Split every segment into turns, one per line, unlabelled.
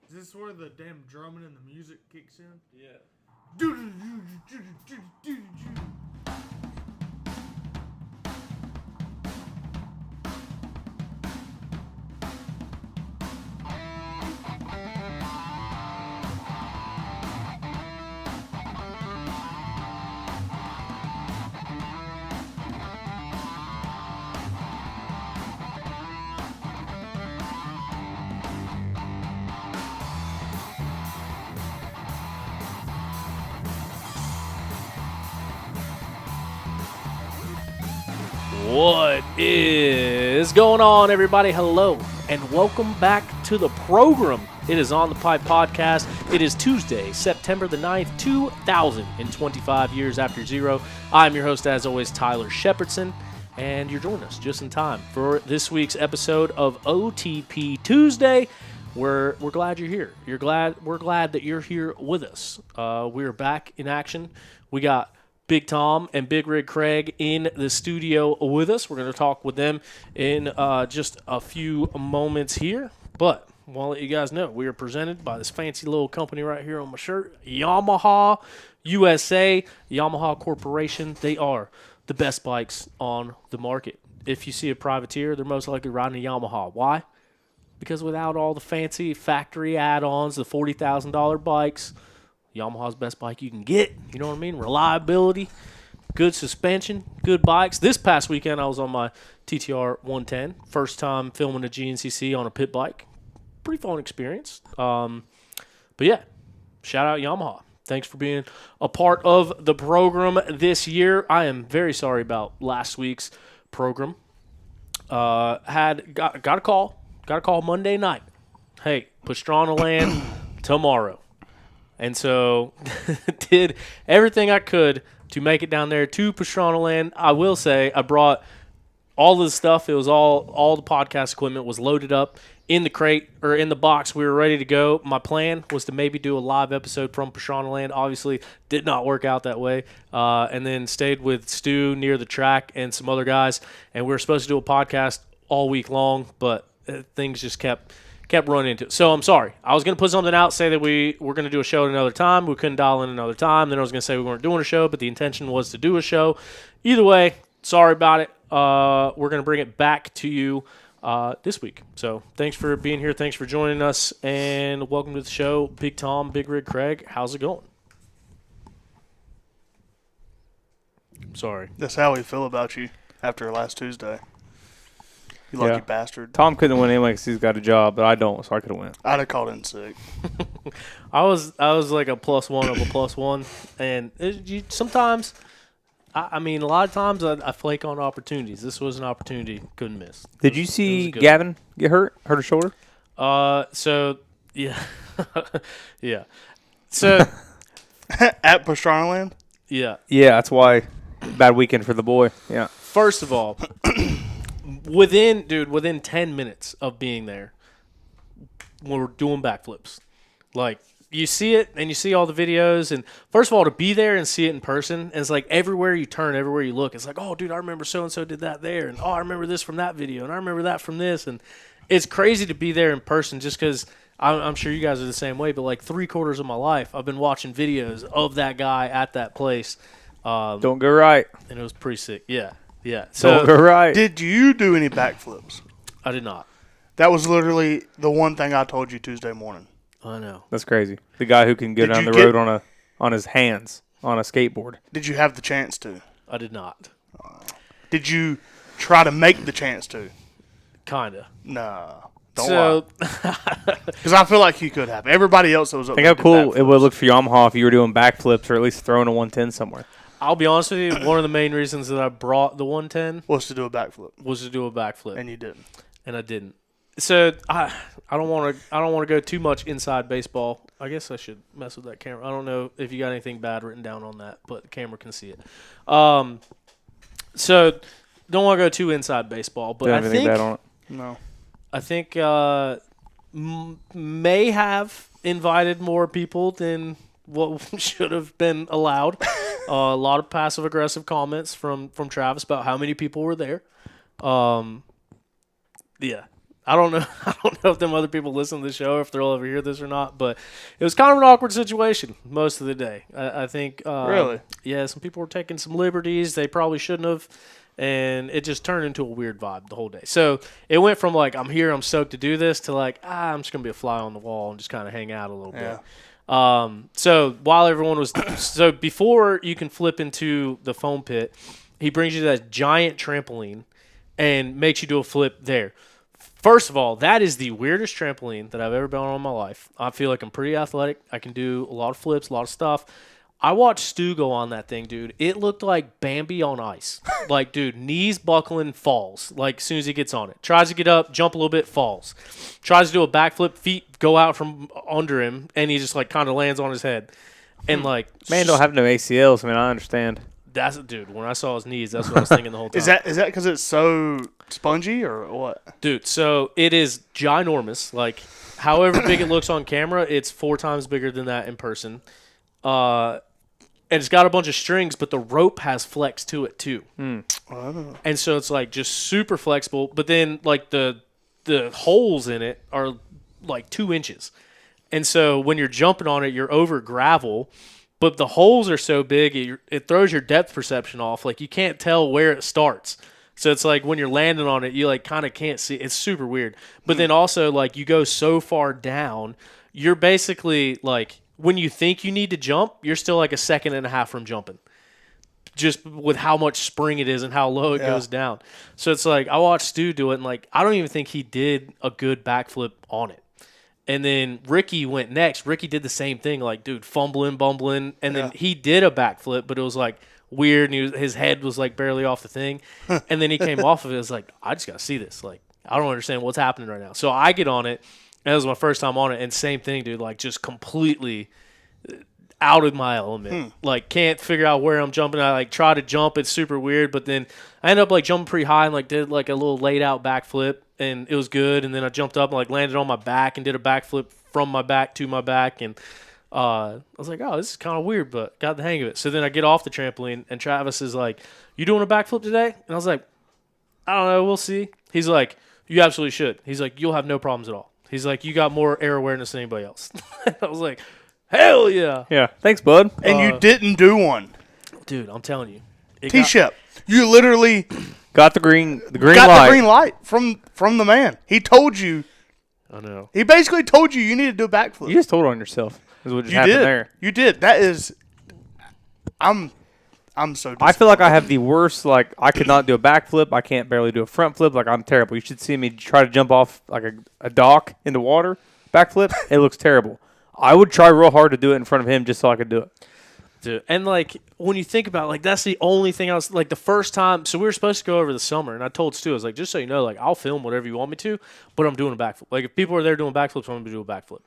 Is this where the damn drumming and the music kicks in?
Yeah.
What is going on, everybody? Hello, and welcome back to the program. It is On the Pipe Podcast. It is Tuesday, September the 9th, 2025 years after zero. I'm your host, as always, Tyler Shepherdson, and you're joining us just in time for this week's episode of OTP Tuesday. We're glad you're here. We're glad that you're here with us. We're back in action. We got Big Tom and Big Rig Craig in the studio with us. We're going to talk with them in just a few moments here. But I want to let you guys know, we are presented by this fancy little company right here on my shirt, Yamaha USA, Yamaha Corporation. They are the best bikes on the market. If you see a privateer, they're most likely riding a Yamaha. Why? Because without all the fancy factory add-ons, the $40,000 bikes, Yamaha's best bike you can get. You know what I mean? Reliability, good suspension, good bikes. This past weekend, I was on my TTR 110. First time filming a GNCC on a pit bike. Pretty fun experience. But yeah, shout out Yamaha. Thanks for being a part of the program this year. I am very sorry about last week's program. Got a call Monday night. Hey, Pastrana land tomorrow. And so did everything I could to make it down there to Pastrana land. I will say I brought all the stuff. It was all the podcast equipment was loaded up in the crate or in the box. We were ready to go. My plan was to maybe do a live episode from Pastrana land. Obviously did not work out that way. And then stayed with Stu near the track and some other guys. And we were supposed to do a podcast all week long, but things just kept running into it. So I'm sorry. I was going to put something out, say that we were going to do a show at another time. We couldn't dial in another time. Then I was going to say we weren't doing a show, but the intention was to do a show. Either way, sorry about it. We're going to bring it back to you this week. So thanks for being here. Thanks for joining us, and welcome to the show. Big Tom, Big Rig Craig, how's it going? Sorry.
That's how we feel about you after last Tuesday. You lucky bastard.
Tom couldn't win anyway because he's got a job, but I don't, so I could have won.
I'd have called in sick.
I was like a +1 of a +1, and sometimes, I mean, a lot of times I flake on opportunities. This was an opportunity, couldn't miss.
Did you see Gavin get hurt his shoulder?
So yeah, yeah. So
at Pastrana land.
Yeah.
Yeah, that's why. Bad weekend for the boy. Yeah.
First of all, within 10 minutes of being there, we're doing backflips. Like, you see it and you see all the videos, and first of all, to be there and see it in person, and it's like everywhere you turn, everywhere you look, it's like, oh, dude, I remember so-and-so did that there, and oh, I remember this from that video, and I remember that from this, and it's crazy to be there in person just because I'm sure you guys are the same way, but like 3/4 of my life, I've been watching videos of that guy at that place.
Don't go right.
And it was pretty sick. Yeah.
Don't go right.
Did you do any backflips?
I did not.
That was literally the one thing I told you Tuesday morning.
I know.
That's crazy. The guy who can go down the road on his hands on a skateboard.
Did you have the chance to?
I did not.
Did you try to make the chance to?
Kinda.
No. Don't lie. Because I feel like you could have. Everybody else that was up
Think how cool it would look for Yamaha if you were doing backflips or at least throwing a 110 somewhere.
I'll be honest with you. One of the main reasons that I brought the 110
was to do a backflip.
was to do a backflip,
And you didn't.
and I didn't. So I don't want to go too much inside baseball. I guess I should mess with that camera. I don't know if you got anything bad written down on that, but the camera can see it. So don't want to go too inside baseball, but I think
bad on it.
No.
I think may have invited more people than what should have been allowed. A lot of passive aggressive comments from Travis about how many people were there. Yeah. I don't know. I don't know if them other people listen to the show, if they'll ever hear this or not. But it was kind of an awkward situation most of the day. I think.
Really?
Yeah. Some people were taking some liberties they probably shouldn't have, and it just turned into a weird vibe the whole day. So it went from like I'm here, I'm stoked to do this, to like I'm just gonna be a fly on the wall and just kind of hang out a little bit. So while everyone was before you can flip into the foam pit, he brings you to that giant trampoline and makes you do a flip there. First of all, that is the weirdest trampoline that I've ever been on in my life. I feel like I'm pretty athletic. I can do a lot of flips, a lot of stuff. I watched Stu go on that thing, dude. It looked like Bambi on ice. Like, dude, knees buckling, falls. Like, as soon as he gets on it. Tries to get up, jump a little bit, falls. Tries to do a backflip, feet go out from under him, and he just, like, kind of lands on his head. And, like...
Man, don't have no ACLs. I mean, I understand.
That's dude. When I saw his knees, that's what I was thinking the whole time.
Is that because it's so spongy or what?
Dude, so it is ginormous. Like, however big it looks on camera, it's 4 times bigger than that in person. And it's got a bunch of strings, but the rope has flex to it too. And so it's like just super flexible. But then like the holes in it are like 2 inches. And so when you're jumping on it, you're over gravel. But the holes are so big, it throws your depth perception off. Like, you can't tell where it starts. So it's like when you're landing on it, you, like, kind of can't see. It's super weird. But then also, like, you go so far down, you're basically, like, when you think you need to jump, you're still, like, 1.5 seconds from jumping. Just with how much spring it is and how low it goes down. So it's like, I watched Stu do it, and, like, I don't even think he did a good backflip on it. And then Ricky went next. Ricky did the same thing, like, dude, fumbling, bumbling. And then he did a backflip, but it was, like, weird. And his head was, like, barely off the thing. And then he came off of it. It was like, I just got to see this. Like, I don't understand what's happening right now. So I get on it. And it was my first time on it. And same thing, dude, like, just completely out of my element. Like, can't figure out where I'm jumping. I, like, try to jump. It's super weird. But then I ended up, like, jumping pretty high and, like, did, like, a little laid-out backflip. And it was good, and then I jumped up and, like, landed on my back and did a backflip from my back to my back, and I was like, oh, this is kind of weird, but got the hang of it. So then I get off the trampoline, and Travis is like, you doing a backflip today? And I was like, I don't know, we'll see. He's like, you absolutely should. He's like, you'll have no problems at all. He's like, you got more air awareness than anybody else. I was like, hell yeah.
Yeah, thanks, bud.
And you didn't do one.
Dude, I'm telling you.
T-Shep, you literally...
Got the green light.
The green light from the man. He told you.
I know.
He basically told you need to do a backflip.
You just told on yourself. Is what just
You
happened
did.
there.
You did. That is. I'm so.
I feel like I have the worst. Like, I could not do a backflip. I can't barely do a front flip. Like, I'm terrible. You should see me try to jump off like a dock into water. Backflip. It looks terrible. I would try real hard to do it in front of him just so I could do it.
Dude, and, like, when you think about it, like, that's the only thing I was, like, the first time, so we were supposed to go over the summer, and I told Stu, I was like, just so you know, like, I'll film whatever you want me to, but I'm doing a backflip. Like, if people are there doing backflips, I'm going to do a backflip.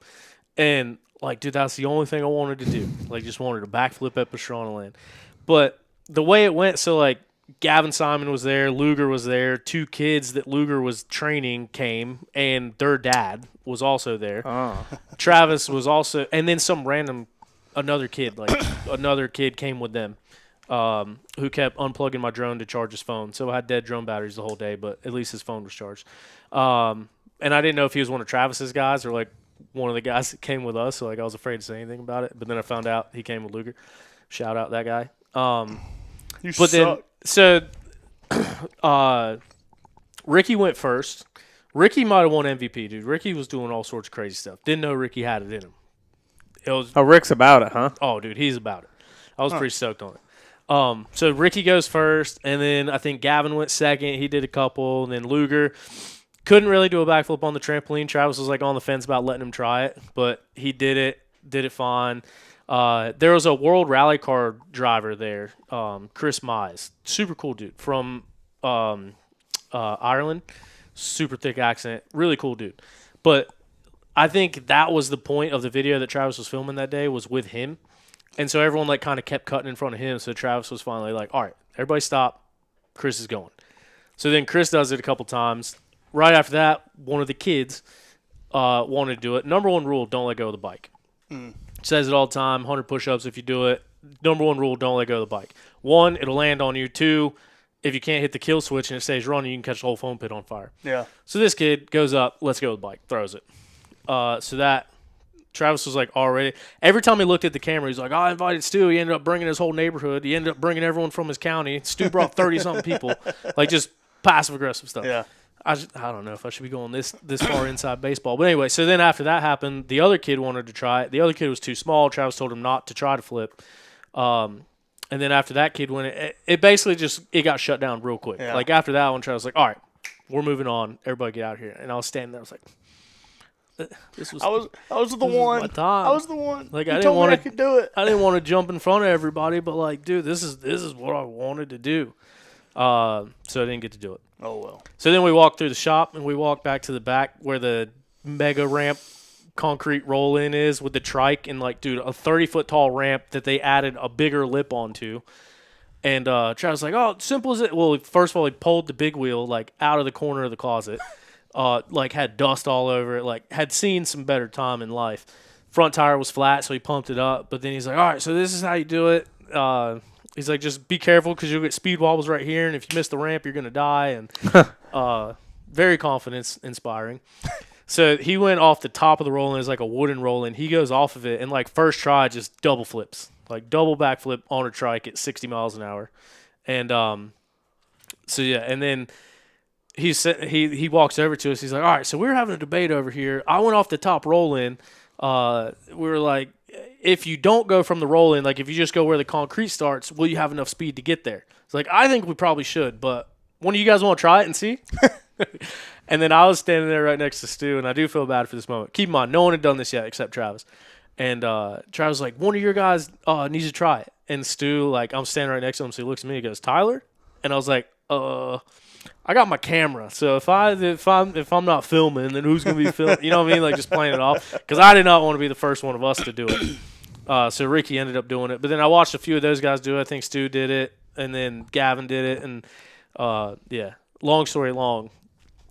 And, like, dude, that's the only thing I wanted to do. Like, just wanted a backflip at Pastrana Land. But the way it went, so like Gavin Simon was there, Luger was there, 2 kids that Luger was training came, and their dad was also there.
Oh.
Travis was also, and then some random another kid came with them, who kept unplugging my drone to charge his phone. So I had dead drone batteries the whole day, but at least his phone was charged. And I didn't know if he was one of Travis's guys or like one of the guys that came with us. So like I was afraid to say anything about it. But then I found out he came with Luger. Shout out that guy.
You
But
suck.
then, so Ricky went first. Ricky might have won MVP, dude. Ricky was doing all sorts of crazy stuff. Didn't know Ricky had it in him. It was,
Oh, Rick's about it, huh?
oh, dude, he's about it. I was pretty stoked on it. So Ricky goes first, and then I think Gavin went second. He did a couple, and then Luger couldn't really do a backflip on the trampoline. Travis was like on the fence about letting him try it, but he did it fine. There was a World Rally Car driver there, Chris Mize, super cool dude from Ireland, super thick accent, really cool dude. But I think that was the point of the video that Travis was filming that day was with him. And so everyone like kind of kept cutting in front of him. So Travis was finally like, all right, everybody stop. Chris is going. So then Chris does it a couple times. Right after that, one of the kids wanted to do it. Number 1 rule, don't let go of the bike. Says it all the time, 100 push-ups if you do it. Number 1 rule, don't let go of the bike. 1, it'll land on you. 2, if you can't hit the kill switch and it stays running, you can catch the whole foam pit on fire.
Yeah.
So this kid goes up, let's go with the bike, throws it. So that Travis was like already. Every time he looked at the camera, he's like, I invited Stu. He ended up bringing his whole neighborhood. He ended up bringing everyone from his county. Stu brought 30-something people. Like just passive-aggressive stuff.
Yeah.
I don't know if I should be going this far inside baseball. But anyway, so then after that happened, the other kid wanted to try it. The other kid was too small. Travis told him not to try to flip. And then after that kid went, it basically just it got shut down real quick.
Yeah.
Like after that one, Travis was like, all right, we're moving on. Everybody get out of here. And I was standing there. I was like, this was
I was the
this is
one.
my time.
I was the one.
Like,
you
I didn't
told me
wanna-
I could do it.
I didn't want to jump in front of everybody, but like, dude, this is what I wanted to do. So I didn't get to do it.
Oh well.
So then we walked through the shop and we walked back to the back where the mega ramp concrete roll in is with the trike and like, dude, a 30-foot tall ramp that they added a bigger lip onto. And Travis was like, oh, simple as it. Well, first of all, he pulled the big wheel like out of the corner of the closet. Like had dust all over it, like had seen some better time in life. Front tire was flat, so he pumped it up. But then he's like, all right, so this is how you do it. He's like, just be careful because you'll get speed wobbles right here, and if you miss the ramp, you're going to die. And very confidence-inspiring. So he went off the top of the roll-in. It's like a wooden roll-in. He goes off of it, and like first try, just double flips. Like double backflip on a trike at 60 miles an hour. And so, yeah, and then he walks over to us. He's like, all right, so we're having a debate over here. I went off the top roll-in. We were like, if you don't go from the roll-in, like if you just go where the concrete starts, will you have enough speed to get there? It's like, I think we probably should, but one of you guys want to try it and see? And then I was standing there right next to Stu, and I do feel bad for this moment. Keep in mind, no one had done this yet except Travis. And Travis was like, one of your guys needs to try it. And Stu, like, I'm standing right next to him, so he looks at me and goes, Tyler? And I was like, I got my camera, so if I'm not filming, then who's gonna be filming? You know what I mean? Like just playing it off, because I did not want to be the first one of us to do it. So Ricky ended up doing it, but then I watched a few of those guys do it. I think Stu did it, and then Gavin did it, and yeah. Long story long,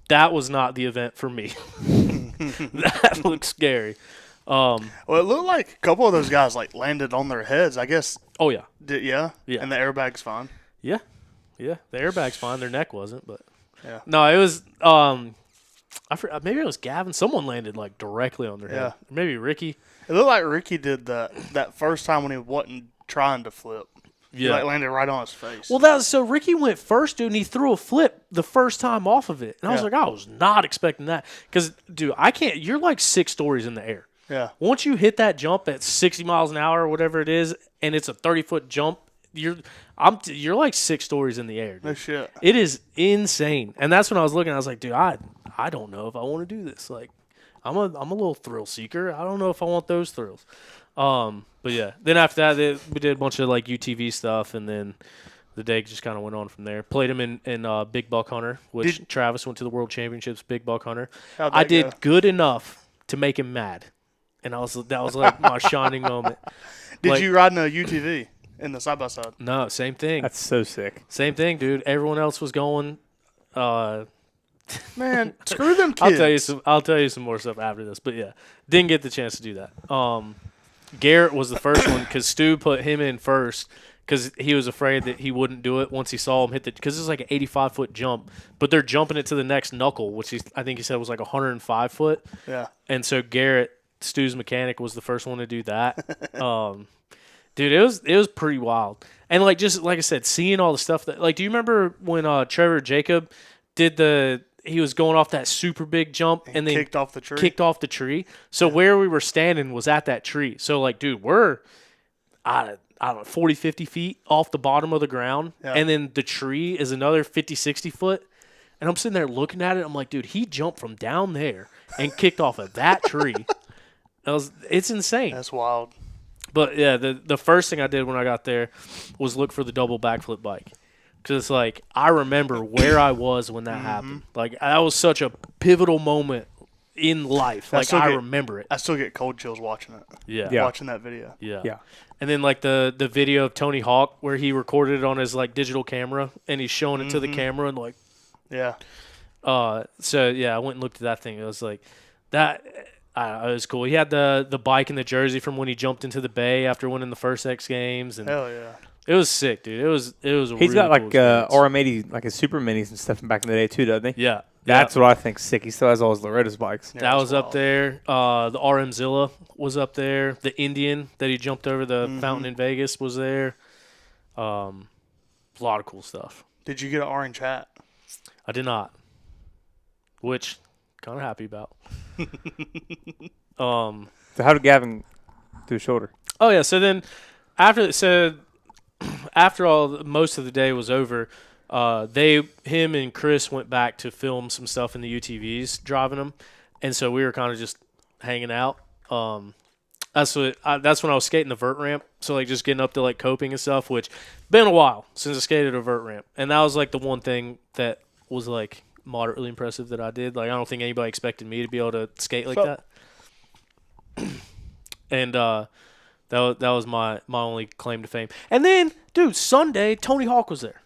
that was not the event for me. That looked scary.
Well, it looked like a couple of those guys like landed on their heads. I guess.
Oh yeah,
Yeah.
Yeah.
And the airbag's fine.
yeah. The airbag's fine. Their neck wasn't, but
Yeah.
no, it was. Maybe it was Gavin. Someone landed like directly on their head.
Yeah.
Maybe Ricky.
It looked like Ricky did that first time when he wasn't trying to flip. He like landed right on his face.
Well, so Ricky went first, dude, and he threw a flip the first time off of it, and I was
Yeah.
like, I was not expecting that, because, dude, I can't. You're like 6 stories in the air.
Yeah.
Once you hit that jump at 60 miles an hour or whatever it is, and it's a 30-foot jump, you're like 6 stories in the air, dude.
No shit.
It is insane, and that's when I was looking. I was like, dude, I don't know if I want to do this. Like, I'm a little thrill seeker. I don't know if I want those thrills. But yeah, then after that, we did a bunch of like UTV stuff, and then the day just kind of went on from there. Played him in Big Buck Hunter, which Travis went to the World Championships Big Buck Hunter.
How'd
I
that
did
go?
good enough to make him mad, and that was like my shining moment.
Did
like-
you ride in a UTV? in the side by side.
No, same thing.
That's so sick.
Same thing, dude. Everyone else was going.
Man, screw them kids.
I'll tell you some more stuff after this, but yeah, didn't get the chance to do that. Garrett was the first one because Stu put him in first because he was afraid that he wouldn't do it once he saw him hit the, because it's like an 85-foot jump, but they're jumping it to the next knuckle, which I think he said was like 105 foot.
Yeah.
And so Garrett, Stu's mechanic, was the first one to do that. Dude, it was pretty wild. And like, just like I said, seeing all the stuff that, like, do you remember when Trevor Jacob did he was going off that super big jump and then
kicked off the tree.
So where we were standing was at that tree. So like, dude, we're I don't know, 40, 50 feet off the bottom of the ground. Yeah. And then the tree is another 50, 60 foot. And I'm sitting there looking at it. I'm like, dude, he jumped from down there and kicked off of that tree. It's insane.
That's wild.
But yeah, the first thing I did when I got there was look for the double backflip bike. Because it's like, I remember where I was when that happened. Like, that was such a pivotal moment in life. Like, I remember it.
I still get cold chills watching it.
Yeah.
Watching that video.
Yeah. And then, like, the video of Tony Hawk where he recorded it on his, like, digital camera, and he's showing it to the camera, and, like...
Yeah.
So, yeah, I went and looked at that thing. It was like, that... it was cool. He had the bike and the jersey from when he jumped into the bay after winning the first X Games. And
hell yeah.
It was sick, dude. It was
He's
really
got like
cool
RM80, like his super minis and stuff from back in the day too, doesn't he?
Yeah.
That's what I think sick. He still has all his Loretta's bikes.
Yeah, that was wild. Up there. The RM Zilla was up there. The Indian that he jumped over the fountain in Vegas was there. A lot of cool stuff.
Did you get an orange hat?
I did not. Which, kind of happy about.
So how did Gavin do his shoulder?
Oh yeah, so then after most of the day was over, him and Chris went back to film some stuff in the UTVs driving them, and so we were kind of just hanging out. That's when I was skating the vert ramp, so like just getting up to like coping and stuff, which been a while since I skated a vert ramp, and that was like the one thing that was like moderately impressive that I did. Like, I don't think anybody expected me to be able to skate like that. And that was my only claim to fame. And then, dude, Sunday, Tony Hawk was there.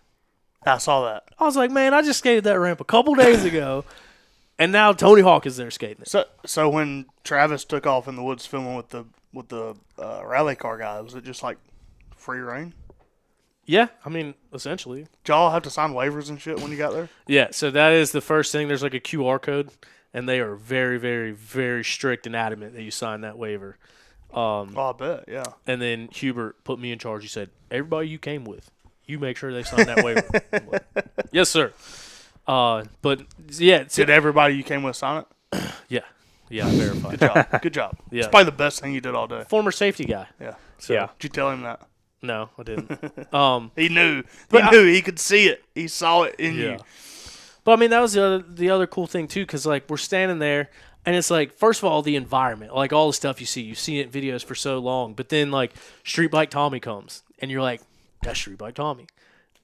I saw that.
I was like, man, I just skated that ramp a couple days ago, and now Tony Hawk is there skating it.
So when Travis took off in the woods filming with the rally car guy, was it just like free reign?
Yeah, I mean, essentially.
Did y'all have to sign waivers and shit when you got there?
Yeah, so that is the first thing. There's like a QR code, and they are very, very, very strict and adamant that you sign that waiver.
I bet, yeah.
And then Hubert put me in charge. He said, everybody you came with, you make sure they sign that waiver. I'm like, yes, sir. But, yeah.
Did everybody you came with sign it?
Yeah. Yeah, I verified.
Good job. Good job.
Yeah.
It's probably the best thing you did all day.
Former safety guy.
Yeah.
So,
yeah.
Did you tell him that?
No, I didn't.
He knew. He knew. He could see it. He saw it in you.
But, I mean, that was the other cool thing, too, because, like, we're standing there, and it's like, first of all, the environment, like all the stuff you see. You've seen it in videos for so long. But then, like, Street Bike Tommy comes, and you're like, that's Street Bike Tommy.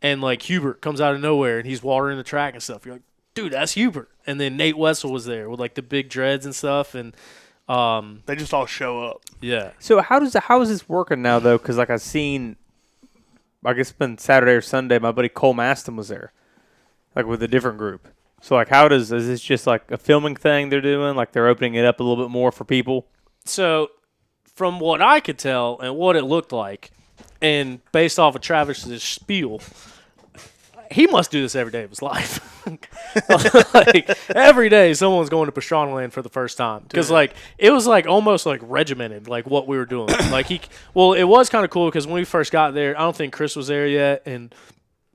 And, like, Hubert comes out of nowhere, and he's watering the track and stuff. You're like, dude, that's Hubert. And then Nate Wessel was there with, like, the big dreads and stuff. And
they just all show up.
Yeah.
So how is this working now, though? Because, like, I've seen, I guess it's been Saturday or Sunday, my buddy Cole Maston was there, like, with a different group. So, like, is this just, like, a filming thing they're doing? Like, they're opening it up a little bit more for people?
So, from what I could tell and what it looked like, and based off of Travis's spiel, he must do this every day of his life. Like, every day someone's going to Pastrana Land for the first time. Because, like, it was, like, almost, like, regimented, like, what we were doing. Like, it was kind of cool because when we first got there, I don't think Chris was there yet, and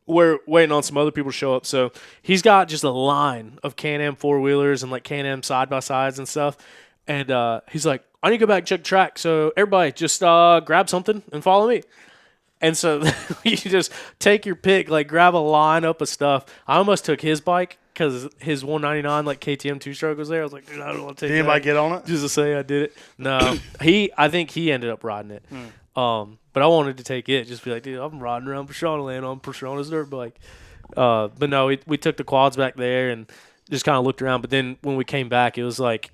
we're waiting on some other people to show up. So he's got just a line of Can-Am four-wheelers and, like, Can-Am side-by-sides and stuff. And he's like, I need to go back and check the track. So everybody just grab something and follow me. And so you just take your pick, like, grab a lineup of stuff. I almost took his bike because his 199, like, KTM two-stroke was there. I was like, dude, I don't want to take
Did anybody get on it?
Just to say I did it. No. I think he ended up riding it. But I wanted to take it, just be like, dude, I'm riding around Pastrana Land on Pastrana's dirt bike. But no, we took the quads back there and just kind of looked around. But then when we came back, it was like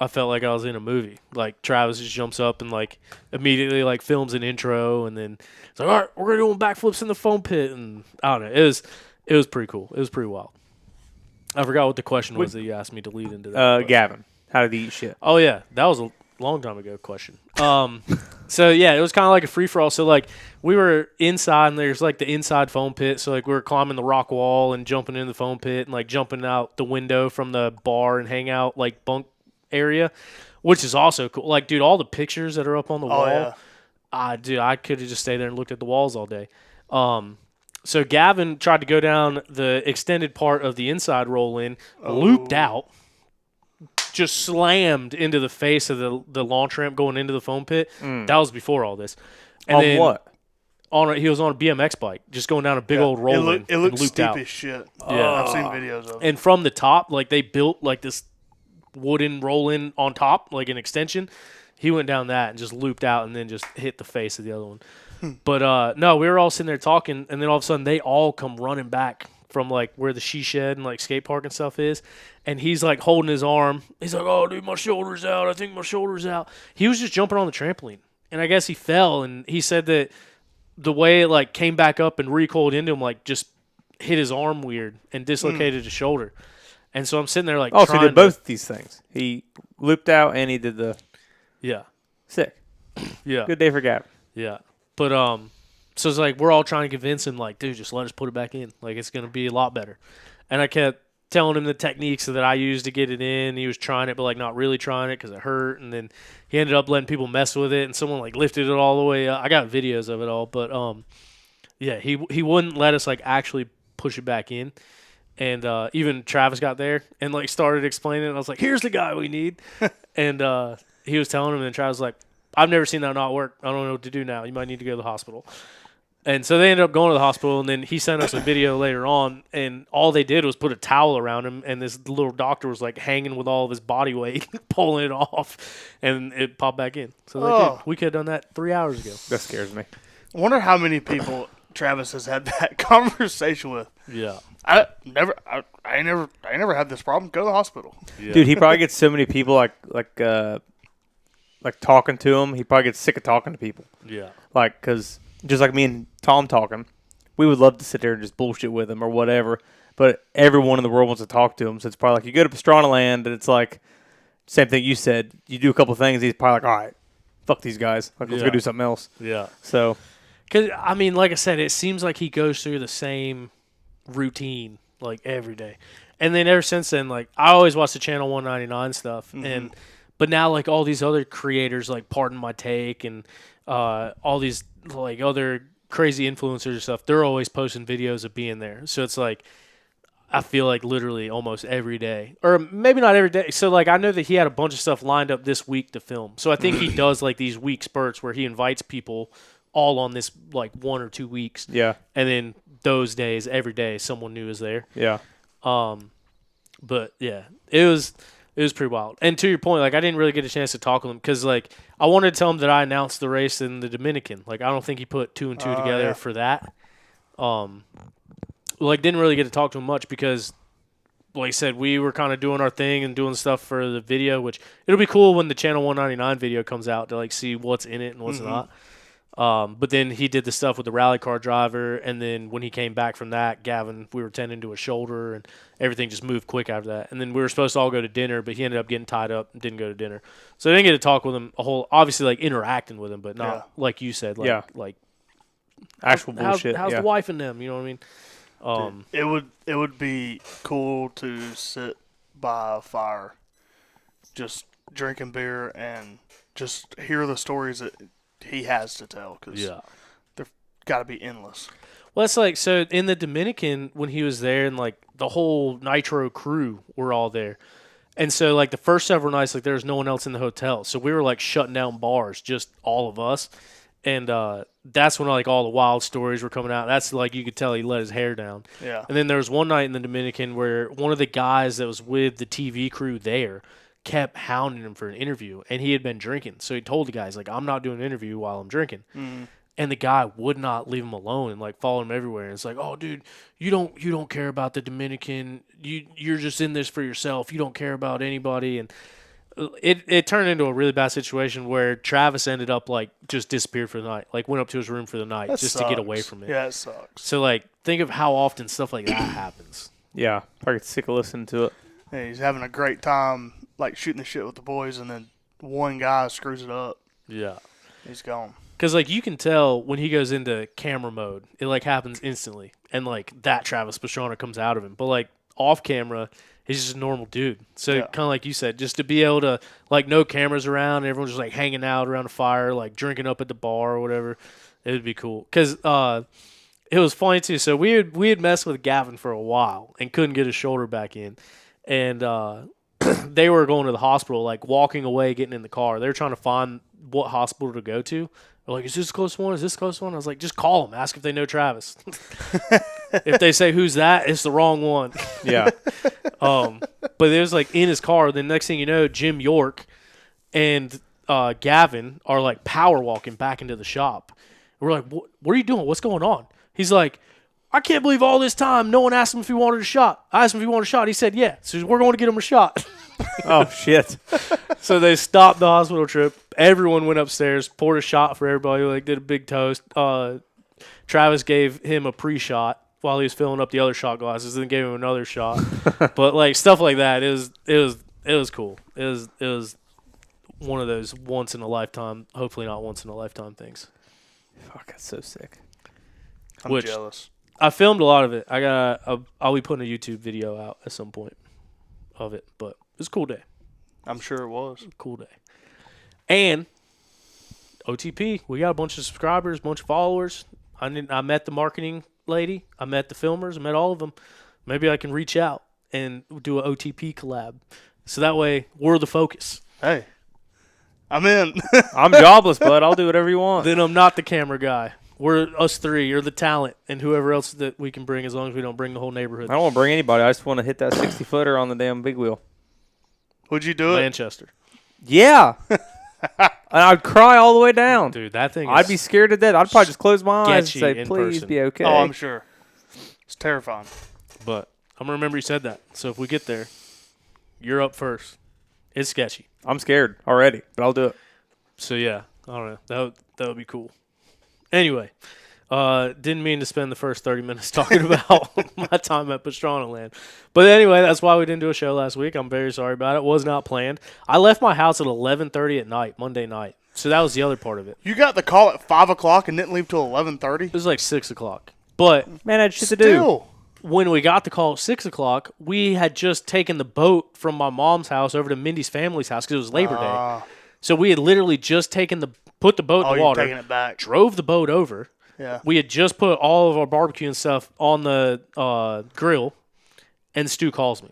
I felt like I was in a movie. Like Travis just jumps up and like immediately like films an intro, and then it's like, all right, we're gonna do backflips in the foam pit, and I don't know. It was pretty cool. It was pretty wild. I forgot what the question was that you asked me to lead into that.
Gavin, how did he eat shit?
Oh yeah, that was a long time ago question. So yeah, it was kind of like a free for all. So like we were inside, and there's like the inside foam pit. So like we were climbing the rock wall and jumping in the foam pit, and like jumping out the window from the bar and hangout like bunk area, which is also cool. Like dude, all the pictures that are up on the wall.
Yeah.
Dude, I could have just stayed there and looked at the walls all day. So Gavin tried to go down the extended part of the inside roll in, looped out, just slammed into the face of the launch ramp going into the foam pit. That was before all this. And
on
then
what?
He was on a BMX bike, just going down a big old roll in.
It looked
looped
steep
out.
as shit.
Yeah.
I've seen videos of it.
And from the top, like they built like this wooden roll in on top, like an extension. He went down that and just looped out and then just hit the face of the other one. But no, we were all sitting there talking, and then all of a sudden they all come running back from like where the she shed and like skate park and stuff is, and he's like holding his arm. He's like, "Oh, dude, my shoulder's out. I think my shoulder's out." He was just jumping on the trampoline, and I guess he fell, and he said that the way it like came back up and recoiled into him, like just hit his arm weird and dislocated his shoulder. And so I'm sitting there like,
so he did both these things. He looped out and he did the sick.
Yeah.
Good day for Gavin.
Yeah. But so it's like we're all trying to convince him, like, dude, just let us put it back in. Like, it's going to be a lot better. And I kept telling him the techniques that I used to get it in. He was trying it, but, like, not really trying it because it hurt. And then he ended up letting people mess with it, and someone, like, lifted it all the way up. I got videos of it all. But, yeah, he wouldn't let us, like, actually push it back in. And even Travis got there and, like, started explaining it. And I was like, here's the guy we need. And he was telling him, and Travis was like, I've never seen that not work. I don't know what to do now. You might need to go to the hospital. And so they ended up going to the hospital, and then he sent us a video later on, and all they did was put a towel around him, and this little doctor was, like, hanging with all of his body weight, pulling it off, and it popped back in. So like, dude, we could have done that 3 hours ago.
That scares me.
I wonder how many people Travis has had that conversation with.
Yeah.
I ain't never had this problem. Go to the hospital.
Yeah.
Dude, he probably gets so many people like talking to him. He probably gets sick of talking to people.
Yeah.
Like, because just like me and Tom talking, we would love to sit there and just bullshit with him or whatever. But everyone in the world wants to talk to him. So it's probably like you go to Pastrana land and it's like, same thing you said. You do a couple things. He's probably like, all right, fuck these guys. Like, let's go do something else.
Yeah.
So.
Because, I mean, like I said, it seems like he goes through the same routine, like, every day. And then ever since then, like, I always watch the Channel 199 stuff.
Mm-hmm.
But now, like, all these other creators, like Pardon My Take and all these, like, other crazy influencers and stuff, they're always posting videos of being there. So it's like, I feel like literally almost every day. Or maybe not every day. So, like, I know that he had a bunch of stuff lined up this week to film. So I think he does, like, these week spurts where he invites people all on this, like, 1 or 2 weeks.
Yeah.
And then those days, every day, someone new is there.
Yeah.
But, yeah, it was pretty wild. And to your point, like, I didn't really get a chance to talk with him because, like, I wanted to tell him that I announced the race in the Dominican. Like, I don't think he put 2 and 2 together for that. Like, didn't really get to talk to him much because, like I said, we were kind of doing our thing and doing stuff for the video, which it'll be cool when the Channel 199 video comes out to, like, see what's in it and what's not. But then he did the stuff with the rally car driver, and then when he came back from that, Gavin, we were tending to a shoulder, and everything just moved quick after that. And then we were supposed to all go to dinner, but he ended up getting tied up and didn't go to dinner. So I didn't get to talk with him obviously, like, interacting with him, but not like you said, like
actual bullshit.
How's the wife and them? You know what I mean?
It would be cool to sit by a fire, just drinking beer and just hear the stories that he has to tell, because they've got to be endless.
Well, it's like, so in the Dominican, when he was there, and, like, the whole Nitro crew were all there. And so, like, the first several nights, like, there was no one else in the hotel. So we were, like, shutting down bars, just all of us. And that's when, like, all the wild stories were coming out. That's, like, you could tell he let his hair down.
Yeah.
And then there was one night in the Dominican where one of the guys that was with the TV crew there kept hounding him for an interview, and he had been drinking. So he told the guys, like, I'm not doing an interview while I'm drinking. Mm-hmm. And the guy would not leave him alone and, like, follow him everywhere. And it's like, oh, dude, you don't care about the Dominican. You're just in this for yourself. You don't care about anybody. And it turned into a really bad situation where Travis ended up like just disappeared for the night, like went up to his room for the night just to get away from it.
Yeah, it sucks.
So like think of how often stuff like that happens.
Yeah, I get sick of listening to it.
Yeah, he's having a great time, like shooting the shit with the boys, and then one guy screws it up.
Yeah,
he's gone.
Because like you can tell when he goes into camera mode, it like happens instantly, and like that Travis Pastrana comes out of him. But like off camera, he's just a normal dude. So kind of like you said, just to be able to like no cameras around, and everyone's just like hanging out around a fire, like drinking up at the bar or whatever, it would be cool. Because it was funny too. So we had messed with Gavin for a while and couldn't get his shoulder back in, and they were going to the hospital, like walking away, getting in the car. They were trying to find what hospital to go to. They're like, is this a close one? Is this a close one? I was like, just call them. Ask if they know Travis. If they say, who's that? It's the wrong one.
Yeah.
But it was like in his car. The next thing you know, Jim York and Gavin are like power walking back into the shop. We're like, what are you doing? What's going on? He's like, I can't believe all this time no one asked him if he wanted a shot. I asked him if he wanted a shot. He said, yeah. So we're going to get him a shot.
Oh, shit.
So they stopped the hospital trip. Everyone went upstairs, poured a shot for everybody, like did a big toast. Travis gave him a pre-shot while he was filling up the other shot glasses, then gave him another shot. But like stuff like that, it was cool. It was one of those once in a lifetime, hopefully not once in a lifetime things.
Fuck, that's so sick.
I'm jealous.
I filmed a lot of it. I'll be putting a YouTube video out at some point of it, but it was a cool day.
I'm sure it was.
Cool day. And OTP, we got a bunch of subscribers, a bunch of followers. I met the marketing lady. I met the filmers. I met all of them. Maybe I can reach out and do an OTP collab. So that way, we're the focus.
Hey, I'm in.
I'm jobless, bud. I'll do whatever you want.
Then I'm not the camera guy. We're us three. You're the talent, and whoever else that we can bring, as long as we don't bring the whole neighborhood.
I don't want to bring anybody. I just want to hit that 60-footer on the damn big wheel.
Would you do it?
Manchester.
Yeah. And I'd cry all the way down.
Dude, that thing
I'd be scared to death. I'd probably just close my eyes and say,
in
please
person.
be okay.
Oh, I'm sure. It's terrifying.
But I'm going to remember you said that. So if we get there, you're up first. It's sketchy.
I'm scared already, but I'll do it.
So, yeah, I don't know. That would be cool. Anyway, didn't mean to spend the first 30 minutes talking about my time at Pastrana Land. But anyway, that's why we didn't do a show last week. I'm very sorry about it. It was not planned. I left my house at 11:30 at night, Monday night. So that was the other part of it.
You got the call at 5 o'clock and didn't leave till 11:30?
It was like 6 o'clock. But
Man, I had shit to do.
when we got the call at 6 o'clock, we had just taken the boat from my mom's house over to Mindy's family's house because it was Labor Day. So we had literally just put the boat in the water,
taking it back.
drove the boat over.
Yeah.
We had just put all of our barbecue and stuff on the grill, and Stu calls me.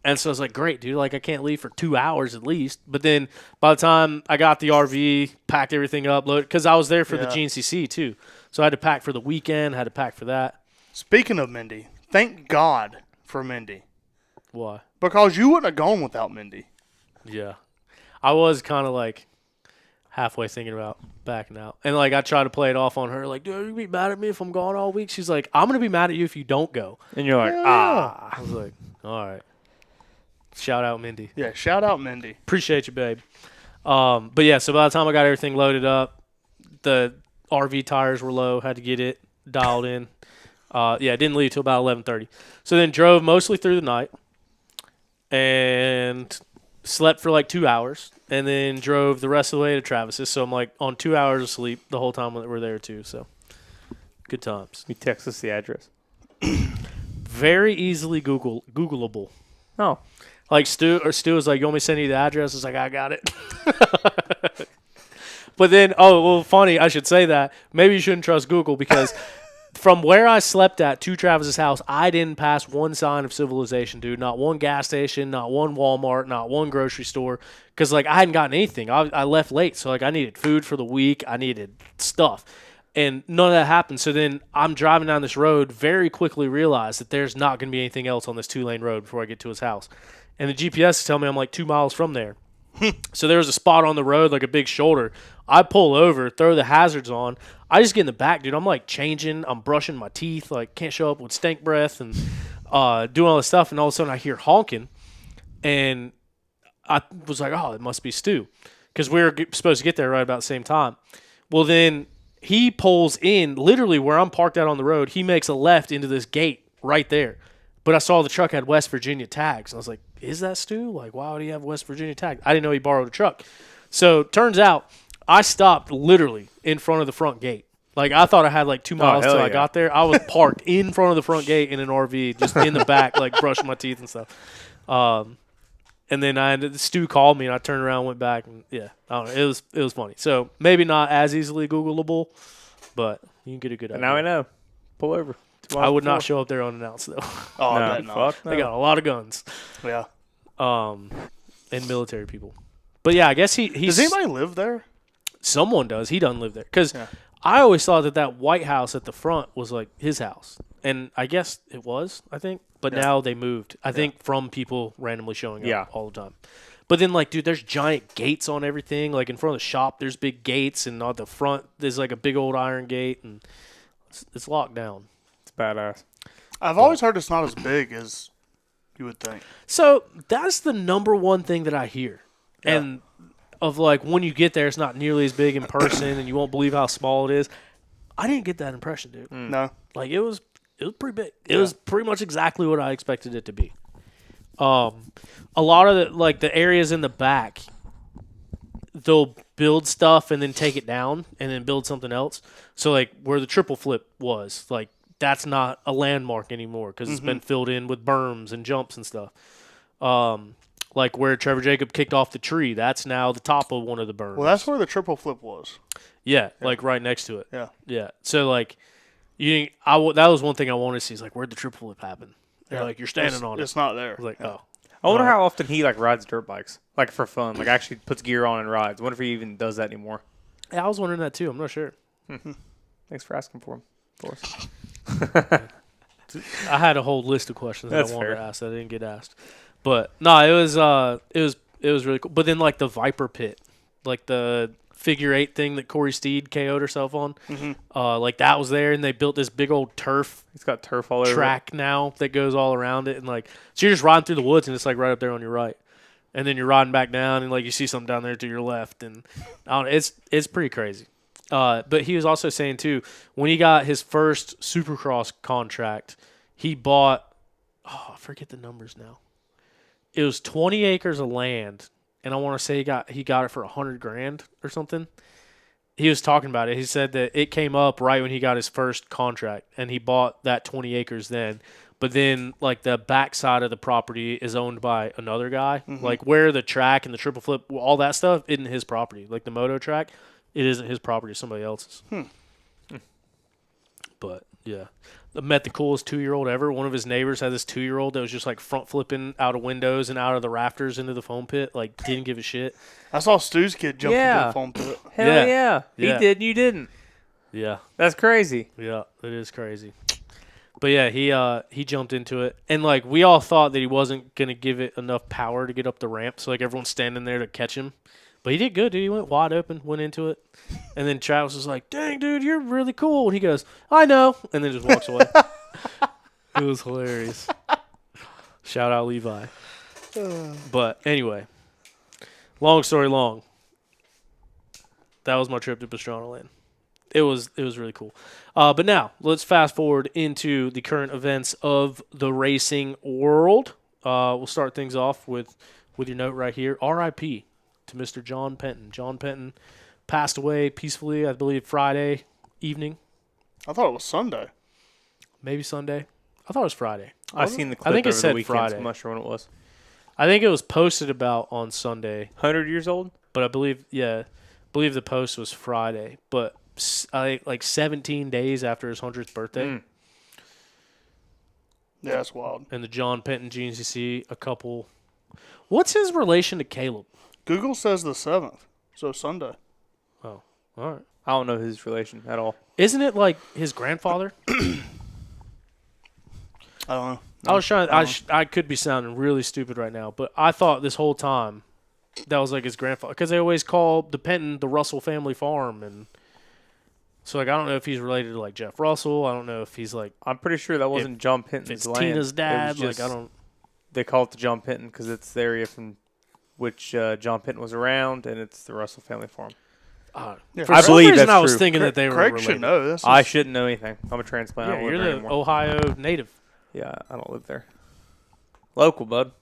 And so I was like, great, dude. Like, I can't leave for 2 hours at least. But then by the time I got the RV, packed everything up, loaded, because I was there for the GNCC too. So I had to pack for the weekend, had to pack for that.
Speaking of Mindy, thank God for Mindy.
Why?
Because you wouldn't have gone without Mindy.
Yeah. I was kind of like halfway thinking about backing out. And like I tried to play it off on her, like, dude, you be mad at me if I'm gone all week? She's like, I'm going to be mad at you if you don't go.
And you're like,
I was like, all right. Shout out Mindy.
Yeah, shout out Mindy.
Appreciate you, babe. But yeah, so by the time I got everything loaded up, the RV tires were low, had to get it dialed in. Didn't leave till about 11:30. So then drove mostly through the night and slept for like 2 hours, and then drove the rest of the way to Travis's. So I'm like on 2 hours of sleep the whole time that we're there too. So good times.
you text us the address.
Very easily Googleable.
Oh.
Like Stu was like, you want me to send you the address? I was like, I got it. But then, funny, I should say that. Maybe you shouldn't trust Google because from where I slept at to Travis's house, I didn't pass one sign of civilization, dude. Not one gas station, not one Walmart, not one grocery store. Because, like, I hadn't gotten anything. I left late, so, like, I needed food for the week. I needed stuff. And none of that happened. So then I'm driving down this road, very quickly realized that there's not going to be anything else on this 2-lane road before I get to his house. And the GPS is telling me I'm like 2 miles from there. So there was a spot on the road, like a big shoulder. I pull over, throw the hazards on. I just get in the back, dude. I'm like changing. I'm brushing my teeth. Like can't show up with stank breath and doing all this stuff. And all of a sudden I hear honking. And I was like, oh, it must be Stu, because we were supposed to get there right about the same time. Well, then he pulls in literally where I'm parked out on the road. He makes a left into this gate right there. But I saw the truck had West Virginia tags. And I was like, is that Stu? Like, why would he have West Virginia tags? I didn't know he borrowed a truck. So turns out I stopped literally in front of the front gate. Like, I thought I had like 2 miles till I got there. I was parked in front of the front gate in an RV, just in the back, like brushing my teeth and stuff. And then Stu called me, and I turned around and went back. And yeah, I don't know. It was funny. So maybe not as easily Googleable, but you can get a good idea.
Now we know. Pull over.
I would not show up there unannounced, though.
Oh, no, I bet not.
They got a lot of guns.
Yeah.
And military people. But yeah, I guess he's.
Does anybody live there?
Someone does. He doesn't live there. Because I always thought that White House at the front was like his house. And I guess it was, I think. But now they moved. I think from people randomly showing up all the time. But then, like, dude, there's giant gates on everything. Like, in front of the shop, there's big gates. And on the front, there's like a big old iron gate. And it's locked down.
It's badass.
I've always heard it's not as big as you would think.
So that's the number one thing that I hear.
Yeah.
And of like when you get there, it's not nearly as big in person, and you won't believe how small it is. I didn't get that impression, dude.
No.
Like it was pretty big. It was pretty much exactly what I expected it to be. A lot of the areas in the back, they'll build stuff and then take it down and then build something else. So like where the triple flip was, like that's not a landmark anymore because it's been filled in with berms and jumps and stuff. Like where Trevor Jacob kicked off the tree, that's now the top of one of the berms.
Well, that's where the triple flip was.
Yeah, like right next to it.
Yeah.
Yeah. So like, that was one thing I wanted to see. Is like, where'd the triple flip happen? They're like, you're standing on it.
It's not there.
I was like, oh.
I wonder how often he like rides dirt bikes, like for fun, like actually puts gear on and rides. I wonder if he even does that anymore.
Yeah, I was wondering that too. I'm not sure.
Thanks for asking for him. For us.
I had a whole list of questions that
That's
I wanted
fair.
to ask that I didn't get asked. But no, it was really cool. But then like the Viper Pit, like the figure 8 thing that Corey Steed KO'd herself on, like that was there, and they built this big old turf.
He's got turf all over
track now that goes all around it, and like so you're just riding through the woods, and it's like right up there on your right, and then you're riding back down, and like you see something down there to your left, and I don't know, it's pretty crazy. But he was also saying too, when he got his first Supercross contract, he bought I forget the numbers now. It was 20 acres of land, and I want to say he got it for $100,000 or something. He was talking about it. He said that it came up right when he got his first contract, and he bought that 20 acres then. But then, like, the backside of the property is owned by another guy. Like, where the track and the triple flip, all that stuff isn't his property. Like, the moto track, it isn't his property. It's somebody else's. But, yeah. I met the coolest 2-year-old ever. One of his neighbors had this 2-year-old that was just, like, front flipping out of windows and out of the rafters into the foam pit. Like, didn't give a shit.
I saw Stu's kid jump into the foam pit.
Hell yeah. He did and you didn't.
Yeah.
That's crazy.
Yeah, it is crazy. But yeah, he jumped into it. And like we all thought that he wasn't gonna give it enough power to get up the ramp, so like everyone's standing there to catch him. But he did good, dude. He went wide open, went into it. And then Travis was like, dang, dude, you're really cool. And he goes, I know. And then just walks away. It was hilarious. Shout out Levi. But anyway, long story long. That was my trip to Pastrana Land. It was really cool. But now, let's fast forward into the current events of the racing world. We'll start things off with your note right here. R.I.P. to Mr. John Penton. John Penton passed away peacefully, I believe, Friday evening.
I thought it was Sunday.
Maybe Sunday. I thought it was Friday.
I seen the clip
I think it
over
said
the weekend,
Friday.
so I'm not sure when it was.
I think it was posted about on Sunday.
100 years old?
But I believe the post was Friday. But I think like 17 days after his 100th birthday.
Yeah, that's wild.
And the John Penton GNCC, a couple. What's his relation to Caleb?
Google says the 7th, so Sunday.
Oh, all right.
I don't know his relation at all.
Isn't it like his grandfather?
I don't know.
I was trying. I could be sounding really stupid right now, but I thought this whole time that was like his grandfather because they always call the Penton the Russell family farm, and so like I don't know if he's related to like Jeff Russell. I don't know if he's like.
I'm pretty sure that wasn't John Penton's
It's
land.
Tina's dad.
It was just,
like I don't.
They call it the John Penton because it's the area from which John Penton was around, and it's the Russell family farm.
Yeah,
For
I
some
believe
reason,
that's
I was
true.
thinking that they were
Craig
related.
should know.
I shouldn't know anything. I'm a transplant. I
Yeah,
don't live
you're
there
the
anymore.
Ohio native.
Yeah, I don't live there. Local, bud.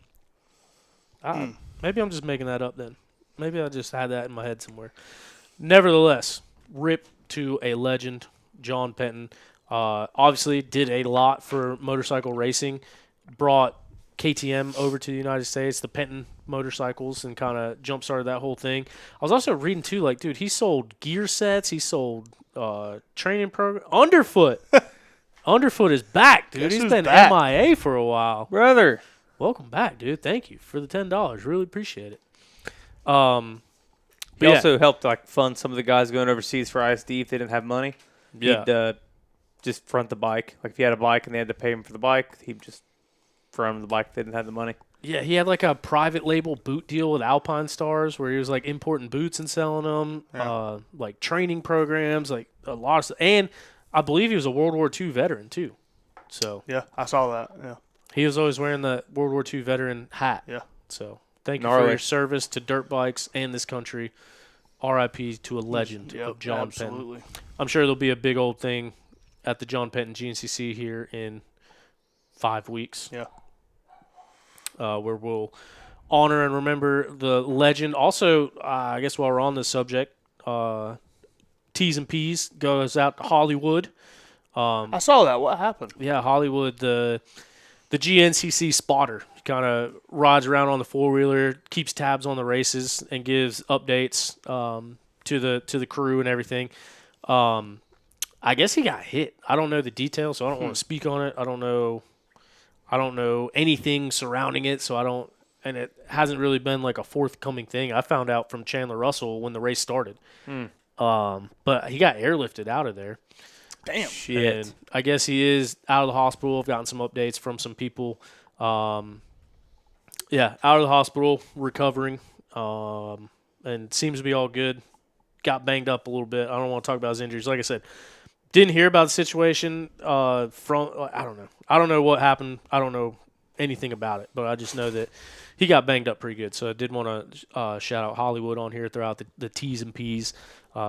Maybe I'm just making that up then. Maybe I just had that in my head somewhere. Nevertheless, rip to a legend, John Penton. Obviously did a lot for motorcycle racing. Brought KTM over to the United States, the Penton motorcycles, and kind of jump-started that whole thing. I was also reading, too, like, dude, he sold gear sets. He sold training program. Underfoot. Underfoot is back, dude.
Guess
He's
who's
been
back?
MIA for a while.
Brother.
Welcome back, dude. Thank you for the $10. Really appreciate it.
He also helped like fund some of the guys going overseas for ISD if they didn't have money.
Yeah.
He'd just front the bike. Like if he had a bike and they had to pay him for the bike, he'd just front him the bike if they didn't have the money.
Yeah, he had like a private label boot deal with Alpine Stars where he was like importing boots and selling them, like training programs, like a lot of stuff. And I believe he was a World War II veteran too. So
Yeah, I saw that. Yeah.
he was always wearing the World War II veteran hat.
Yeah.
So thank you
Gnarly.
for your service to dirt bikes and this country. R.I.P. to a legend
Yep,
of John Penton.
absolutely.
I'm sure there'll be a big old thing at the John Penton GNCC here in 5 weeks.
Yeah.
Where we'll honor and remember the legend. Also, I guess while we're on this subject, T's and P's goes out to Hollywood.
I saw that. What happened?
Yeah, Hollywood, the GNCC spotter kind of rides around on the four-wheeler, keeps tabs on the races, and gives updates to the crew and everything. I guess he got hit. I don't know the details, so I don't want to speak on it. I don't know anything surrounding it, so I don't. And it hasn't really been like a forthcoming thing. I found out from Chandler Russell when the race started. But he got airlifted out of there.
Damn.
Shit.
And I guess he is out of the hospital. I've gotten some updates from some people. Yeah, out of the hospital, recovering, and seems to be all good. Got banged up a little bit. I don't want to talk about his injuries. Like I said, didn't hear about the situation I don't know. I don't know what happened. I don't know anything about it, but I just know that he got banged up pretty good. So I did want to shout out Hollywood on here throughout the T's and P's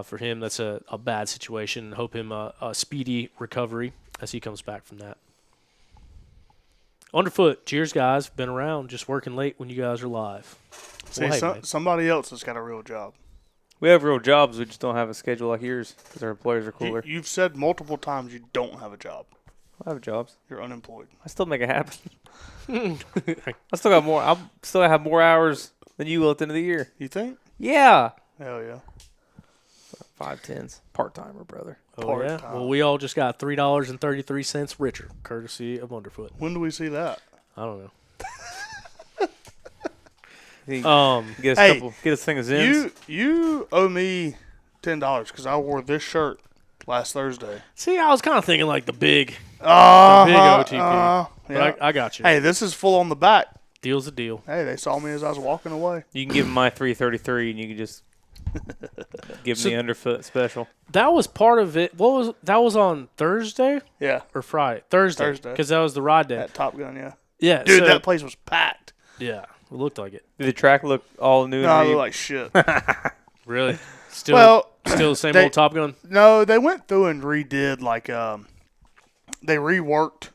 for him. That's a bad situation. Hope him a speedy recovery as he comes back from that. Underfoot, cheers, guys. Been around, just working late when you guys are live.
See,
Well, hey, man.
somebody else has got a real job.
We have real jobs. We just don't have a schedule like yours because our employers are cooler.
You've said multiple times you don't have a job.
I have jobs.
You're unemployed.
I still make it happen. I still got more. I still have more hours than you will at the end of the year.
You think?
Yeah.
Hell yeah.
5/10s. Part-timer, brother.
Oh, yeah?
Part-time.
Well, we all just got $3.33 richer, courtesy of Underfoot.
When do we see that?
I don't know.
Get us
Hey,
get us thing of Zins.
You owe me $10 because I wore this shirt last Thursday.
See, I was kind of thinking like the big big
Uh-huh,
OTP. But
yeah.
I got you.
Hey, this is full on the back.
Deal's a deal.
Hey, they saw me as I was walking away.
You can give them my 333 and you can just give me the underfoot special.
That was part of it. That was on Thursday
Yeah,
or Friday? Thursday. Because that was the ride day.
at Top Gun, yeah.
Yeah.
Dude,
so-
that place was packed.
Yeah, it looked like it.
Did the track look all new?
No, I
and
look
re-
like shit.
Really? Still the same
they-
old Top Gun?
No, they went through and redid, like, they reworked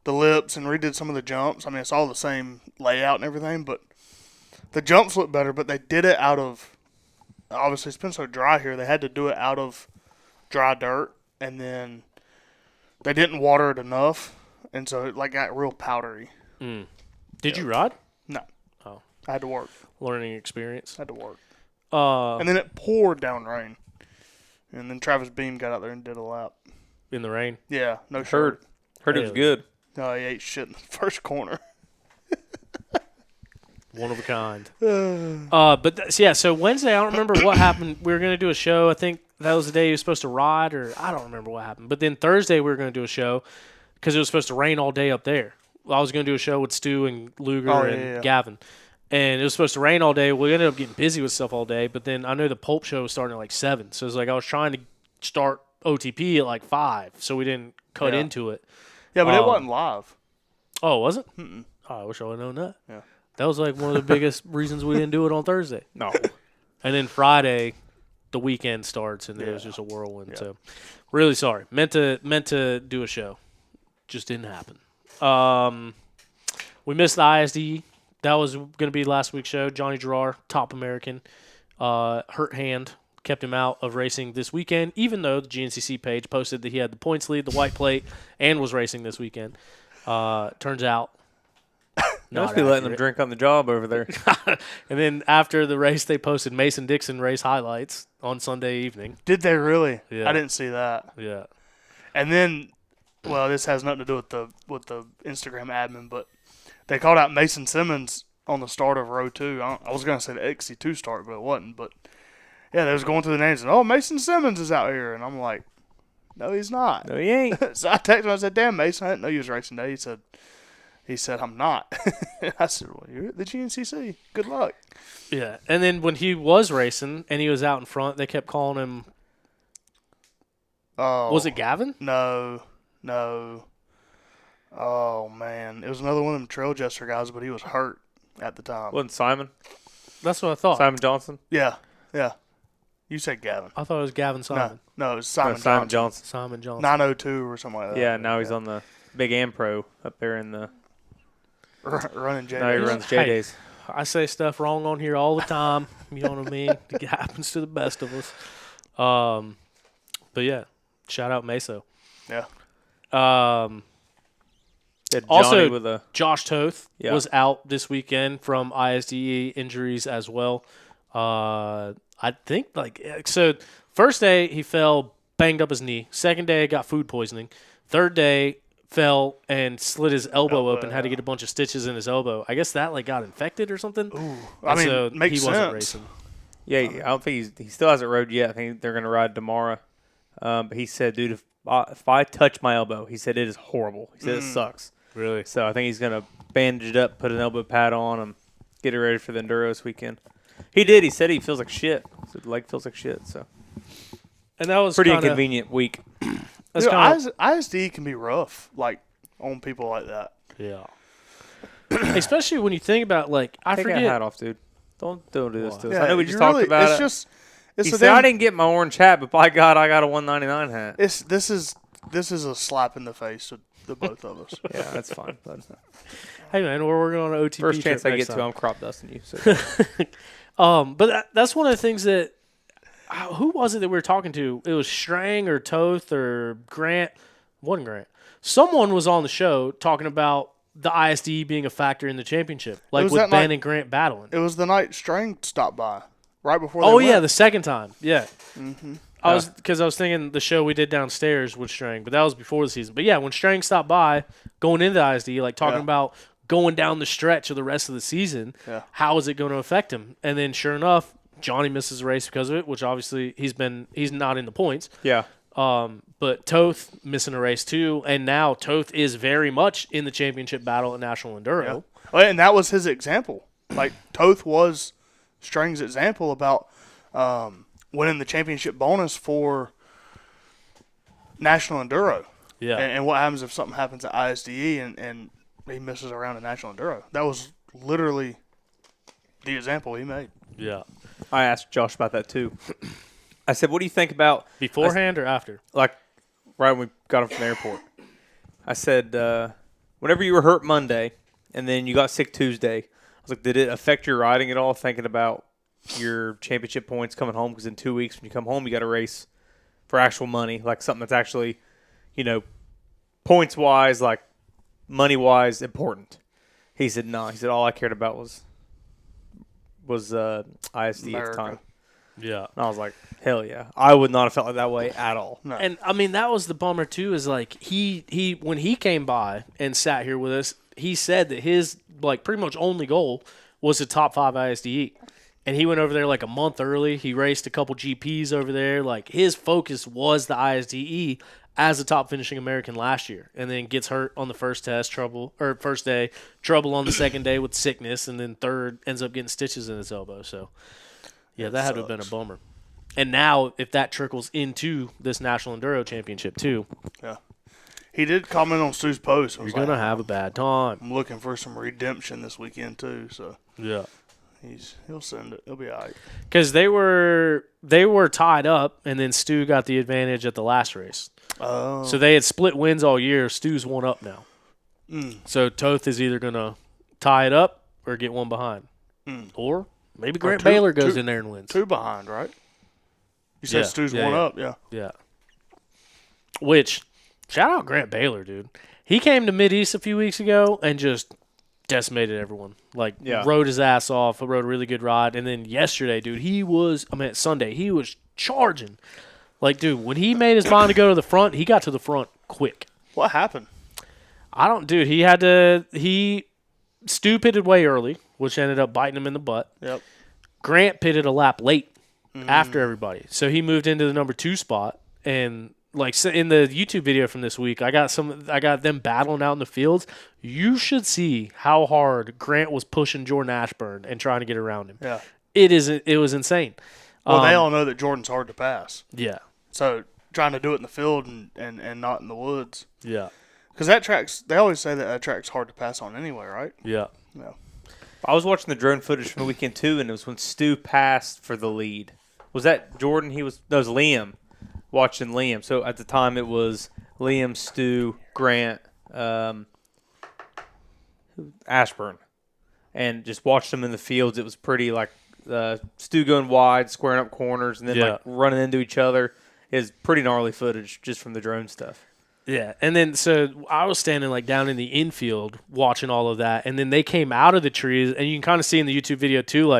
the lips and redid some of the jumps. I mean, it's all the same layout and everything, but the jumps look better, but they did it out of, obviously it's been so dry here, they had to do it out of dry dirt, and then they didn't water it enough, and so it, like, got real powdery.
Did you ride?
No.
Oh.
I had to work.
Learning experience.
Had to work.
Uh,
And then it poured down rain. And then Travis Beam got out there and did a lap.
in the rain.
Yeah, no shirt.
Heard it was good.
No, he ate shit in the first corner.
One of a kind. So Wednesday, I don't remember what happened. We were going to do a show. I think that was the day he was supposed to ride, or I don't remember what happened. But then Thursday, we were going to do a show because it was supposed to rain all day up there. I was going to do a show with Stu and Luger and Gavin. And it was supposed to rain all day. We ended up getting busy with stuff all day. But then I know the Pulp show was starting at like 7. So it was like I was trying to start OTP at like 5. So we didn't cut into it.
Yeah, but it wasn't live.
Oh, was it? Mm-mm. Oh, I wish I would have known that.
Yeah.
That was like one of the biggest reasons we didn't do it on Thursday.
No.
And then Friday, the weekend starts, and it was just a whirlwind. So, really sorry. Meant to do a show, just didn't happen. We missed the ISD. That was going to be last week's show. Johnny Gerard, top American, hurt hand, kept him out of racing this weekend. Even though the GNCC page posted that he had the points lead, the white plate, and was racing this weekend. Turns out.
Must be letting them drink on the job over there.
And then after the race, they posted Mason Dixon race highlights on Sunday evening.
Did they really?
Yeah.
I didn't see that.
Yeah.
And then, well, this has nothing to do with the Instagram admin, but they called out Mason Simmons on the start of row 2. I was going to say the XC2 start, but it wasn't. But, yeah, they was going through the names, and, Mason Simmons is out here. And I'm like, no, he's not.
No, he ain't.
So I texted him. I said, damn, Mason, I didn't know you was racing today. He said, I'm not. I said, well, you're at the GNCC. Good luck.
Yeah. And then when he was racing and he was out in front, they kept calling him.
Oh,
Was it Gavin?
No. Oh, man. It was another one of them trail jester guys, but he was hurt at the time.
Wasn't Simon?
That's what I thought.
Simon Johnson?
Yeah. You said Gavin.
I thought it was Gavin Simon.
No, it was Simon Johnson.
Simon Johnson.
Simon Johnson.
902 or something like that.
Yeah, now he's on the Big Am Pro up there in the.
Running J.
Now he runs J Days.
I say stuff wrong on here all the time. You know what I mean? It happens to the best of us. But yeah, shout out Meso.
Yeah.
Also,
with a
Josh Toth was out this weekend from ISDE injuries as well. I think so. First day he fell, banged up his knee. Second day got food poisoning. Third day fell and slid his elbow open. Had to get a bunch of stitches in his elbow. I guess that got infected or something.
Ooh, I mean,
so
makes
he wasn't
sense.
racing.
Yeah, I don't think he still hasn't rode yet. I think they're going to ride tomorrow. But he said, dude, if I touch my elbow, he said it is horrible. He said it sucks.
Really?
So I think he's going to bandage it up, put an elbow pad on him, get it ready for the Enduro this weekend. He did. He said he feels like shit. He said the leg feels like shit. So
And that was
pretty inconvenient week.
That's
Dude, ISD can be rough, on people like that.
Yeah. Especially when you think about, I
Take
forget.
that hat off, dude. Don't do this to us.
Yeah,
I know we just talked about it.
It's
He said, I didn't get my orange hat, but by God, I got a 199 hat.
This is a slap in the face to the both of us.
Yeah, that's fine. But
Hey, man, we're working on an OTP
first chance I
trip
get
next
to, I'm crop dusting you. So.
But that's one of the things that who was it that we were talking to? It was Strang or Toth or Grant. Wasn't Grant. Someone was on the show talking about the ISD being a factor in the championship, with Ben and Grant battling.
It was the night Strang stopped by, right before.
Yeah, the second time. Yeah. Mm-hmm. I was thinking the show we did downstairs with Strang, but that was before the season. But yeah, when Strang stopped by, going into the ISD, talking about going down the stretch of the rest of the season, how is it going to affect him? And then sure enough, Johnny misses a race because of it, which obviously he's not in the points.
Yeah.
But Toth missing a race too, and now Toth is very much in the championship battle at National Enduro.
Yeah. Well, and that was his example. Toth was Strang's example about winning the championship bonus for National Enduro.
Yeah.
And what happens if something happens at ISDE and he misses around at National Enduro? That was literally the example he made.
Yeah.
I asked Josh about that too. I said, what do you think about
beforehand or after?
Right when we got him from the airport. I said, whenever you were hurt Monday and then you got sick Tuesday, I was like, did it affect your riding at all, thinking about your championship points coming home? Because in 2 weeks when you come home, you got to race for actual money, something that's actually, points-wise, money-wise important. He said, no. He said, all I cared about was ISD
America.
at the time.
Yeah.
And I was like, hell yeah. I would not have felt like that way at all.
No.
And, I mean, that was the bummer, too, is, he when he came by and sat here with us, he said that his, pretty much only goal was the top 5 ISDE. And he went over there, a month early. He raced a couple GPs over there. His focus was the ISDE as a top finishing American last year. And then gets hurt on the first day, trouble on the second day with sickness, and then third ends up getting stitches in his elbow. So, yeah, that had to have been a bummer. And now, if that trickles into this National Enduro Championship, too.
Yeah. He did comment on Stu's post.
You're going to have a bad time.
I'm looking for some redemption this weekend, too. So
yeah.
He'll send it. He'll be all right.
Because they were tied up, and then Stu got the advantage at the last race.
Oh.
So they had split wins all year. Stu's one up now.
Mm.
So Toth is either going to tie it up or get one behind. Or maybe Grant Baylor goes in there and wins.
2 behind, right? You said Stu's one up, yeah.
Yeah. Which, shout out Grant Baylor, dude. He came to Mid-East a few weeks ago and just decimated everyone. Rode his ass off, rode a really good ride. And then yesterday, dude, Sunday, he was charging. Dude, when he made his mind to go to the front, he got to the front quick.
What happened?
Stu pitted way early, which ended up biting him in the butt.
Yep.
Grant pitted a lap late after everybody. So he moved into the number 2 spot. And in the YouTube video from this week, I got them battling out in the fields. You should see how hard Grant was pushing Jordan Ashburn and trying to get around him.
Yeah.
It was insane.
Well, they all know that Jordan's hard to pass.
Yeah.
So trying to do it in the field and not in the woods.
Yeah.
Because they always say that track's hard to pass on anyway, right?
Yeah.
Yeah.
I was watching the drone footage from the weekend too, and it was when Stu passed for the lead. Was that Jordan? It was Liam. Watching Liam. So at the time it was Liam, Stu, Grant, Ashburn, and just watched them in the fields. It was pretty Stu going wide, squaring up corners, and then running into each other. It was pretty gnarly footage just from the drone stuff.
Yeah, and then so I was standing down in the infield watching all of that, and then they came out of the trees, and you can kind of see in the YouTube video too,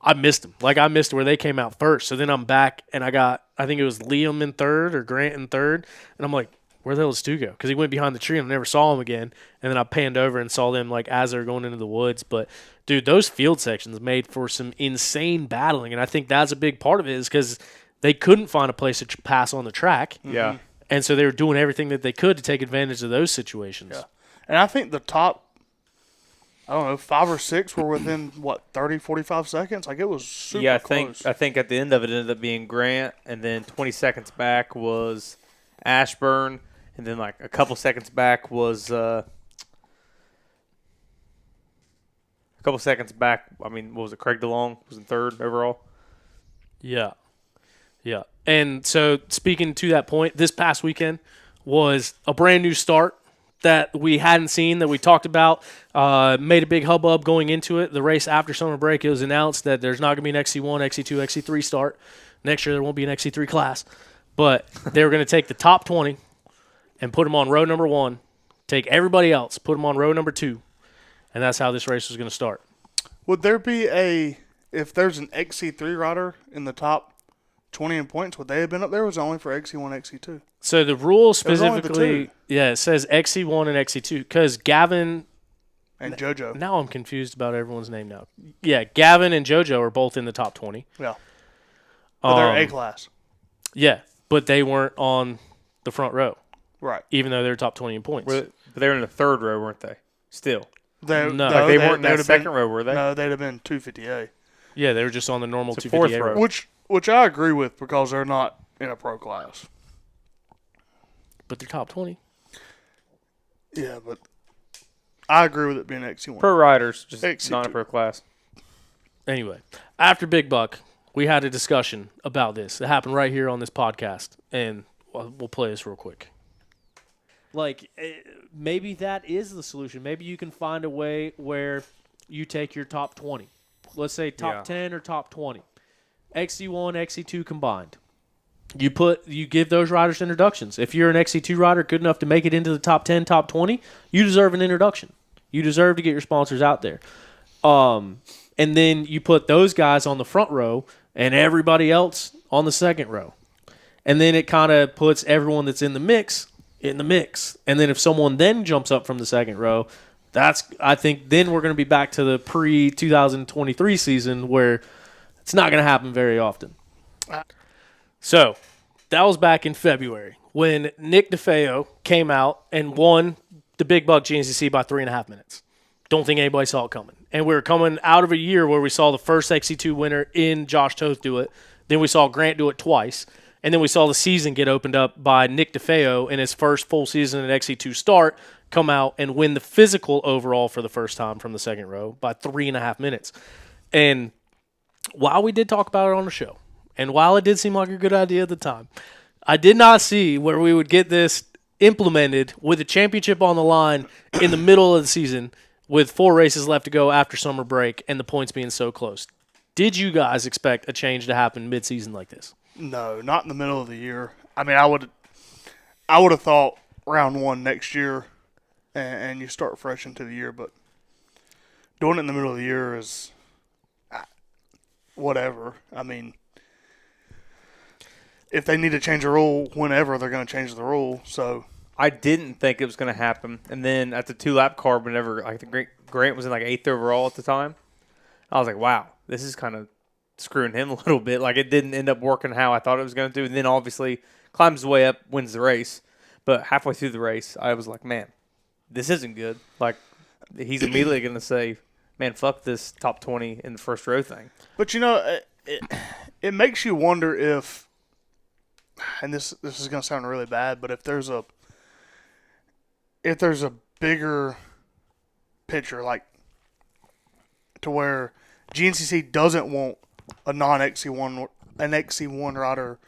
I missed them. I missed where they came out first. So then I'm back, and I think it was Liam in third or Grant in third, and I'm like, where the hell did Stu go? Because he went behind the tree, and I never saw him again. And then I panned over and saw them as they were going into the woods. But dude, those field sections made for some insane battling, and I think that's a big part of it is because they couldn't find a place to pass on the track.
Yeah.
And so they were doing everything that they could to take advantage of those situations.
Yeah. And I think the top, 5 or 6 were within, 30, 45 seconds? It was super close.
I think at the end of it ended up being Grant, and then 20 seconds back was Ashburn, and then a couple seconds back was what was it? Craig DeLong was in third overall.
Yeah. Yeah. And so speaking to that point, this past weekend was a brand new start that we hadn't seen, that we talked about, made a big hubbub going into it. The race after summer break, it was announced that there's not going to be an XC1, XC2, XC3 start. Next year there won't be an XC3 class. But they were going to take the top 20 and put them on row number 1, take everybody else, put them on row number 2, and that's how this race was going to start.
Would there be if there's an XC3 rider in the top 20 in points, would they have been up there? Or was it only for XC1, XC2?
So the rule specifically,
the 2.
It says XC1 and XC2 because Gavin
and JoJo.
Now I'm confused about everyone's name now. Yeah, Gavin and JoJo are both in the top 20.
Yeah. But they're A class.
Yeah, but they weren't on the front row.
Right.
Even though they're top 20 in points.
But they were in the third row, weren't they? Still.
No.
They weren't in that second row, were they?
No, they'd have been 250A.
Yeah, they were just on the normal 250A
fourth
row.
Which I agree with because they're not in a pro class.
But they're top 20.
Yeah, but I agree with it being XC1.
Pro riders, just
XC2.
not a pro class.
Anyway, after Big Buck, we had a discussion about this. It happened right here on this podcast, and we'll play this real quick. Maybe that is the solution. Maybe you can find a way where you take your top 20. Let's say top 10 or top 20. XC1, XC2 combined. You give those riders introductions. If you're an XC2 rider good enough to make it into the top 10, top 20, you deserve an introduction. You deserve to get your sponsors out there. And then you put those guys on the front row and everybody else on the second row. And then it kind of puts everyone that's in the mix. And then if someone then jumps up from the second row, I think then we're going to be back to the pre-2023 season where it's not going to happen very often. So that was back in February when Nick DeFeo came out and won the Big Buck GNCC by 3.5 minutes. Don't think anybody saw it coming. And we were coming out of a year where we saw the first XC2 winner in Josh Toth do it. Then we saw Grant do it twice. And then we saw the season get opened up by Nick DeFeo in his first full season at XC2 start, come out and win the physical overall for the first time from the second row by 3.5 minutes. And while we did talk about it on the show, and while it did seem like a good idea at the time, I did not see where we would get this implemented with a championship on the line in the middle of the season with 4 races left to go after summer break and the points being so close. Did you guys expect a change to happen mid-season like this?
No, not in the middle of the year. I mean, I would have thought round 1 next year, and you start fresh into the year. But doing it in the middle of the year is whatever. I mean, if they need to change a rule whenever, they're going to change the rule. So
I didn't think it was going to happen, and then at the 2-lap card, whenever I think Grant was in like 8th overall at the time, I was like, wow, this is kind of screwing him a little bit. Like, it didn't end up working how I thought it was going to do. And then obviously climbs his way up, wins the race. But halfway through the race, I was like, man, this isn't good. Like, he's immediately going to say, man, fuck this top 20 in the first row thing.
But, it makes you wonder if, and this is going to sound really bad, but if there's a bigger picture, like to where GNCC doesn't want a an XC1 rider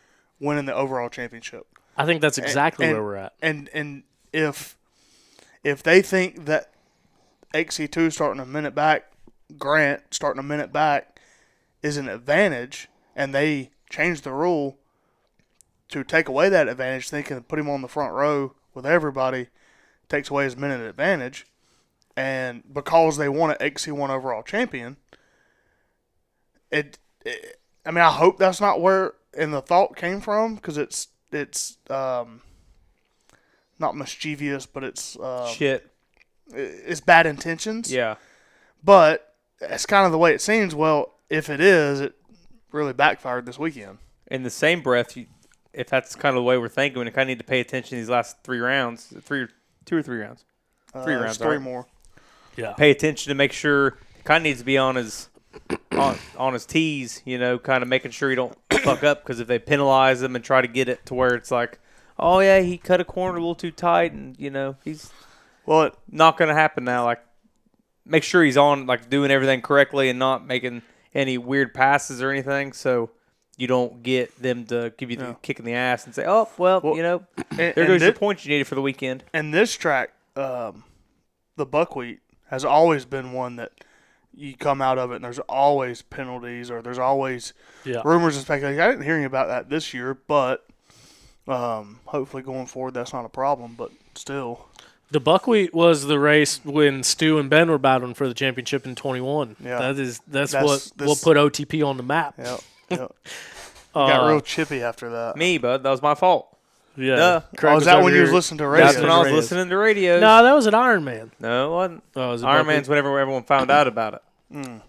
winning the overall championship.
I think that's exactly where we're at.
And if they think that XC2 starting a minute back, Grant starting a minute back is an advantage, and they change the rule to take away that advantage, thinking to put him on the front row with everybody, takes away his minute advantage, and because they want an XC1 overall champion, I mean, I hope that's not where the thought came from, because it's not mischievous, but it's
shit.
It's bad intentions.
Yeah,
but it's kind of the way it seems. Well, if it is, it really backfired this weekend.
In the same breath, if that's kind of the way we're thinking, we kind of need to pay attention to these last 3 rounds, 2 or 3 rounds. 3 rounds,
3 more.
Yeah.
Pay attention to make sure he kind of needs to be on his on his T's, kind of making sure he don't fuck up, because if they penalize him and try to get it to where it's like, oh yeah, he cut a corner a little too tight, and he's not going to happen now. Like, make sure he's on, like, doing everything correctly and not making any weird passes or anything, so you don't get them to give you the kick in the ass and say, oh, well there goes your points you needed for the weekend.
And this track, the Buckwheat, has always been one that you come out of it and there's always penalties, or there's always rumors and speculation. I didn't hear any about that this year, but hopefully going forward that's not a problem, but still.
The Buckwheat was the race when Stu and Ben were battling for the championship in 21.
Yeah.
That's what put OTP on the map.
Yep. Got real chippy after that.
Me, bud. That was my fault.
Yeah.
Was that when you was listening to radio?
That's when I was listening to radios.
No, that was an Iron Man.
No, it wasn't.
Oh, was it
Iron
Buckwheat?
Man's whenever everyone found out about it.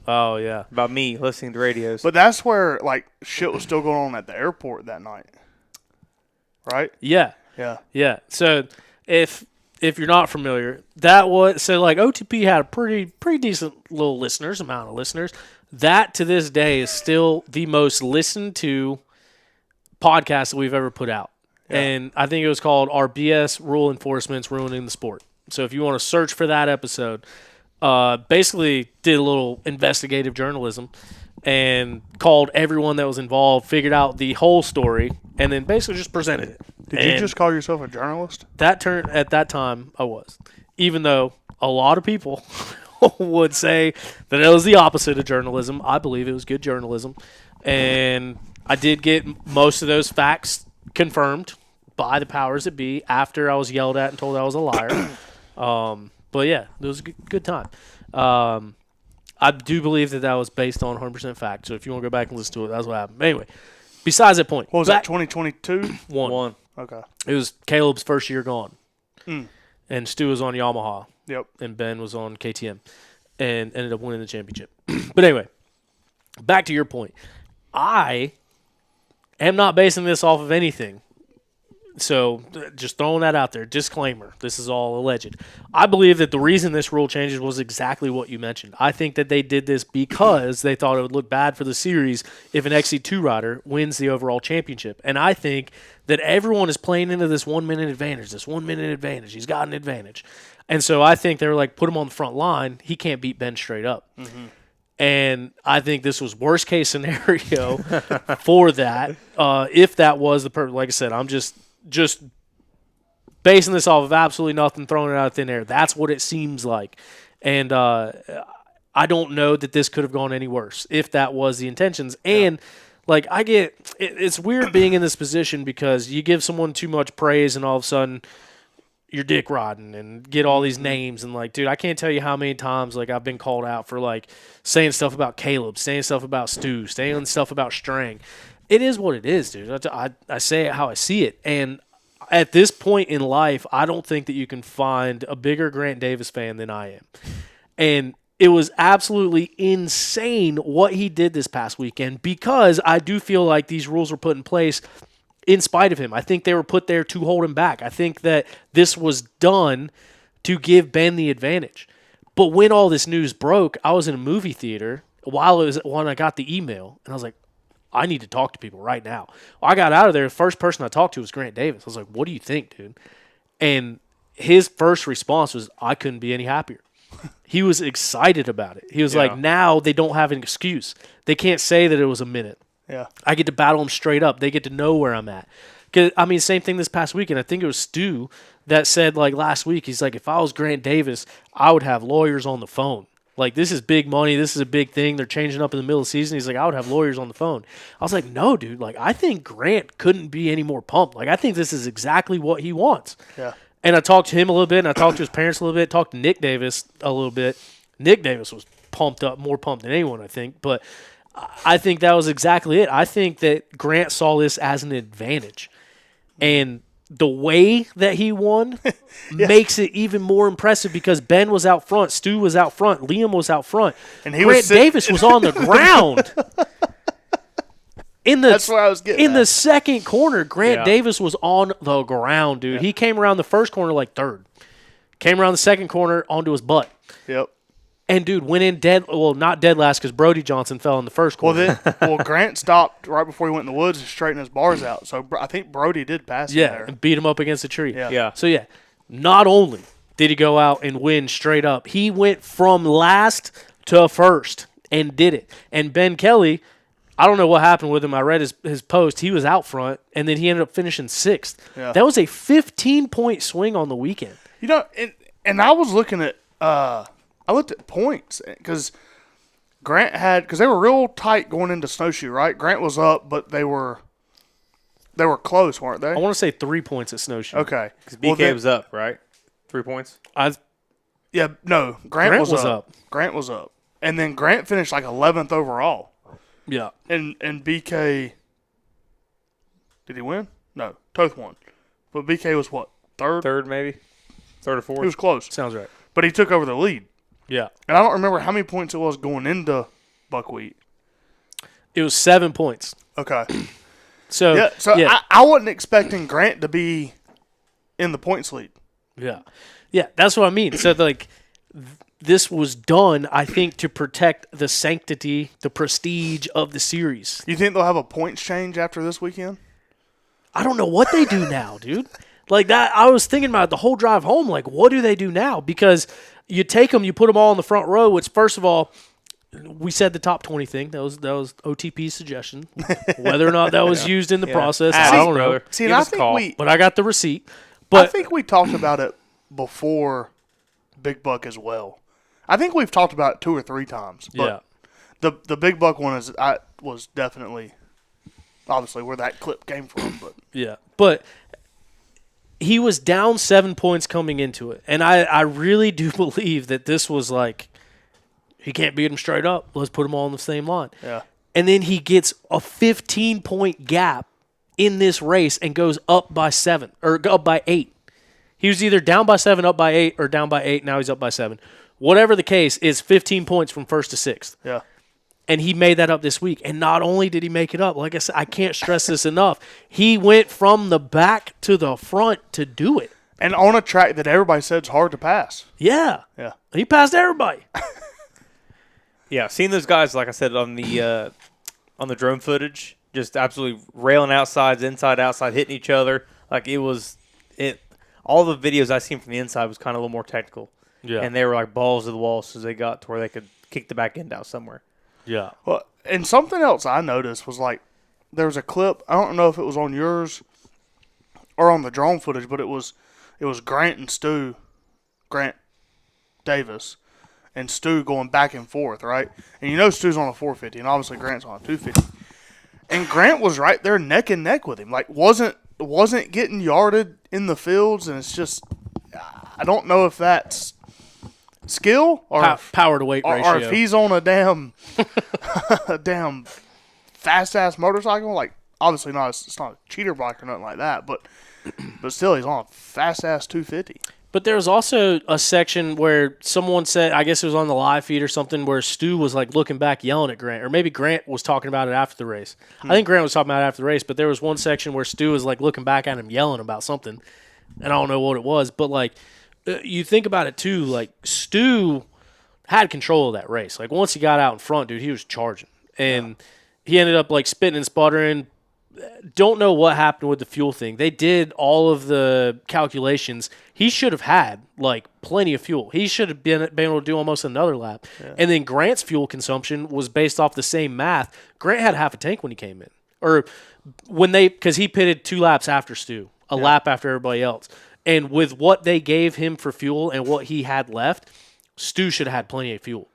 Oh, yeah.
About me listening to radios.
But that's where, like, shit was still going on at the airport that night. Right?
Yeah.
Yeah.
So if you're not familiar, that was OTP had a pretty decent little amount of listeners. That to this day is still the most listened to podcast that we've ever put out. Yeah. And I think it was called Our BS Rule Enforcement's Ruining the Sport. So if you want to search for that episode, basically did a little investigative journalism and called everyone that was involved, figured out the whole story, and then basically just presented it.
Did you just call yourself a journalist?
At that time, I was. Even though a lot of people would say that it was the opposite of journalism, I believe it was good journalism. And I did get most of those facts confirmed by the powers that be after I was yelled at and told I was a liar. But yeah, it was a good time. I do believe that was based on 100% fact. So if you want to go back and listen to it, that's what happened. Anyway, besides that point.
What was that, 2022?
One.
Okay.
It was Caleb's first year gone.
Mm.
And Stu was on Yamaha.
Yep.
And Ben was on KTM. And ended up winning the championship. But anyway, back to your point. I am not basing this off of anything. So just throwing that out there. Disclaimer, this is all alleged. I believe that the reason this rule changes was exactly what you mentioned. I think that they did this because they thought it would look bad for the series if an XC2 rider wins the overall championship. And I think that everyone is playing into this 1 minute advantage, He's got an advantage. And so I think they were like, put him on the front line. He can't beat Ben straight up. Mm-hmm. And I think this was worst case scenario for that. If that was the purpose, like I said, I'm just basing this off of absolutely nothing, throwing it out of thin air. That's what it seems like. And I don't know that this could have gone any worse if that was the intentions. And like I get it's weird being in this position because you give someone too much praise and all of a sudden you're dick riding and get all these names and like, dude, I can't tell you how many times like I've been called out for like saying stuff about Caleb, saying stuff about Stu, saying stuff about Strang. It is what it is, dude. I say it how I see it. And at this point in life, I don't think that you can find a bigger Grant Davis fan than I am. And it was absolutely insane what he did this past weekend because I do feel like these rules were put in place in spite of him. I think they were put there to hold him back. I think that this was done to give Ben the advantage. But when all this news broke, I was in a movie theater when I got the email, and I was like, I need to talk to people right now. Well, I got out of there. The first person I talked to was Grant Davis. I was like, what do you think, dude? And his first response was, I couldn't be any happier. He was excited about it. He was like, now they don't have an excuse. They can't say that it was a minute.
Yeah,
I get to battle them straight up. They get to know where I'm at. 'Cause, I mean, same thing this past weekend. I think it was Stu that said, like, last week, he's like, if I was Grant Davis, I would have lawyers on the phone. Like, this is big money. This is a big thing. They're changing up in the middle of the season. He's like, I would have lawyers on the phone. I was like, no, dude. Like, I think Grant couldn't be any more pumped. Like, I think this is exactly what he wants.
Yeah.
And I talked to him a little bit, and I talked to his parents a little bit, talked to Nick Davis a little bit. Nick Davis was pumped up, more pumped than anyone, I think. But I think that was exactly it. I think that Grant saw this as an advantage. And the way that he won makes it even more impressive because Ben was out front, Stu was out front, Liam was out front, and Grant Davis was on the ground.
That's where I was getting
in the second corner, Grant Davis was on the ground, dude. He came around the first corner like third. Came around the second corner onto his butt.
Yep.
And, dude, went in not dead last because Brody Johnson fell in the first corner.
Well, Grant stopped right before he went in the woods and straightened his bars out. So I think Brody did pass him there.
And beat him up against a tree.
Yeah.
So, not only did he go out and win straight up, he went from last to first and did it. And Ben Kelly, I don't know what happened with him. I read his post. He was out front, and then he ended up finishing sixth.
Yeah.
That was a 15-point swing on the weekend.
You know, and I was looking at I looked at points because Grant because they were real tight going into Snowshoe, right? Grant was up, but they were close, weren't they?
I want to say 3 points at Snowshoe.
Okay.
Because BK was up, right? 3 points?
Grant was up. Grant was up. And then Grant finished like 11th overall.
Yeah.
And BK, did he win? No, Toth won. But BK was what, third?
Third, maybe? Third or fourth?
He was close.
Sounds right.
But he took over the lead.
Yeah.
And I don't remember how many points it was going into Buckwheat.
It was 7 points.
Okay.
So
I wasn't expecting Grant to be in the points lead.
Yeah. Yeah, that's what I mean. So, like, this was done, I think, to protect the sanctity, the prestige of the series.
You think they'll have a points change after this weekend?
I don't know what they do now, dude. Like, that, I was thinking about it the whole drive home. Like, what do they do now? Because you take them, you put them all in the front row, which, first of all, we said the top 20 thing. That was OTP's suggestion. Whether or not that was used in the process, I don't know.
See, I think
but I got the receipt. But
I think we talked about it before Big Buck as well. I think we've talked about it 2 or 3 times. But the Big Buck one was definitely, obviously, where that clip came from. But
yeah, but he was down 7 points coming into it, and I really do believe that this was like, he can't beat him straight up. Let's put them all on the same line.
Yeah.
And then he gets a 15-point gap in this race and goes up by 7 or up by 8. He was either down by 7, up by 8, or down by 8. Now he's up by 7. Whatever the case, is 15 points from first to sixth.
Yeah.
And he made that up this week. And not only did he make it up, like I said, I can't stress this enough. He went from the back to the front to do it.
And on a track that everybody said is hard to pass.
Yeah.
Yeah.
He passed everybody.
Yeah, seeing those guys, like I said, on the drone footage, just absolutely railing outsides, inside, outside, hitting each other. Like all the videos I seen from the inside was kind of a little more technical.
Yeah.
And they were like balls to the wall so they got to where they could kick the back end out somewhere.
Yeah.
Well, and something else I noticed was like there was a clip. I don't know if it was on yours or on the drone footage, but it was Grant and Stu, Grant Davis, and Stu going back and forth, right? And you know Stu's on a 450, and obviously Grant's on a 250. And Grant was right there neck and neck with him, like wasn't getting yarded in the fields, and it's just I don't know if that's skill or
power to weight ratio,
or if he's on a damn fast ass motorcycle. Like obviously not, it's not a cheater bike or nothing like that, but still he's on a fast ass 250.
But there was also a section where someone said, I guess it was on the live feed or something, where Stu was like looking back yelling at Grant. Or maybe Grant was talking about it after the race. I think Grant was talking about it after the race, but there was one section where Stu was like looking back at him yelling about something. And I don't know what it was. But like, you think about it too, like Stu had control of that race. Like once he got out in front, dude, he was charging. And he ended up like spitting and sputtering. Don't know what happened with the fuel thing. They did all of the calculations. He should have had like plenty of fuel. He should have been able to do almost another lap. Yeah. And then Grant's fuel consumption was based off the same math. Grant had half a tank when he came in, or because he pitted 2 laps after Stu, a lap after everybody else. And with what they gave him for fuel and what he had left, Stu should have had plenty of fuel.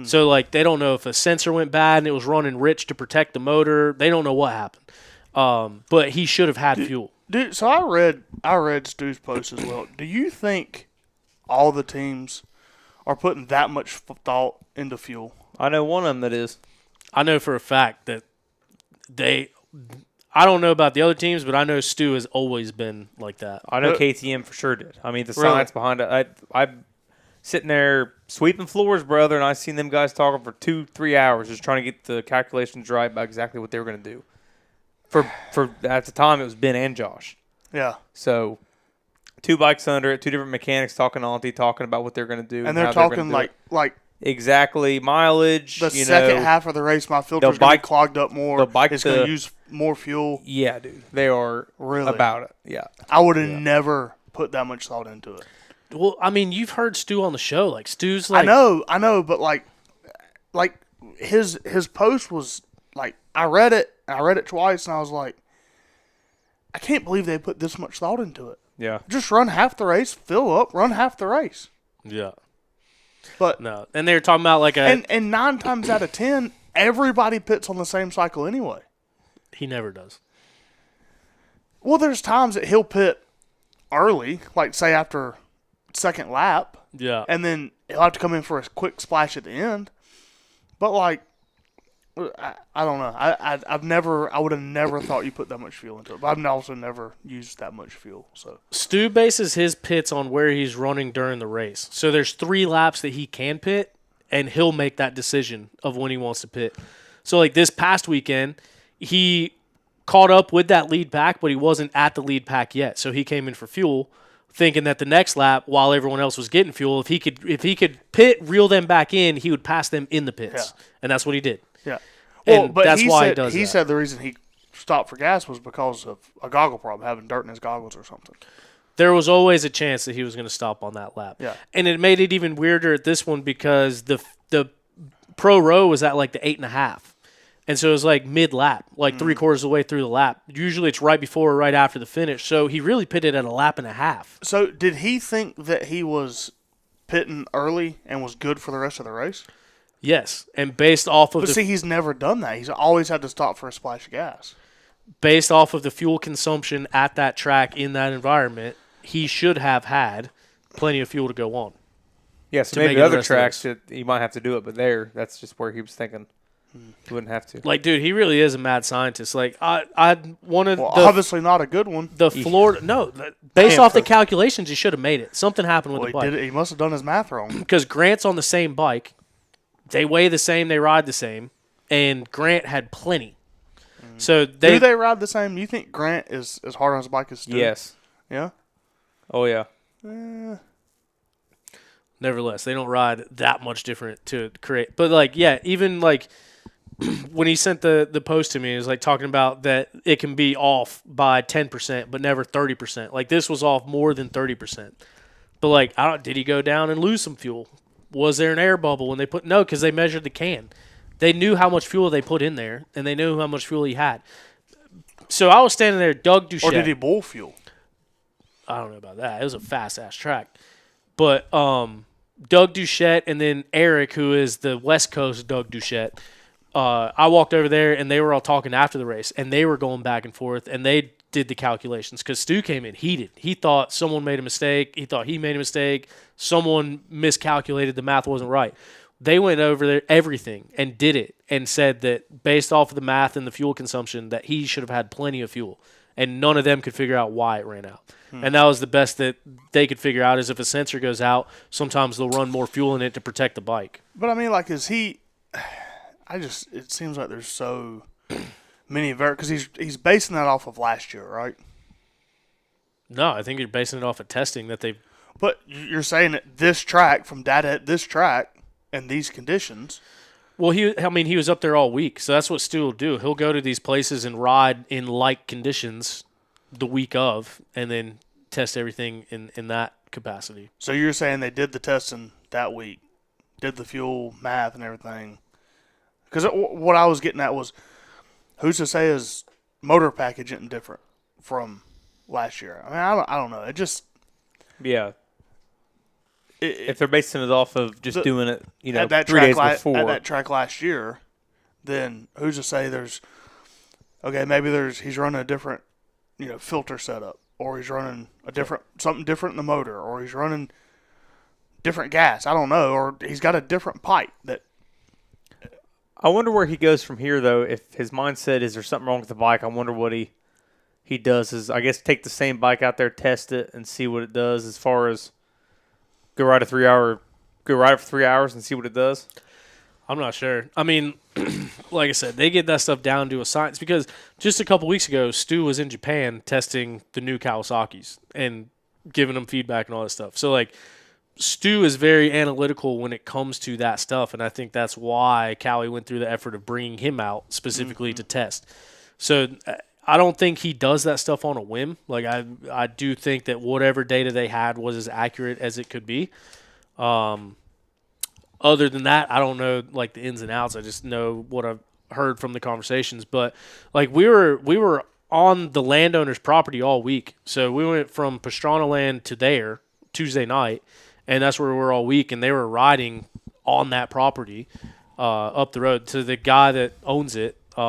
So like they don't know if a sensor went bad and it was running rich to protect the motor. They don't know what happened. But he should have had fuel.
Dude, so I read Stu's post as well. Do you think all the teams are putting that much thought into fuel?
I know one of them that is.
I know for a fact that I don't know about the other teams, but I know Stu has always been like that.
I know KTM for sure did. I mean, the science behind it. I'm sitting there sweeping floors, brother, and I seen them guys talking for 2-3 hours just trying to get the calculations right about exactly what they were going to do. For at the time, it was Ben and Josh.
Yeah.
So 2 bikes under it, 2 different mechanics talking about what they're going to do.
And they're talking like
exactly mileage.
The second half of the race, my filter's going to be clogged up more. It's going to use more fuel.
Yeah, dude. They are really about it. Yeah.
I would have never put that much thought into it.
Well, I mean, you've heard Stu on the show. Like Stu's like
I know, but like his post was like I read it twice and I was like, I can't believe they put this much thought into it.
Yeah.
Just run half the race, fill up, run half the race.
Yeah.
But
no, and they were talking about like
and 9 times out of 10, everybody pits on the same cycle anyway.
He never does.
Well, there's times that he'll pit early, like say after second lap.
Yeah.
And then he'll have to come in for a quick splash at the end. But like, I don't know. I would have never thought you put that much fuel into it. But I've also never used that much fuel. So
Stu bases his pits on where he's running during the race. So there's 3 laps that he can pit, and he'll make that decision of when he wants to pit. So like this past weekend, he caught up with that lead pack, but he wasn't at the lead pack yet. So he came in for fuel, thinking that the next lap, while everyone else was getting fuel, if he could pit, reel them back in, he would pass them in the pits, and that's what he did.
Yeah. Well,
and
but
that's why
he said the reason he stopped for gas was because of a goggle problem, having dirt in his goggles or something.
There was always a chance that he was going to stop on that lap.
Yeah.
And it made it even weirder at this one because the pro row was at like the 8.5. And so it was like mid-lap, like 3/4 of the way through the lap. Usually it's right before or right after the finish. So he really pitted at a lap and a half.
So did he think that he was pitting early and was good for the rest of the race?
Yes. And based off of
But see, he's never done that. He's always had to stop for a splash of gas.
Based off of the fuel consumption at that track in that environment, he should have had plenty of fuel to go on.
Yeah, so maybe other tracks he might have to do it, but that's just where he was thinking he wouldn't have to.
Like, dude, he really is a mad scientist. Like,
obviously not a good one.
The Florida, based off the calculations, he should have made it. Something happened with the bike.
He must have done his math wrong.
Because Grant's on the same bike. They weigh the same. They ride the same. and Grant had plenty.
Mm.
So
do they ride the same? You think Grant is as hard on his bike as Stu?
Yes.
Yeah.
Oh yeah.
Nevertheless, they don't ride that much different to create. But like, yeah, even like when he sent the post to me, he was like talking about that it can be off by 10%, but never 30%. Like this was off more than 30%. But like, did he go down and lose some fuel? Was there an air bubble when they put? No, because they measured the can. They knew how much fuel they put in there, and they knew how much fuel he had. So I was standing there, Doug Duchette.
Or did he boil fuel?
I don't know about that. It was a fast-ass track. But Doug Duchette and then Eric, who is the West Coast Doug Duchette, I walked over there, and they were all talking after the race, and they were going back and forth, and they did the calculations because Stu came in heated. He thought someone made a mistake. He thought he made a mistake. Someone miscalculated. The math wasn't right. They went over there, everything, and did it, and said that based off of the math and the fuel consumption, that he should have had plenty of fuel, and none of them could figure out why it ran out. And that was the best that they could figure out is if a sensor goes out, sometimes they'll run more fuel in it to protect the bike.
But I mean, like, it seems like there's so many because he's basing that off of last year, right?
No, I think you're basing it off of testing that they've.
But you're saying that this track, from data at this track and these conditions.
Well, he was up there all week, so that's what Stu will do. He'll go to these places and ride in like conditions the week of, and then test everything in that capacity.
So you're saying they did the testing that week, did the fuel math and everything. Because what I was getting at was, who's to say his motor package isn't different from last year? I mean, I don't know. It just...
Yeah. If they're basing it off of just doing it,
at that
3 days before.
At that track last year, then who's to say there's... Okay, maybe he's running a different, filter setup, or he's running something different in the motor, or he's running different gas. I don't know, or he's got a different pipe that...
I wonder where he goes from here, though. If his mindset is there's something wrong with the bike, I wonder what he does is, I guess, take the same bike out there, test it, and see what it does as far as go ride it for 3 hours and see what it does.
I'm not sure. I mean, like I said, they get that stuff down to a science because just a couple weeks ago, Stu was in Japan testing the new Kawasaki's and giving them feedback and all that stuff. So, like, Stu is very analytical when it comes to that stuff, and I think that's why Callie went through the effort of bringing him out specifically to test. So I don't think he does that stuff on a whim. Like I do think that whatever data they had was as accurate as it could be. Other than that, I don't know like the ins and outs. I just know what I've heard from the conversations. But like we were on the landowner's property all week, so we went from Pastrana land to there Tuesday night. And that's where we were all week, and they were riding on that property up the road. To the guy that owns it, they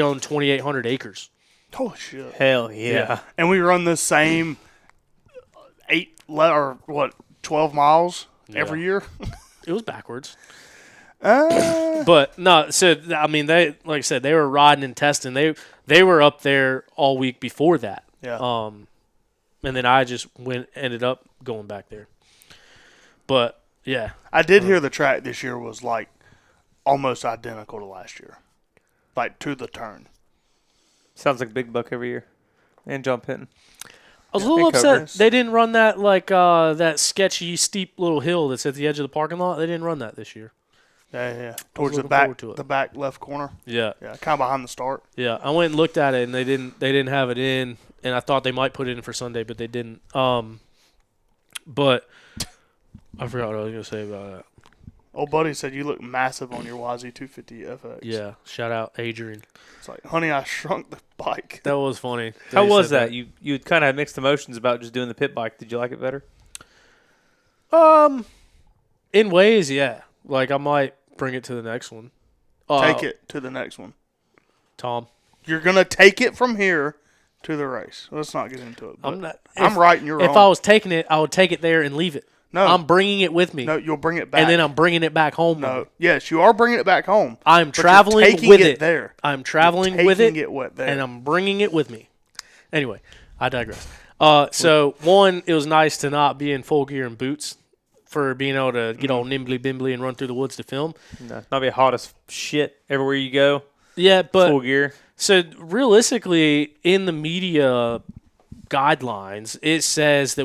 own 2,800 acres.
Holy shit.
Hell yeah.
And we run the same 12 miles every year?
It was backwards. But, no, so, I mean, they like I said, they were riding and testing. They were up there all week before that.
Yeah.
And then I just ended up going back there. But, yeah.
I did hear the track this year was, like, almost identical to last year. Like, to the turn.
Sounds like Big Buck every year. And John Penton.
I was a little upset they didn't run that, like, that sketchy, steep little hill that's at the edge of the parking lot. They didn't run that this year.
Yeah. Towards the back left corner.
Yeah.
Yeah, kind of behind the start.
Yeah, I went and looked at it, and they didn't have it in. And I thought they might put it in for Sunday, but they didn't. But I forgot what I was going to say about that.
Old buddy said you look massive on your YZ250 FX.
Yeah, shout out Adrian.
It's like, honey, I shrunk the bike.
That was funny.
How was that? You kind of had mixed emotions about just doing the pit bike. Did you like it better?
In ways, yeah. Like I might bring it to the next one.
Take it to the next one.
Tom.
You're going to take it from here to the race. Let's not get into it. I'm right and you're wrong.
If I was taking it, I would take it there and leave it.
No.
I'm bringing it with me.
No, you'll bring it back.
And then I'm bringing it back home.
No. Yes, you are bringing it back home.
I'm traveling with it.
There.
I'm traveling with it.
There.
And I'm bringing it with me. Anyway, I digress. So, one, it was nice to not be in full gear and boots for being able to get all nimbly bimbly and run through the woods to film.
No, not be hot as shit everywhere you go.
Yeah, but
full gear.
So realistically, in the media guidelines, it says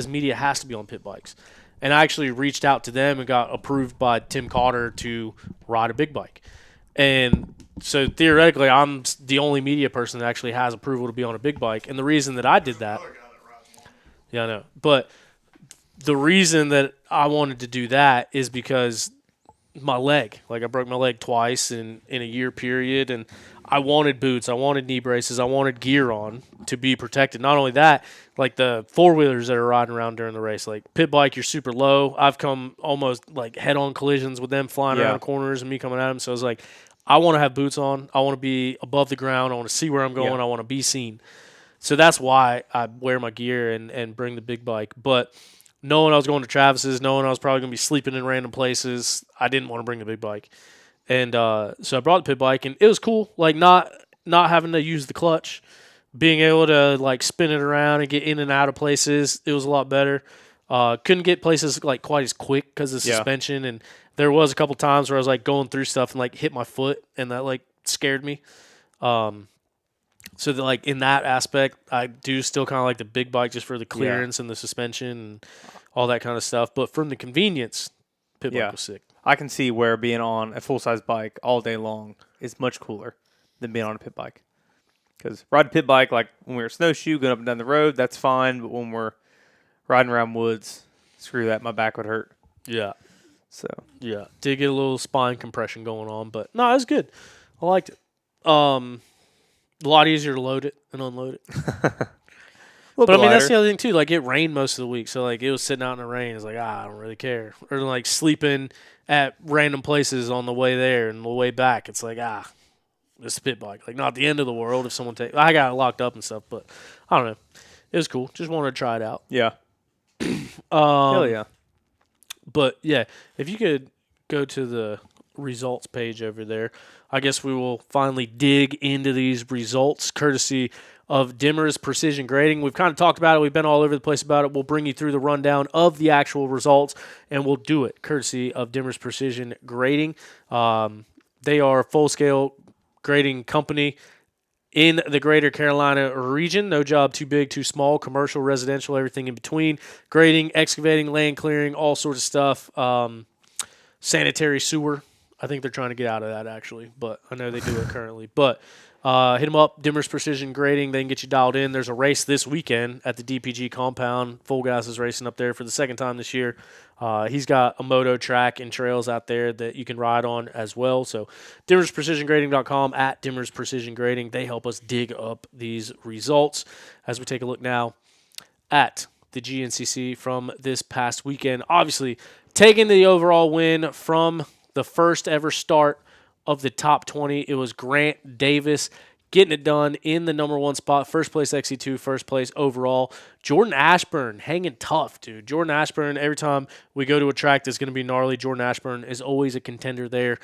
media has to be on pit bikes. And I actually reached out to them and got approved by Tim Cotter to ride a big bike. And so theoretically, I'm the only media person that actually has approval to be on a big bike. And the reason that I did that, yeah, I know. But the reason that I wanted to do that is because my leg, like I broke my leg twice in a year period, and I wanted boots, I wanted knee braces, I wanted gear on to be protected. Not only that, like the four-wheelers that are riding around during the race, like pit bike, you're super low. I've come almost like head-on collisions with them flying around corners and me coming at them. So I was like, I want to have boots on. I want to be above the ground. I want to see where I'm going. I want to be seen. So that's why I wear my gear and bring the big bike. But knowing I was going to Travis's, knowing I was probably going to be sleeping in random places, I didn't want to bring the big bike. And so I brought the pit bike, and it was cool, like not having to use the clutch, being able to like spin it around and get in and out of places. It was a lot better. Couldn't get places like quite as quick because of suspension, and there was a couple times where I was like going through stuff and like hit my foot, and that like scared me. So that, like in that aspect, I do still kind of like the big bike just for the clearance and the suspension and all that kind of stuff. But from the convenience, pit bike was sick.
I can see where being on a full-size bike all day long is much cooler than being on a pit bike. Because riding a pit bike, like when we're snowshoe going up and down the road, that's fine. But when we're riding around woods, screw that, my back would hurt.
Yeah.
So
yeah, did get a little spine compression going on, but no, it was good. I liked it. A lot easier to load it and unload it. But I mean, that's the other thing too. Like it rained most of the week, so like it was sitting out in the rain. It's like I don't really care. Or like sleeping at random places on the way there and the way back. It's like it's a pit bike. Like not the end of the world if someone I got it locked up and stuff, but I don't know. It was cool. Just wanted to try it out.
Yeah. Hell yeah.
But yeah, if you could go to the results page over there, I guess we will finally dig into these results courtesy of Dimmer's Precision Grading. We've kind of talked about it. We've been all over the place about it. We'll bring you through the rundown of the actual results, and we'll do it courtesy of Dimmer's Precision Grading. They are a full-scale grading company in the greater Carolina region. No job too big, too small, commercial, residential, everything in between. Grading, excavating, land clearing, all sorts of stuff. Sanitary sewer. I think they're trying to get out of that, actually, but I know they do it currently. But hit them up, Dimmer's Precision Grading. They can get you dialed in. There's a race this weekend at the DPG compound. Full Gas is racing up there for the second time this year. He's got a moto track and trails out there that you can ride on as well. So dimmersprecisiongrading.com, at Dimmer's Precision Grading. They help us dig up these results as we take a look now at the GNCC from this past weekend. Obviously, taking the overall win from the first ever start of the top 20. It was Grant Davis getting it done in the number one spot. First place XC2, first place overall. Jordan Ashburn hanging tough, dude. Jordan Ashburn, every time we go to a track that's going to be gnarly, Jordan Ashburn is always a contender there.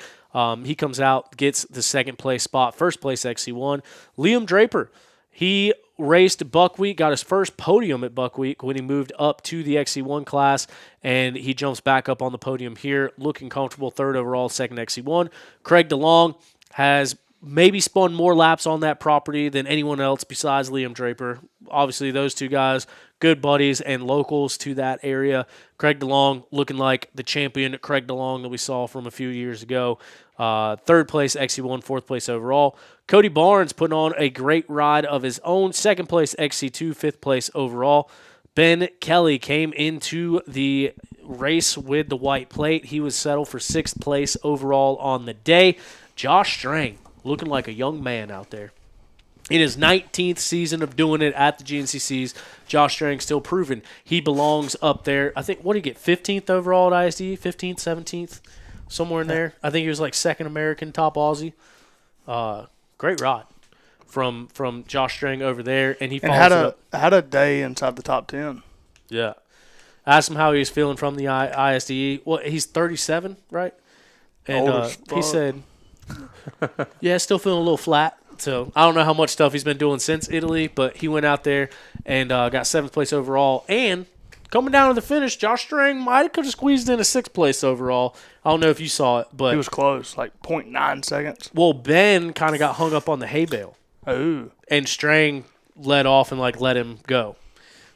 He comes out, gets the second place spot. First place XC1. Liam Draper, he raced Buckwheat, got his first podium at Buckwheat when he moved up to the XC1 class, and he jumps back up on the podium here, looking comfortable, third overall, second XC1. Craig DeLong has maybe spun more laps on that property than anyone else besides Liam Draper. Obviously, those two guys, good buddies and locals to that area. Craig DeLong looking like the champion Craig DeLong that we saw from a few years ago. Third place XC1, fourth place overall. Cody Barnes putting on a great ride of his own. Second place XC2, fifth place overall. Ben Kelly came into the race with the white plate. He was settled for sixth place overall on the day. Josh Strang looking like a young man out there. In his 19th season of doing it at the GNCCs, Josh Strang still proven he belongs up there. I think, what did he get, 15th overall at ISD? 15th, 17th? Somewhere in there. I think he was like second American, top Aussie. Great ride from Josh Strang over there, and he
had a day inside the top 10.
Yeah. Asked him how he was feeling from the ISDE. Well, he's 37, right? And he said, yeah, still feeling a little flat. So I don't know how much stuff he's been doing since Italy, but he went out there and got seventh place overall and coming down to the finish, Josh Strang might have squeezed in a 6th place overall. I don't know if you saw it, but
He was close, like 0.9 seconds.
well, Ben kind of got hung up on the hay bale,
Oh.
and Strang led off and let him go.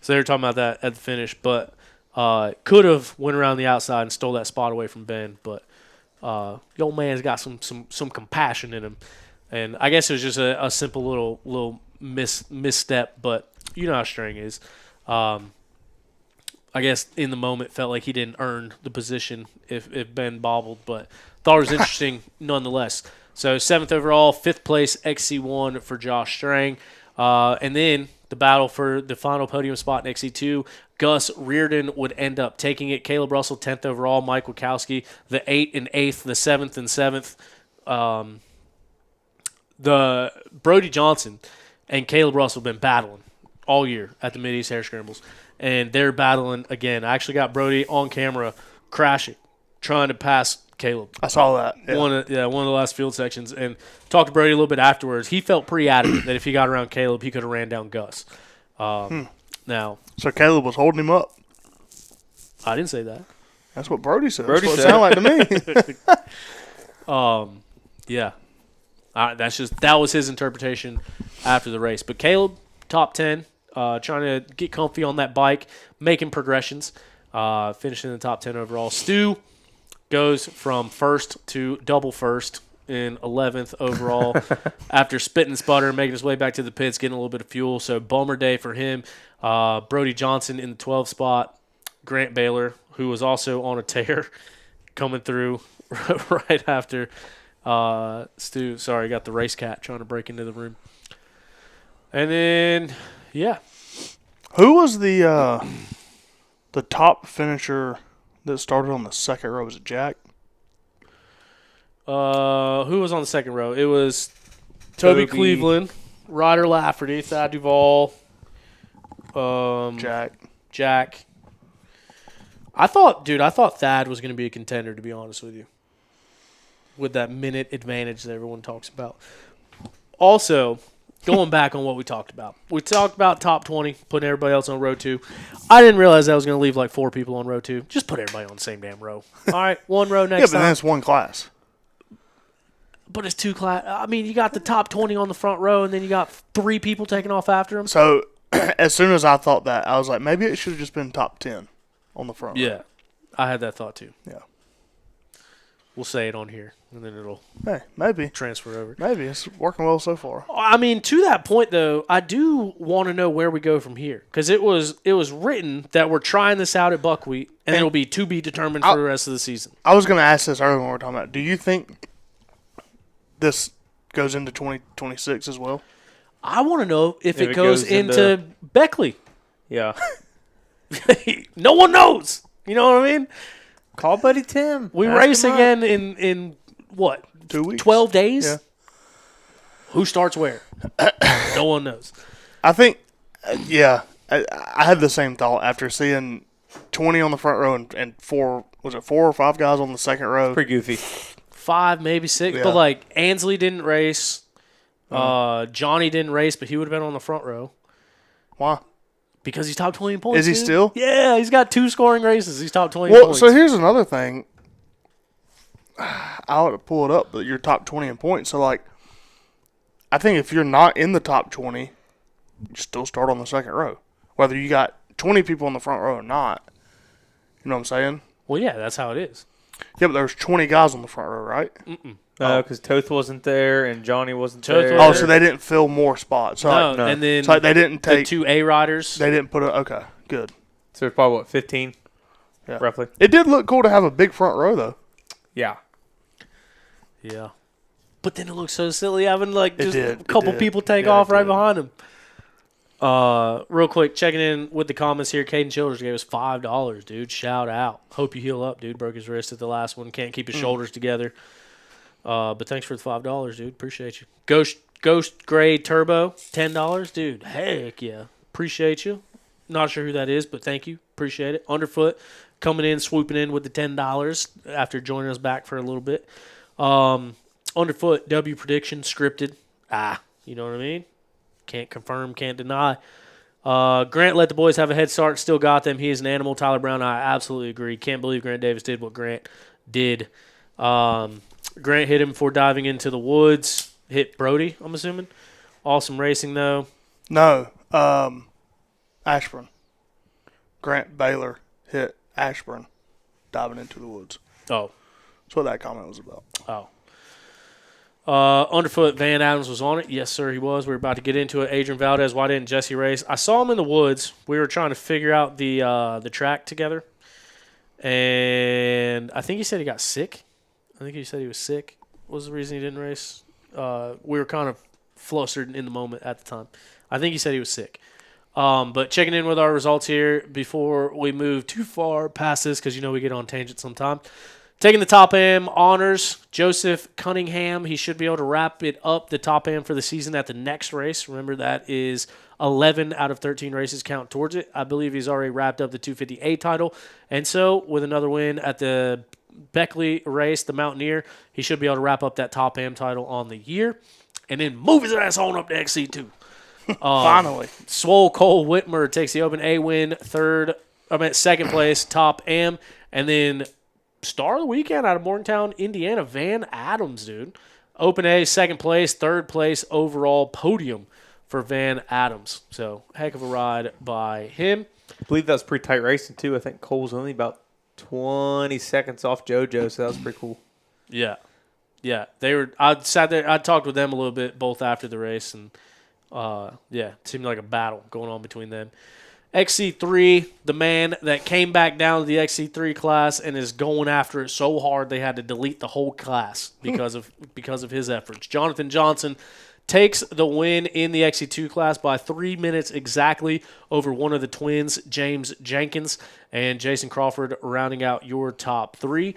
So they were talking about that at the finish, but could have went around the outside and stole that spot away from Ben, but the old man's got some compassion in him, and I guess it was just a simple little misstep, but you know how Strang is. I guess in the moment felt like he didn't earn the position if Ben bobbled, but thought it was interesting nonetheless. So 7th overall, 5th place XC1 for Josh Strang. And then the battle for the final podium spot in XC2, Gus Reardon would end up taking it. Caleb Russell, 10th overall. Mike Wachowski, the 8th and 8th, the 7th and 7th. The Brody Johnson and Caleb Russell have been battling all year at the Mid-East Hair Scrambles. And they're battling again. I actually got Brody on camera crashing, trying to pass Caleb.
I saw that. Yeah.
One of the last field sections, and talked to Brody a little bit afterwards. He felt pretty adamant that if he got around Caleb, he could have ran down Gus. Now,
So Caleb was holding him up.
I didn't say that.
That's what Brody said.
Brody
That's what
said.
it sounded like to me.
Yeah, that was his interpretation after the race. But Caleb, top 10, trying to get comfy on that bike, making progressions, finishing in the top 10 overall. Stu goes from first to double first in 11th overall after spit and sputter, making his way back to the pits, getting a little bit of fuel. So bummer day for him. Brody Johnson in the 12th spot. Grant Baylor, who was also on a tear, coming through right after Stu. Sorry, got the race cat trying to break into the room. And then, yeah.
Who was the top finisher that started on the second row? Was it Jack?
Who was on the second row? It was Toby Cleveland, Ryder Lafferty, Thad Duvall, Jack. I thought Thad was going to be a contender, to be honest with you, with that minute advantage that everyone talks about. Also, going back on what we talked about. We talked about top 20, putting everybody else on row 2. I didn't realize I was going to leave like 4 people on row 2. Just put everybody on the same damn row. All right, one row next
Yeah, but
time.
then it's one class.
But it's 2 class. I mean, you got the top 20 on the front row, and then you got 3 people taking off after them.
So as soon as I thought that, I was like, maybe it should have just been top 10 on the front row.
Yeah, I had that thought too.
Yeah.
We'll say it on here, and then it'll
Hey, maybe.
transfer over.
Maybe. It's working well so far.
I mean, to that point, though, I do want to know where we go from here. Because it was written that we're trying this out at Buckwheat, and it'll be to be determined for the rest of the season.
I was going to ask this earlier when we were talking about, do you think this goes into 2026 as well?
I want to know if
If
it
it
goes
goes
into Beckley.
Yeah.
No one knows. You know what I mean?
Call Buddy Tim.
We
Ask
race
him up.
again in what?
2 weeks.
12 days?
Yeah.
Who starts where? No one knows.
I think, I had the same thought after seeing 20 on the front row and 4 or 5 guys on the second row.
Pretty goofy.
5, maybe 6.
Yeah.
But, like, Ansley didn't race. Johnny didn't race, but he would have been on the front row.
Why?
Because he's top 20 in points.
Is he
dude.
still?
Yeah, he's got 2 scoring races. He's top 20 in
Well,
points.
so here's another thing. I ought to pull it up, but you're top 20 in points. So, like, I think if you're not in the top 20, you still start on the second row. Whether you got 20 people in the front row or not. You know what I'm saying?
Well, yeah, that's how it is.
Yeah, but there's 20 guys on the front row, right?
Because Toth wasn't there and Johnny wasn't
Toth
there.
Oh, so they didn't fill more spots. So
No,
like,
no.
and then
it's like they didn't
the
take.
2 A riders.
They didn't put it. Okay, good.
So it's probably, 15?
Yeah.
Roughly.
It did look cool to have a big front row, though.
Yeah.
Yeah. But then it looks so silly having, like,
It
just
did.
a couple
It did.
people take
Yeah,
off
it
right
did.
behind him. Real quick, checking in with the comments here. Caden Childers gave us $5, dude. Shout out. Hope you heal up, dude. Broke his wrist at the last one. Can't keep his shoulders together. But thanks for the $5, dude. Appreciate you. Ghost Gray Turbo, $10, dude. Heck yeah. Appreciate you. Not sure who that is, but thank you. Appreciate it. Underfoot coming in, swooping in with the $10 after joining us back for a little bit. Underfoot, W prediction, scripted. You know what I mean? Can't confirm, can't deny. Grant let the boys have a head start, still got them. He is an animal. Tyler Brown, I absolutely agree. Can't believe Grant Davis did what Grant did. Grant hit him before diving into the woods. Hit Brody, I'm assuming. Awesome racing, though.
No. Ashburn. Grant Baylor hit Ashburn diving into the woods.
Oh.
That's what that comment was about.
Oh. Underfoot Van Adams was on it. Yes, sir, he was. We were about to get into it. Adrian Valdez, why didn't Jesse race? I saw him in the woods. We were trying to figure out the track together. And I think he said he got sick. I think he said he was sick was the reason he didn't race. We were kind of flustered in the moment at the time. I think he said he was sick. But checking in with our results here before we move too far past this, because we get on tangent sometime. Taking the Top Am honors, Joseph Cunningham. He should be able to wrap it up, the Top Am for the season at the next race. Remember, that is 11 out of 13 races count towards it. I believe he's already wrapped up the 250A title. And so, with another win at the Beckley race, the Mountaineer, he should be able to wrap up that Top Am title on the year. And then move his ass on up to XC2.
Finally.
Swole Cole Whitmer takes the Open A win, second place, Top Am. And then star of the weekend out of Morgantown, Indiana, Van Adams, dude. Open A, second place, third place overall podium for Van Adams. So, heck of a ride by him.
I believe that was pretty tight racing, too. I think Cole's only about 20 seconds off JoJo, so that was pretty cool.
Yeah. Yeah. I sat there, I talked with them a little bit both after the race, and it seemed like a battle going on between them. XC3, the man that came back down to the XC3 class and is going after it so hard they had to delete the whole class because of his efforts. Jonathan Johnson takes the win in the XC2 class by 3 minutes exactly over one of the twins, James Jenkins, and Jason Crawford rounding out your top three.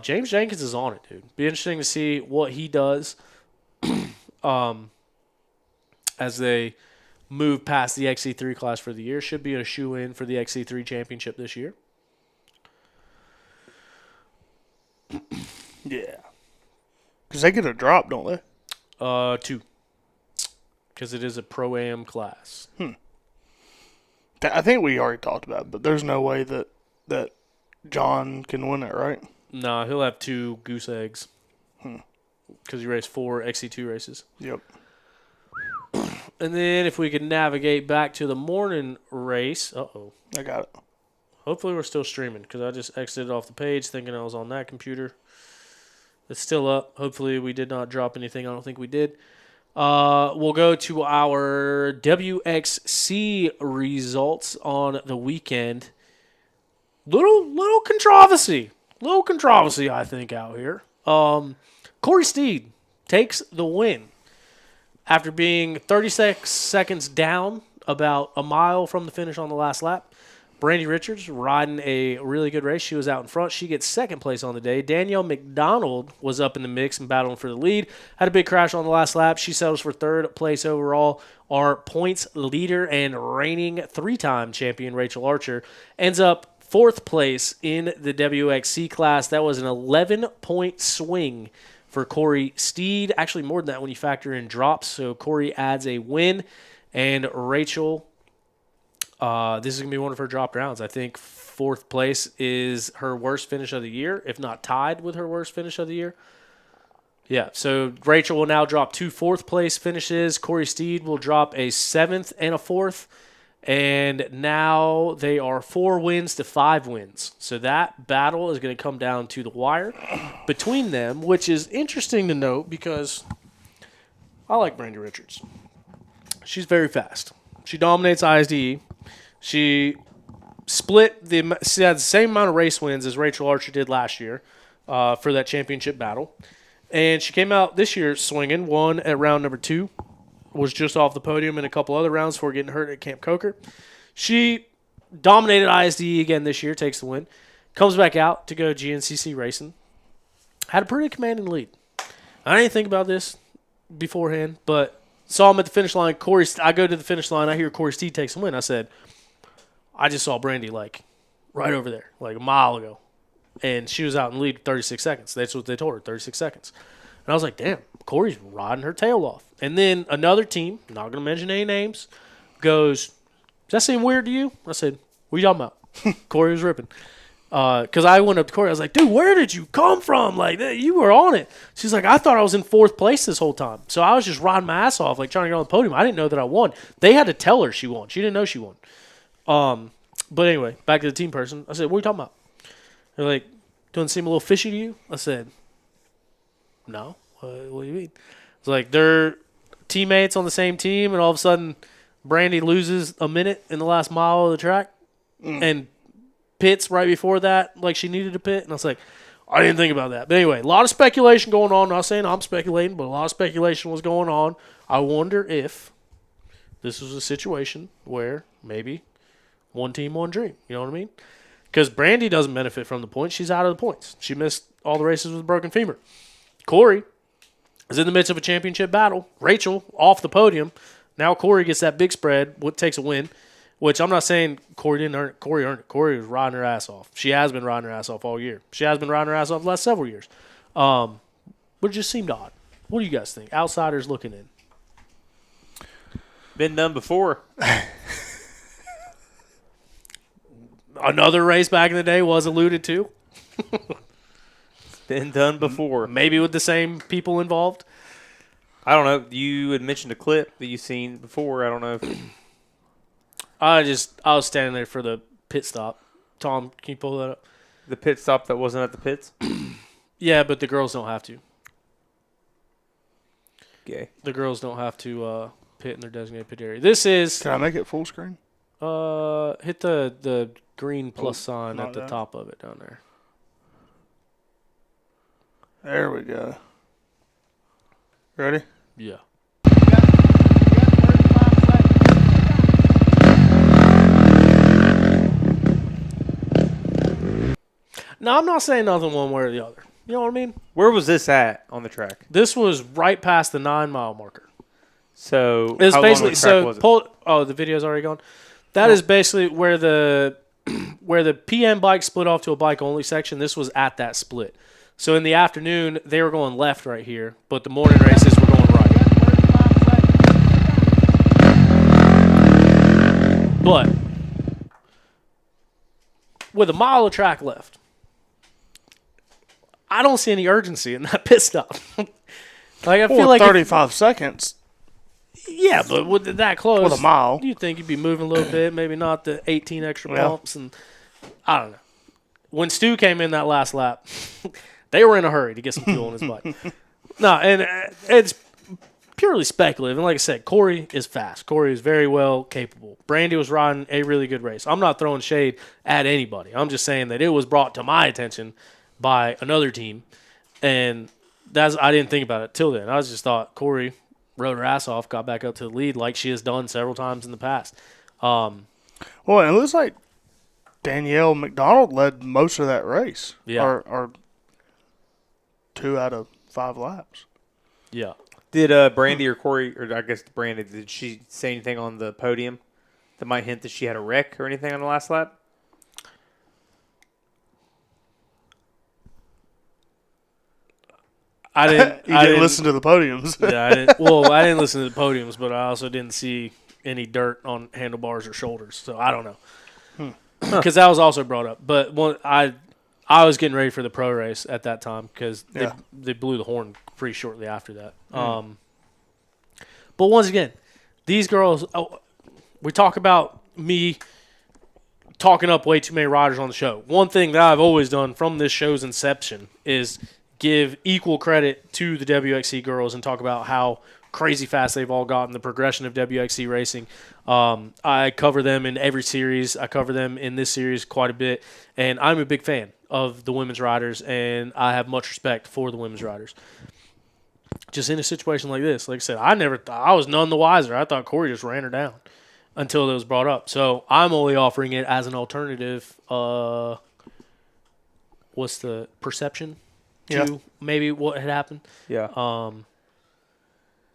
James Jenkins is on it, dude. Be interesting to see what he does as they move past the XC3 class for the year. Should be a shoe-in for the XC3 championship this year.
Yeah. Because they get a drop, don't they?
2. Because it is a Pro-Am class.
I think we already talked about it, but there's no way that John can win it, right?
No, he'll have 2 goose eggs. Because he raced 4 XC2 races.
Yep.
And then if we could navigate back to the morning race. Uh-oh.
I got it.
Hopefully we're still streaming because I just exited off the page thinking I was on that computer. It's still up. Hopefully we did not drop anything. I don't think we did. We'll go to our WXC results on the weekend. Little controversy. Little controversy, I think, out here. Corey Steed takes the win. After being 36 seconds down, about a mile from the finish on the last lap, Brandy Richards riding a really good race. She was out in front. She gets second place on the day. Danielle McDonald was up in the mix and battling for the lead. Had a big crash on the last lap. She settles for third place overall. Our points leader and reigning 3-time champion, Rachel Archer, ends up fourth place in the WXC class. That was an 11-point swing for Corey Steed. Actually, more than that when you factor in drops. So Corey adds a win. And Rachel, this is going to be one of her dropped rounds. I think fourth place is her worst finish of the year, if not tied with her worst finish of the year. Yeah, so Rachel will now drop 2 fourth-place finishes. Corey Steed will drop a 7th and a 4th. And now they are 4 wins to 5 wins. So that battle is going to come down to the wire between them, which is interesting to note because I like Brandy Richards. She's very fast. She dominates ISDE. She had the same amount of race wins as Rachel Archer did last year for that championship battle. And she came out this year swinging, won at round number 2. Was just off the podium in a couple other rounds before getting hurt at Camp Coker. She dominated ISDE again this year, takes the win. Comes back out to go GNCC racing. Had a pretty commanding lead. I didn't think about this beforehand, but saw him at the finish line. I go to the finish line. I hear Corey Steed takes the win. I said, I just saw Brandy like right over there, like a mile ago. And she was out in the lead 36 seconds. That's what they told her, 36 seconds. And I was like, damn, Corey's riding her tail off. And then another team, not going to mention any names, goes that seem weird to you? I said, what are you talking about? Corey was ripping. Because I went up to Corey. I was like, dude, where did you come from? Like, you were on it. She's like, I thought I was in 4th place this whole time. So I was just riding my ass off, like, trying to get on the podium. I didn't know that I won. They had to tell her she won. She didn't know she won. But anyway, back to the team person. I said, what are you talking about? They're like, doesn't seem a little fishy to you? I said, no. What do you mean? It's like, they're teammates on the same team, and all of a sudden, Brandy loses a minute in the last mile of the track and pits right before that, like she needed to pit. And I was like, I didn't think about that. But anyway, a lot of speculation going on. Not saying I'm speculating, but a lot of speculation was going on. I wonder if this was a situation where maybe one team, one dream. You know what I mean? Because Brandy doesn't benefit from the points. She's out of the points. She missed all the races with a broken femur. Corey is in the midst of a championship battle. Rachel off the podium. Now Corey gets that big spread, what takes a win, which I'm not saying Corey didn't earn it. Corey earned it. Corey was riding her ass off. She has been riding her ass off all year. She has been riding her ass off the last several years. But it just seemed odd. What do you guys think? Outsiders looking in.
Been done before.
Another race back in the day was alluded to.
Been done before.
Maybe with the same people involved.
I don't know. You had mentioned a clip that you've seen before. I don't know if
I was standing there for the pit stop. Tom, can you pull that up?
the pit stop that wasn't at the pits.
Yeah, but the girls don't have to.
Okay.
The girls don't have to pit in their designated pit area. This is
Can I make it full screen?
hit the green plus sign
not
at the
that.
top of it down there.
There we go. Ready?
Yeah. No, I'm not saying nothing one way or the other. You know what I mean?
Where was this at on the track?
This was right past the 9-mile marker.
So
It's
how long
basically
of a track was it?
the video's already gone. That is basically where the PM bike split off to a bike only section. This was at that split. So in the afternoon they were going left right here, but the morning races were going right. But with a mile of track left, I don't see any urgency in that pit stop. Like I feel like
35 seconds
yeah, but with that close,
with a mile.
you'd think you'd be moving a little bit, maybe not the 18 extra
Yeah.
pumps, and I don't know. When Stu came in that last lap, they were in a hurry to get some fuel in his bike. No, and it's purely speculative. And like I said, Corey is fast. Corey is very well capable. Brandy was riding a really good race. I'm not throwing shade at anybody. I'm just saying that it was brought to my attention by another team, and I didn't think about it till then. I just thought Corey rode her ass off, got back up to the lead like she has done several times in the past.
Well, it looks like Danielle McDonald led most of that race.
Yeah.
Or 2 out of 5 laps.
Yeah.
Did Brandy or Corey, or I guess Brandy, did she say anything on the podium that might hint that she had a wreck or anything on the last lap?
I didn't
listen to the podiums.
Yeah, I didn't listen to the podiums, but I also didn't see any dirt on handlebars or shoulders, so I don't know. Because that was also brought up. But I was getting ready for the pro race at that time because they blew the horn pretty shortly after that. But once again, these girls, we talk about me talking up way too many riders on the show. One thing that I've always done from this show's inception is give equal credit to the WXC girls and talk about how crazy fast they've all gotten, the progression of WXC racing. I cover them in every series. I cover them in this series quite a bit, and I'm a big fan of the women's riders, and I have much respect for the women's riders. Just in a situation like this, like I said, I was none the wiser. I thought Corey just ran her down until it was brought up. So I'm only offering it as an alternative. What's the perception to maybe what had happened?
Yeah.
I'm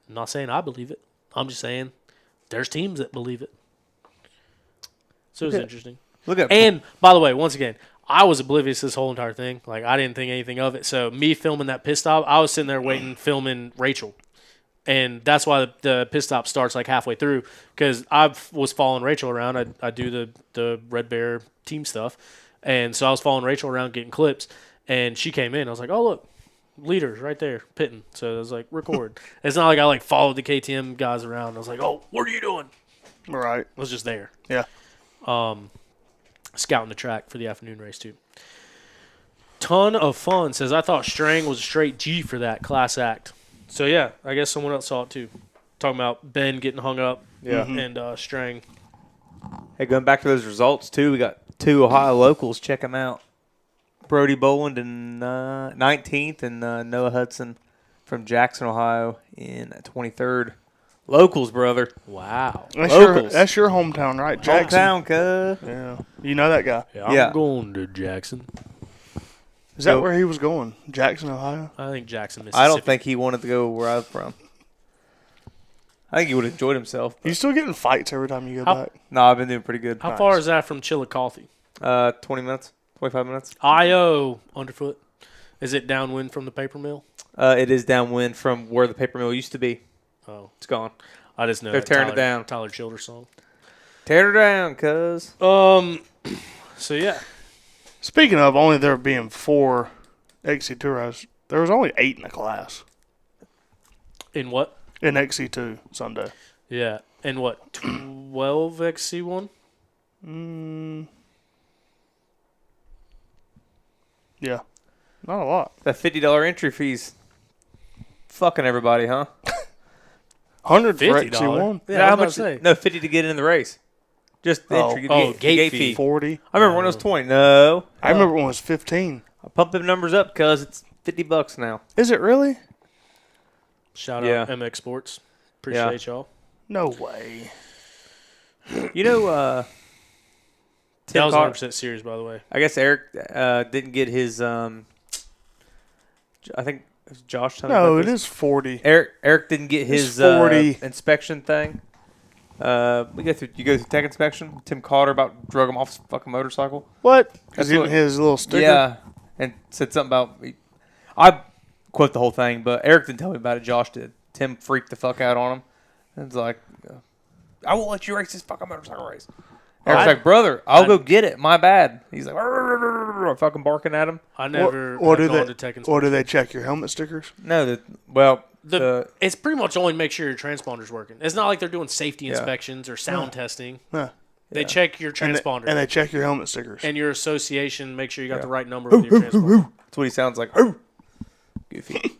not saying I believe it. I'm just saying there's teams that believe it. So it's interesting. And by the way, once again, I was oblivious to this whole entire thing. Like I didn't think anything of it. So me filming that pit stop, I was sitting there waiting, filming Rachel. And that's why the pit stop starts like halfway through, because I was following Rachel around. I do the Red Bear team stuff. And so I was following Rachel around getting clips, and she came in. I was like, oh, look, leaders right there, pitting. So I was like, record. It's not like I like followed the KTM guys around. I was like, oh, what are you doing?
Right.
I was just there.
Yeah.
Scouting the track for the afternoon race, too. Ton of fun. Says, I thought Strang was a straight G for that class act. So, yeah, I guess someone else saw it, too. Talking about Ben getting hung up and Strang.
Hey, going back to those results, too, we got 2 Ohio locals. Check them out. Brody Boland in 19th and Noah Hudson from Jackson, Ohio in 23rd. Locals, brother.
Wow.
That's your hometown, right? Jackson.
Hometown, cuz.
Yeah. You know that guy.
Yeah, I'm going to Jackson.
Is that where he was going? Jackson, Ohio?
I think Jackson, Mississippi.
I don't think he wanted to go where I was from. I think he would have enjoyed himself.
You still getting fights every time you go back?
No, I've been doing pretty good.
How far is that from Chillicothe?
20 minutes, 25 minutes.
IO underfoot. Is it downwind from the paper mill?
It is downwind from where the paper mill used to be.
Oh,
it's gone.
I just know
they're tearing it down.
Tyler Childers song.
Tear it down, cuz.
So yeah.
Speaking of only there being 4 XC2 riders, there was only 8 in the class.
In what?
In XC2 Sunday.
Yeah. And what? 12 XC1?
Yeah. Not a lot.
That $50 entry fees. Fucking everybody, huh?
100 for XC1.
Yeah,
how much? No, 50 to get in the race. Just the entry.
Gate fee.
40.
I remember when it was 20. No.
I remember when it was 15.
I pumped them numbers up because it's $50 now.
Is it really?
Shout out MX Sports. Appreciate y'all.
No way.
You know,
that was 100% serious, by the way.
I guess Eric didn't get his. I think it was Josh.
No, it is 40.
Eric didn't get his
40
inspection thing. You go through tech inspection. Tim Cotter about drug him off his fucking motorcycle.
What? Because he didn't hit his little sticker.
Yeah, and said something about. I quote the whole thing, but Eric didn't tell me about it. Josh did. Tim freaked the fuck out on him. And it's like, I won't let you race this fucking motorcycle race. Eric's like, brother, I'll go get it. My bad. He's like, fucking barking at him.
I never
or do
gone to tech inspection.
Or do they check your helmet stickers?
No,
it's pretty much only make sure your transponder's working. It's not like they're doing safety inspections or sound testing. They check your transponder.
And they check your helmet stickers.
And your association, make sure you got the right number with your transponder.
That's what he sounds like. Goofy.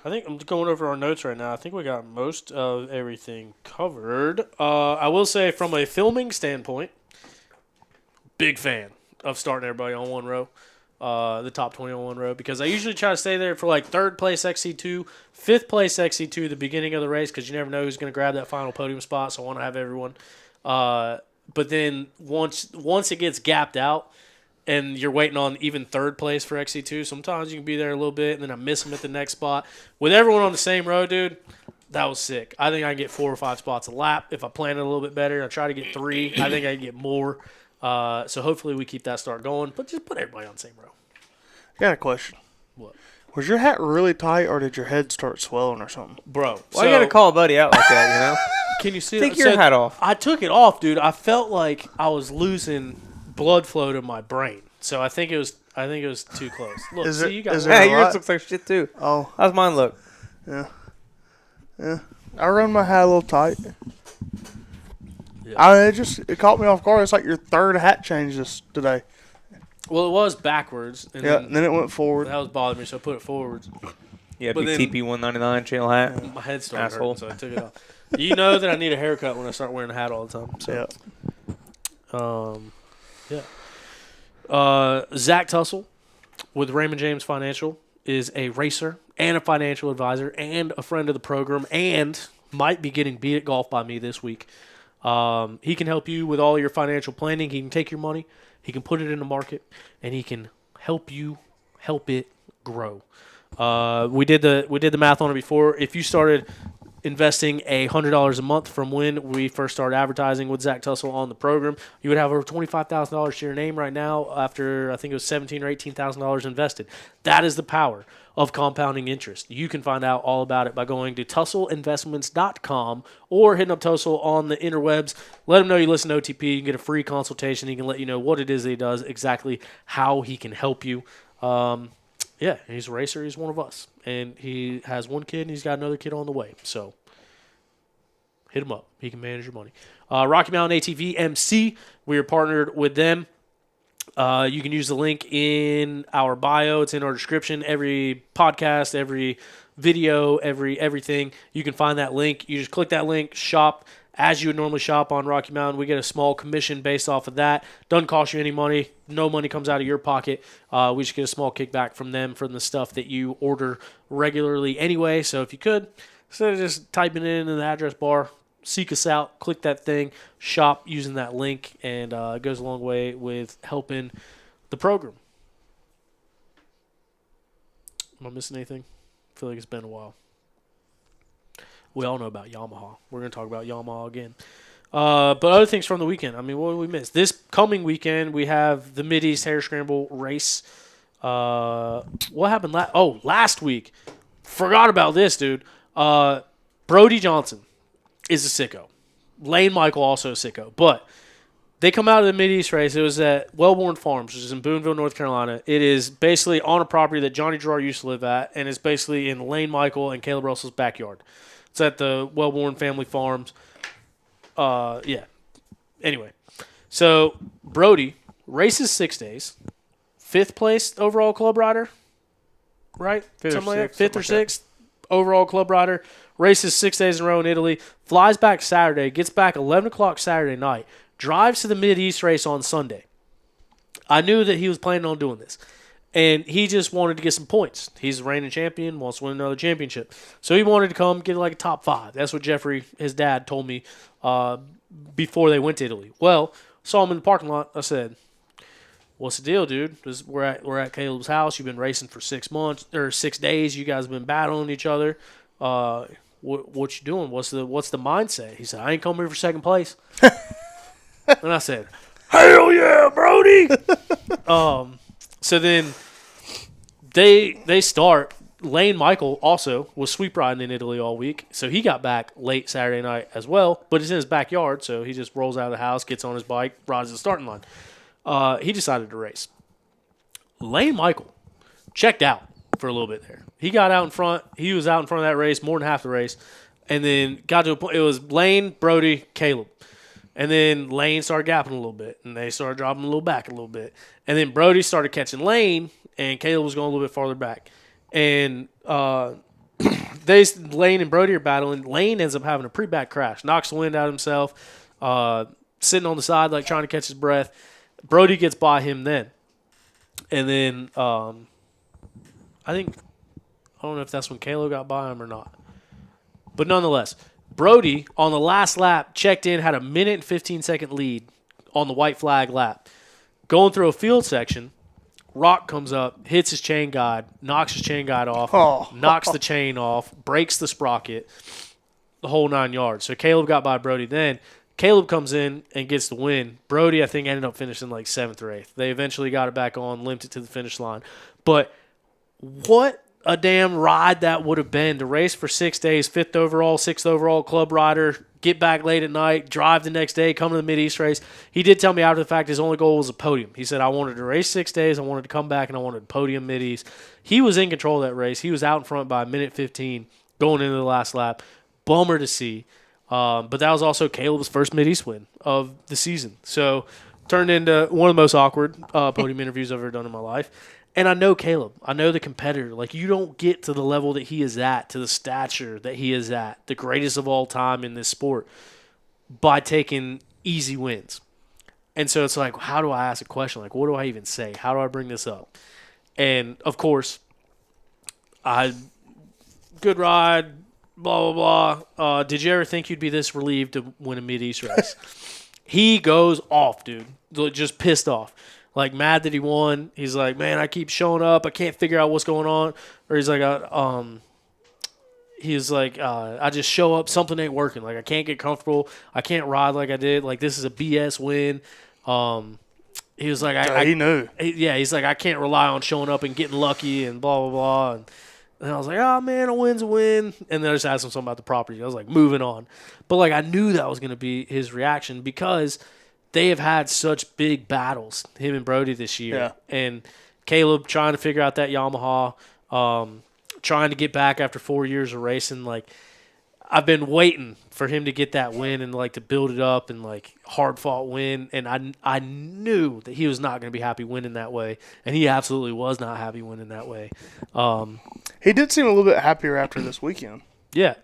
I think I'm going over our notes right now. I think we got most of everything covered. I will say from a filming standpoint, big fan of starting everybody on one row, the top 20 on one row, because I usually try to stay there for like 3rd place XC2, 5th place XC2 the beginning of the race, because you never know who's going to grab that final podium spot, so I want to have everyone. But then once it gets gapped out, and you're waiting on even 3rd place for XC2, sometimes you can be there a little bit, and then I miss them at the next spot. With everyone on the same row, dude, that was sick. I think I can get 4 or 5 spots a lap if I plan it a little bit better. I try to get 3. I think I can get more. So hopefully we keep that start going. But just put everybody on the same row.
I got a question.
What?
Was your hat really tight, or did your head start swelling or something?
Bro.
Why you got to call a buddy out like that, you know?
Can you see
Take your hat off.
I took it off, dude. I felt like I was losing blood flow to my brain. So I think it was too close. Look, you got
yours looks like shit too.
Oh.
How's mine look?
Yeah. I run my hat a little tight.
Yeah.
It caught me off guard. It's like your 3rd hat change today.
Well, it was backwards. And
then it went forward.
That was bothering me, so I put it forwards.
Yeah, big TP 199 channel hat.
My head started hurting, so I took it off. You know that I need a haircut when I start wearing a hat all the time. So. Yeah. Zach Tussle with Raymond James Financial is a racer and a financial advisor and a friend of the program and might be getting beat at golf by me this week. He can help you with all your financial planning. He can take your money, he can put it in the market, and he can help you help it grow. We did the math on it before. If investing $100 a month from when we first started advertising with Zach Tussle on the program, you would have over $25,000 to your name right now after I think it was $17,000 or $18,000 invested. That is the power of compounding interest. You can find out all about it by going to TussleInvestments.com or hitting up Tussle on the interwebs. Let him know you listen to OTP. You can get a free consultation. He can let you know what it is that he does, exactly how he can help you. Yeah, he's a racer. He's one of us. And he has one kid, and he's got another kid on the way. So hit him up. He can manage your money. Rocky Mountain ATV MC, we are partnered with them. You can use the link in our bio. It's in our description. Every podcast, every video, everything. You can find that link. You just click that link, shop as you would normally shop on Rocky Mountain. We get a small commission based off of that. Doesn't cost you any money. No money comes out of your pocket. We just get a small kickback from them from the stuff that you order regularly anyway. So if you could, instead of just typing it in the address bar, seek us out, click that thing, shop using that link, and it goes a long way with helping the program. Am I missing anything? I feel like it's been a while. We all know about Yamaha. We're going to talk about Yamaha again. But other things from the weekend. I mean, what did we miss? This coming weekend, we have the Mid-East Hare Scramble race. What happened last week? Forgot about this, dude. Brody Johnson is a sicko. Lane Michael also a sicko. But they come out of the Mid-East race. It was at Wellborn Farms, which is in Boonville, North Carolina. It is basically on a property that Johnny Gerard used to live at, and it's basically in Lane Michael and Caleb Russell's backyard. It's at the Wellborn Family Farms. Yeah. Anyway, so Brody races 6 days. 5th place overall club rider, right? Fifth or sixth overall club rider. Races 6 days in a row in Italy. Flies back Saturday. Gets back 11 o'clock Saturday night. Drives to the Mid-East race on Sunday. I knew that he was planning on doing this. And he just wanted to get some points. He's the reigning champion, wants to win another championship. So he wanted to come get like a top 5. That's what Jeffrey, his dad, told me before they went to Italy. Well, saw him in the parking lot. I said, "What's the deal, dude? We're at Caleb's house. You've been racing for 6 months or 6 days. You guys have been battling each other. What you doing? What's the mindset?" He said, "I ain't coming here for second place." And I said, "Hell yeah, Brody!" So then they start. Lane Michael also was sweep riding in Italy all week, so he got back late Saturday night as well, but it's in his backyard, so he just rolls out of the house, gets on his bike, rides the starting line. He decided to race. Lane Michael checked out for a little bit there. He got out in front. He was out in front of that race more than half the race, and then got to a point. It was Lane, Brody, Caleb. And then Lane started gapping a little bit, and they started dropping a little back a little bit. And then Brody started catching Lane, and Caleb was going a little bit farther back. And Lane and Brody are battling. Lane ends up having a pretty bad crash, knocks the wind out of himself, sitting on the side like trying to catch his breath. Brody gets by him then. And then I don't know if that's when Caleb got by him or not. But nonetheless, Brody, on the last lap, checked in, had a 1:15 lead on the white flag lap. Going through a field section, Rock comes up, hits his chain guide, knocks his chain guide off, knocks the chain off, breaks the sprocket, the whole 9 yards. So Caleb got by Brody then. Caleb comes in and gets the win. Brody, I think, ended up finishing like 7th or 8th. They eventually got it back on, limped it to the finish line. But what a damn ride that would have been to race for 6 days, 5th overall, 6th overall club rider, get back late at night, drive the next day, come to the Mid-East race. He did tell me after the fact his only goal was a podium. He said, "I wanted to race 6 days, I wanted to come back, and I wanted to podium Mid-East." He was in control of that race. He was out in front by 1:15 going into the last lap. Bummer to see. But that was also Caleb's first Mid-East win of the season. So turned into one of the most awkward podium interviews I've ever done in my life. And I know Caleb. I know the competitor. Like, you don't get to the level that he is at, to the stature that he is at, the greatest of all time in this sport, by taking easy wins. And so it's like, how do I ask a question? Like, what do I even say? How do I bring this up? And, of course, good ride, blah, blah, blah. Did you ever think you'd be this relieved to win a Mid-East race? He goes off, dude. Just pissed off. Like, mad that he won. He's like, "Man, I keep showing up. I can't figure out what's going on." Or he's like, he was like, I just show up, something ain't working. Like, I can't get comfortable. I can't ride like I did. Like, this is a BS win. He was like,
he knew.
He's like, I can't rely on showing up and getting lucky and blah, blah, blah. And I was like, oh, man, a win's a win. And then I just asked him something about the property. I was like, moving on. But, like, I knew that was going to be his reaction because they have had such big battles, him and Brody, this year.
Yeah.
And Caleb trying to figure out that Yamaha, trying to get back after 4 years of racing. Like, I've been waiting for him to get that win and, like, to build it up and, like, hard-fought win. And I knew that he was not going to be happy winning that way. And he absolutely was not happy winning that way.
He did seem a little bit happier after this weekend.
Yeah.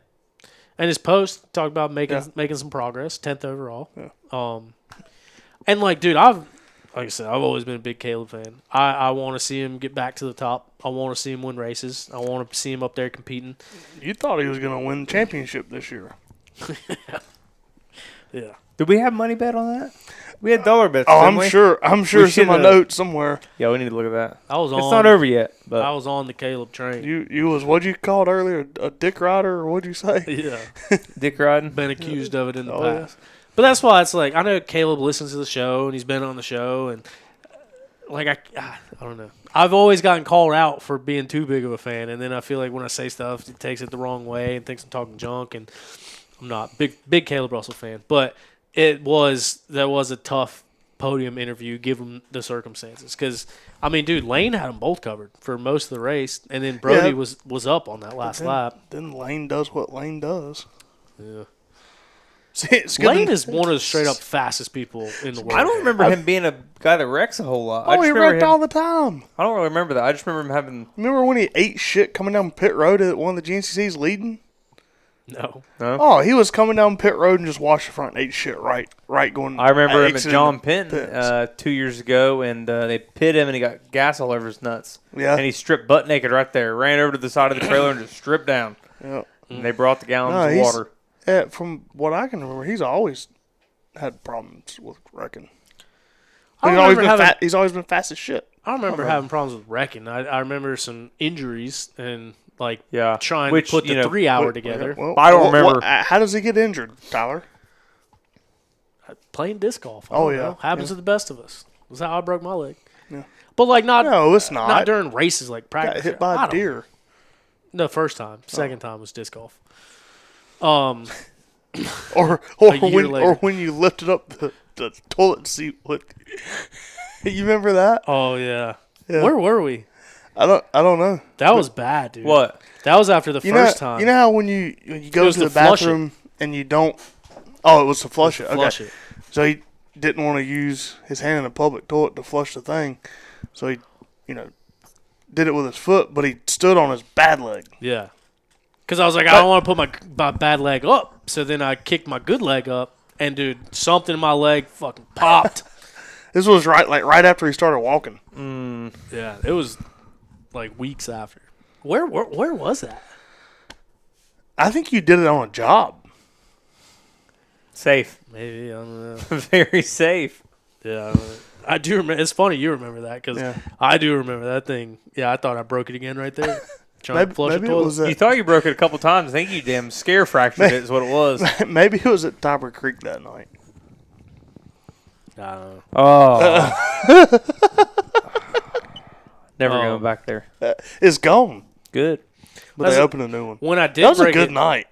And his post talked about making some progress, 10th overall.
Yeah.
And, like, dude, like I said, I've always been a big Caleb fan. I want to see him get back to the top. I want to see him win races. I want to see him up there competing.
You thought he was going to win the championship this year.
Yeah.
Did we have money bet on that? We had dollar bets.
Oh,
didn't we?
I'm sure it's in my notes somewhere.
Yeah, we need to look at that.
It's
not over yet. But
I was on the Caleb train.
You was, what'd you call it earlier, a dick rider, or what'd you say?
Yeah.
dick riding.
Been accused of it in the
Oh,
past. But that's why it's like, I know Caleb listens to the show and he's been on the show and like I don't know. I've always gotten called out for being too big of a fan, and then I feel like when I say stuff, he takes it the wrong way and thinks I'm talking junk. And I'm not big Caleb Russell fan, but that was a tough podium interview given the circumstances. Because I mean, dude, Lane had them both covered for most of the race, and then Brody was up on that last lap.
Then Lane does what Lane does.
Yeah.
See,
Lane is one of the straight up fastest people in the world.
I don't remember him being a guy that wrecks a whole lot.
Oh, he wrecked all the time.
I don't really remember that. I just remember him having.
Remember when he ate shit coming down pit road at one of the GNCC's leading?
No.
Oh, he was coming down pit road and just washed the front and ate shit right going.
I remember him at John
pits.
Penton 2 years ago, and they pit him, and he got gas all over his nuts.
Yeah.
And he stripped butt naked right there, ran over to the side of the trailer, and just stripped down.
Yeah.
And they brought the gallons of water.
From what I can remember, he's always had problems with wrecking. He's always been fast as shit.
I don't remember having problems with wrecking. I remember some injuries and trying
Which,
to put the 3 hour together.
Well,
I don't remember.
How does he get injured, Tyler?
Playing disc golf. I don't know. Happens to the best of us. That's how I broke my leg.
Yeah.
But
No, it's not.
Not during races like practice.
Got hit by a deer.
No, first time. Second time was disc golf.
Or when you lifted up the toilet seat. You remember that?
Oh yeah. Where were we?
I don't know.
That was bad, dude.
What?
That was after the first time.
You know how when you go to the bathroom and you don't. Oh, it was to flush it.
Flush
it.
it.
So he didn't want to use his hand in a public toilet to flush the thing, so he, did it with his foot, but he stood on his bad leg.
Yeah. Because I was like, I don't want to put my bad leg up. So then I kicked my good leg up, and dude, something in my leg fucking popped.
This was right after he started walking.
Yeah, it was like weeks after. Where was that?
I think you did it on a job.
Safe.
Maybe, I don't know.
Very safe.
Yeah, I do remember. It's funny you remember that because I do remember that thing. Yeah, I thought I broke it again right there. Trying to flush the toilet.
You thought you broke it a couple times. I think you damn scare fractured it is what it was.
Maybe it was at Tiber Creek that night.
I don't know.
Oh. Never going back there.
It's gone.
Good.
But they opened a new one.
When I did
that was
break
a good
it,
night.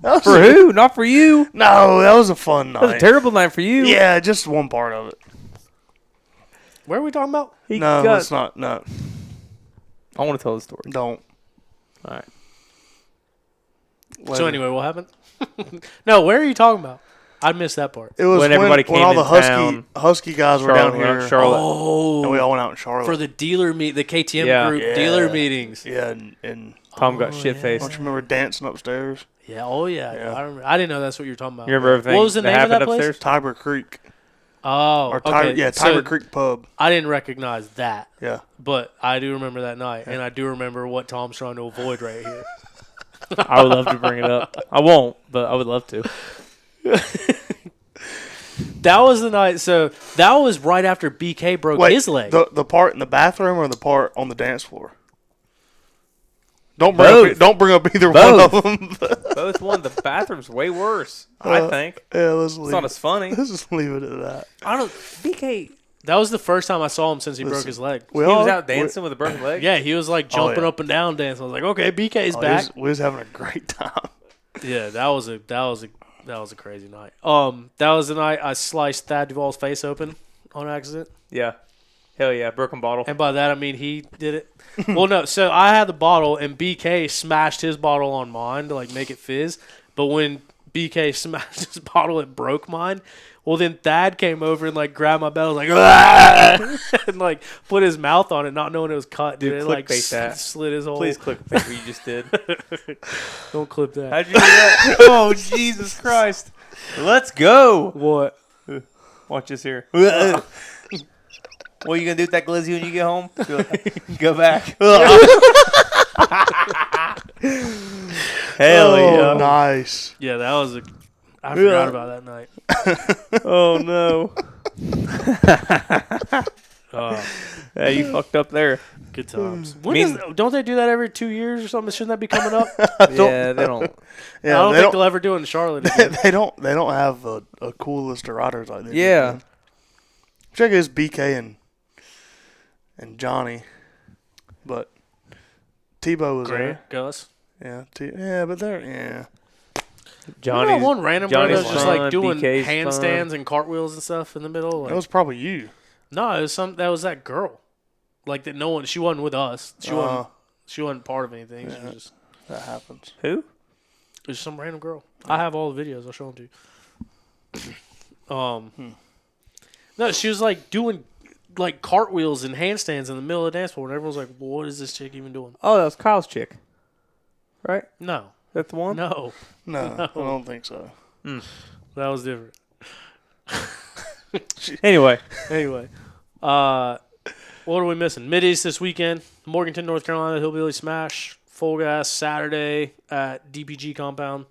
For who? Not for you.
No, that was a fun night.
That was a terrible night for you.
Yeah, just one part of it.
Where are we talking about?
No, it's not. No.
I want to tell the story.
Don't.
All right.
Later.
So anyway, what happened? No, where are you talking about? I missed that part.
It was
when everybody came
when all
in
the
town.
Husky guys were down here.
Charlotte.
Oh,
And we all went out in Charlotte.
for the dealer the KTM group dealer meetings.
Yeah, and
Tom got shit-faced.
don't you remember dancing upstairs?
Yeah, I remember. I didn't know that's what you were talking about.
You remember everything
What was the
that
name of
happened
that place?
upstairs?
Tiber Creek.
Oh,
Or
okay.
Tiber Creek Pub.
I didn't recognize that,
Yeah.
but I do remember that night, and I do remember what Tom's trying to avoid right here.
I would love to bring it up. I won't, but I would love to.
That was the night. So that was right after BK broke his leg.
The part in the bathroom or the part on the dance floor?
Don't bring up either
Both.
one of them.
Both won. The bathroom's way worse, I think.
Yeah,
It's not as funny.
Let's just leave it at that.
I don't.
BK,
That was the first time I saw him since he broke his leg.
he was out dancing with a broken leg?
Yeah, he was like jumping
yeah.
up and down dancing. I was like, okay, BK's back.
We was having a great time.
Yeah, that was a crazy night. That was the night I sliced Thad Duvall's face open on accident.
Yeah. Hell yeah, broken bottle.
And by that I mean he did it. Well, no. So I had the bottle, and BK smashed his bottle on mine to like make it fizz. But when BK smashed his bottle, it broke mine. Well, then Thad came over and like grabbed my belt, like and like put his mouth on it, not knowing it was cut.
Dude,
It like
that.
slit his whole.
Please click what you just did.
Don't clip that.
How'd you do that? Oh, Jesus Christ. Let's go.
What?
Watch this here. What are you going to do with that glizzy when you get home? Go back. Hell yeah.
Nice.
Yeah, that was a. I forgot about that night.
Oh, no.
Yeah,
you fucked up there.
Good times. Don't they do that every 2 years or something? Shouldn't that be coming up?
Yeah, they don't.
Yeah,
I don't think they'll ever do it in Charlotte again.
They don't have a cool list of riders like that.
Yeah.
Check his BK and Johnny, but Tebow was there.
Gus.
Yeah, but they're
Johnny's one random guy that was just like doing
BK's
handstands and cartwheels and stuff in the middle. Like,
That was probably you.
No, it was that girl. Like that. No one. She wasn't with us. She wasn't part of anything.
Yeah.
She was just.
That happens.
Who?
It was some random girl. I have all the videos. I'll show them to you. No, she was like doing like cartwheels and handstands in the middle of the dance floor, and everyone's like, "What is this chick even doing?"
Oh, that was Kyle's chick. Right?
No,
That's the one?
no,
No, I don't think so.
that was different.
Anyway.
What are we missing? Mid-East this weekend, Morganton, North Carolina, Hillbilly Smash, full gas Saturday at DPG compound.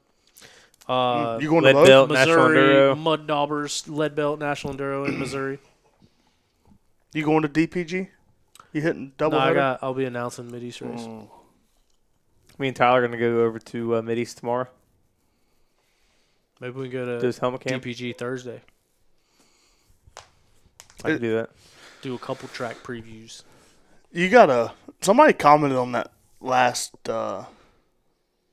You going to
Lead
both?
Belt, National
Missouri,
Enduro.
Mud Daubers, Lead Belt, National Enduro in Missouri.
You going to DPG? You hitting double
No,
header?
I'll be announcing Mid-East race.
Me and Tyler are going to go over to Mideast tomorrow.
Maybe we can go
Do
to
his helmet camp.
DPG Thursday.
I can do that.
Do a couple track previews.
You somebody commented on that last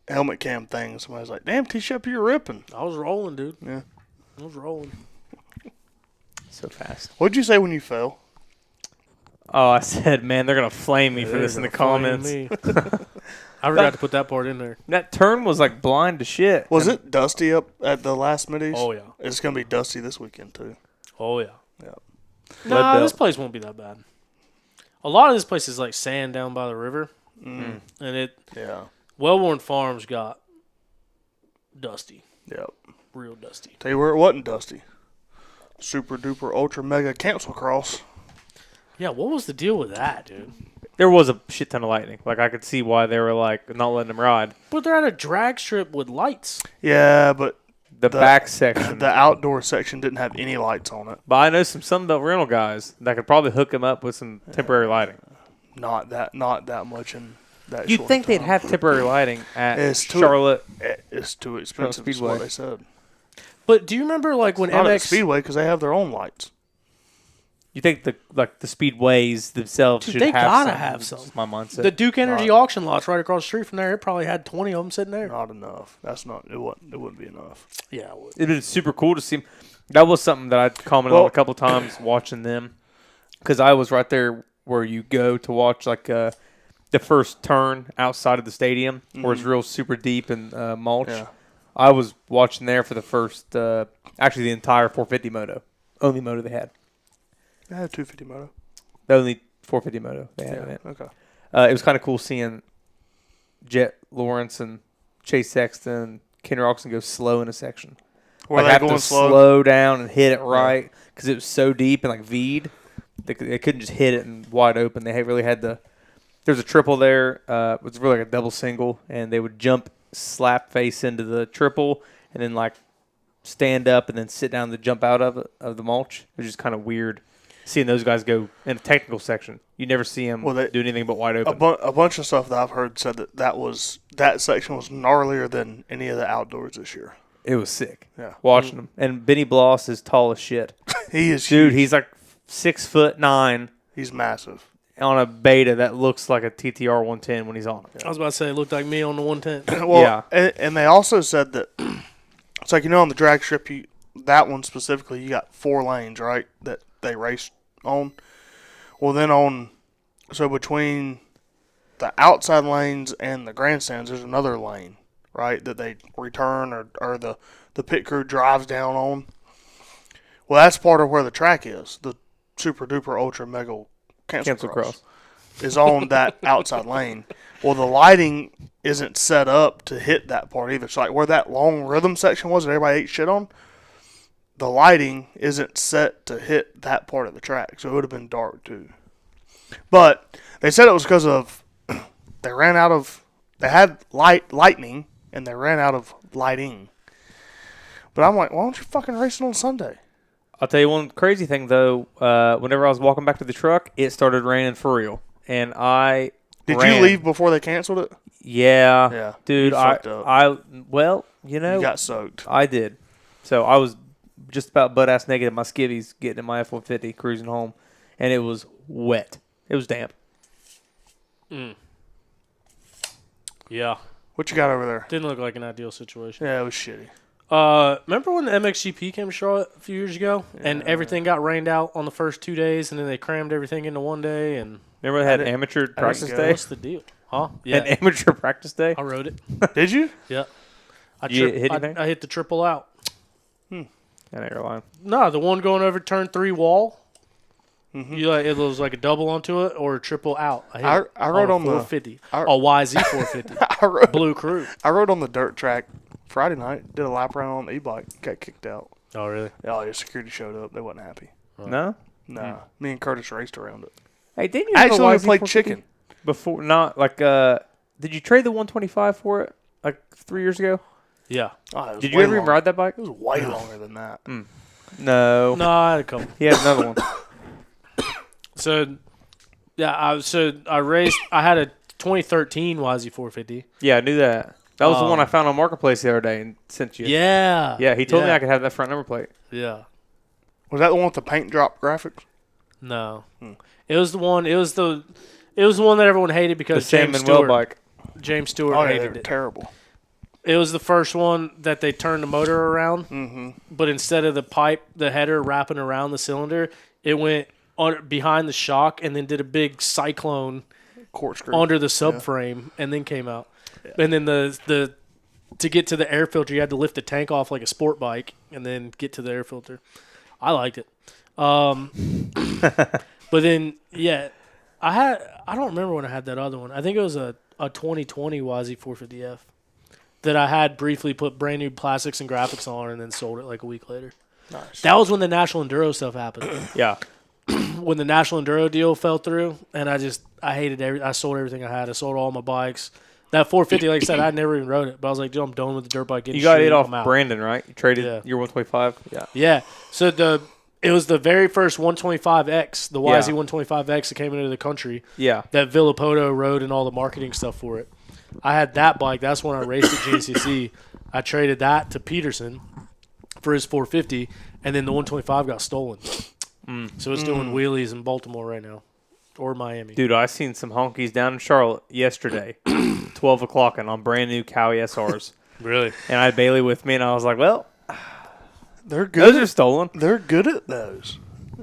helmet cam thing. Somebody's like, "Damn, T-Shep, you're ripping."
I was rolling, dude.
Yeah.
I was rolling.
So fast.
What'd you say when you fell?
Oh, I said, man, they're going to flame me for
They're
this in the
gonna flame
comments.
me. I forgot to put that part in there.
That turn was like blind to shit.
Was it dusty up at the last Mideast?
Oh, yeah.
It's gonna be dusty this weekend too.
Oh, yeah.
Yeah.
No, this place won't be that bad. A lot of this place is like sand down by the river. And
Yeah.
Wellborn Farms got dusty.
Yep.
Real dusty.
Tell you where it wasn't dusty. Super duper ultra mega cancel cross.
Yeah, what was the deal with that, dude?
There was a shit ton of lightning. Like, I could see why they were, like, not letting them ride.
But they're at a drag strip with lights.
Yeah, but
The back section.
the outdoor section didn't have any lights on it.
But I know some Sunbelt rental guys that could probably hook them up with some temporary lighting.
Not that much in that.
You'd
short
think they'd
time.
have temporary lighting at
It's too-
Charlotte.
It's too expensive. Is
Speedway.
what they said.
But do you remember like when
Not at
MX
Speedway because they have their own lights.
You think the speedways themselves
Dude,
should
they
have
gotta
some.
have some.
That's my mindset.
The Duke Energy auction lots right across the street from there, it probably had 20 of them sitting there.
Not enough. That's not. It wouldn't be enough.
Yeah, it would.
It'd been super cool to see 'em. That was something that I commented on a couple times watching them, because I was right there where you go to watch like the first turn outside of the stadium, where it's real super deep and mulch.
Yeah.
I was watching there for the first, actually the entire 450 moto, only moto they had.
They had 250 moto.
The only 450 moto they had in it.
Okay.
It was kind of cool seeing Jet Lawrence and Chase Sexton and Kendra Oxen go slow in a section.
Were
Like
they
have
going
to
slow?
slow down and hit it right because it was so deep and like V'd. They couldn't just hit it and wide open. They really had the. There's a triple there. It was really like a double single, and they would jump slap face into the triple and then like stand up and then sit down to jump out of the mulch. It was just kind of weird seeing those guys go in a technical section. You never see them do anything but wide open.
A bunch of stuff that I've heard said that section was gnarlier than any of the outdoors this year.
It was sick.
Yeah,
watching them. And Benny Bloss is tall as shit.
He is
dude.
Huge.
He's like 6'9".
He's massive
on a beta that looks like a TTR 110 when he's on it.
I was about to say it looked like me on the 110.
Well,
yeah,
and they also said that it's like, on the drag strip, that one specifically, you got 4 lanes, right, that they race on. Well, then so between the outside lanes and the grandstands, there's another lane, right, that they return or the pit crew drives down on. Well, that's part of where the track is. The super duper ultra mega cancel cross is on that outside lane. Well, the lighting isn't set up to hit that part either. So, like where that long rhythm section was that everybody ate shit on, the lighting isn't set to hit that part of the track. So it would have been dark too. But they said it was because of they had lightning and they ran out of lighting. But I'm like, why don't you fucking race it on Sunday?
I'll tell you one crazy thing, though. Whenever I was walking back to the truck, it started raining for real. And I
Did you leave before they canceled it?
Yeah.
Yeah.
Dude, well,
you got soaked.
I did. So I was just about butt-ass naked in my skivvies getting in my F-150, cruising home. And it was wet. It was damp.
Yeah.
What you got over there?
Didn't look like an ideal situation.
Yeah, it was shitty.
Remember when the MXGP came to Charlotte a few years ago, and everything got rained out on the first 2 days, and then they crammed everything into one day? And
remember they had amateur practice day?
What's the deal? Huh? Yeah.
An amateur practice day?
I rode it.
Did you?
Yeah.
I
hit the triple out.
I know you're lying.
No, the one going over turn 3 wall.
Mm-hmm.
It was like a double onto it or a triple out.
I rode on
450. A YZ 450. Blue Crew.
I rode on the dirt track Friday night. Did a lap around on the e-bike. Got kicked out.
Oh, really?
Oh, your security showed up. They wasn't happy.
No?
No. Me and Curtis raced around it.
Hey, didn't you
actually played chicken
before? Not like did you trade the 125 for it like 3 years ago?
Yeah.
Oh,
did you ever even ride that bike?
It was way longer than that.
No.
No, I had a couple.
He had another one.
So, yeah, I raced. I had a 2013 YZ450.
Yeah, I knew that. That was the one I found on Marketplace the other day and sent you.
Yeah.
Yeah, he told me I could have that front number plate.
Yeah.
Was that the one with the paint drop graphics?
No. It was the one. It was the one that everyone hated because
the
James
Sam Manuel
Stewart.
bike.
James Stewart hated it.
Terrible.
It was the first one that they turned the motor around, but instead of the header wrapping around the cylinder, it went behind the shock and then did a big cyclone
corkscrew
under the subframe and then came out. Yeah. And then the to get to the air filter, you had to lift the tank off like a sport bike and then get to the air filter. I liked it. But then, I don't remember when I had that other one. I think it was a 2020 YZ450F that I had briefly put brand new plastics and graphics on and then sold it like a week later.
Nice.
That was when the National Enduro stuff happened.
Yeah.
When the National Enduro deal fell through, and I hated I sold everything I had. I sold all my bikes. That 450, like I said, I never even rode it, but I was like, dude, I'm done with the dirt bike.
You got it off Brandon, right? You traded your 125?
Yeah. Yeah. So it was the very first 125X, the YZ 125X that came into the country.
Yeah.
That Villapoto rode and all the marketing stuff for it. I had that bike. That's when I raced at GNCC. I traded that to Peterson for his 450, and then the 125 got stolen. So it's doing wheelies in Baltimore right now, or Miami.
Dude, I seen some honkies down in Charlotte yesterday, 12 o'clock, and on brand new Cowie SRs.
Really?
And I had Bailey with me, and I was like, well,
they're good.
Those are stolen.
They're good at those,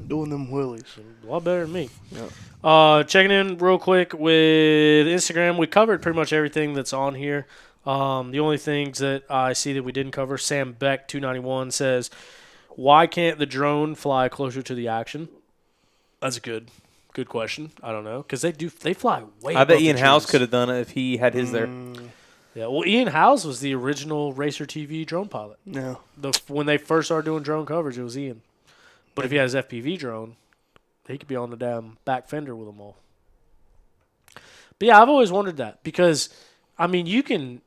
doing them wheelies.
A lot better than me.
Yeah.
Checking in real quick with Instagram. We covered pretty much everything that's on here. The only things that I see that we didn't cover, Sam Beck 291 says, why can't the drone fly closer to the action? That's a good question. I don't know, because they fly way.
I bet Ian House could have done it if he had his there.
Yeah, well, Ian House was the original Racer TV drone pilot.
Yeah.
When they first started doing drone coverage, it was Ian. But if he had his FPV drone, he could be on the damn back fender with them all. But yeah, I've always wondered that because, I mean, you can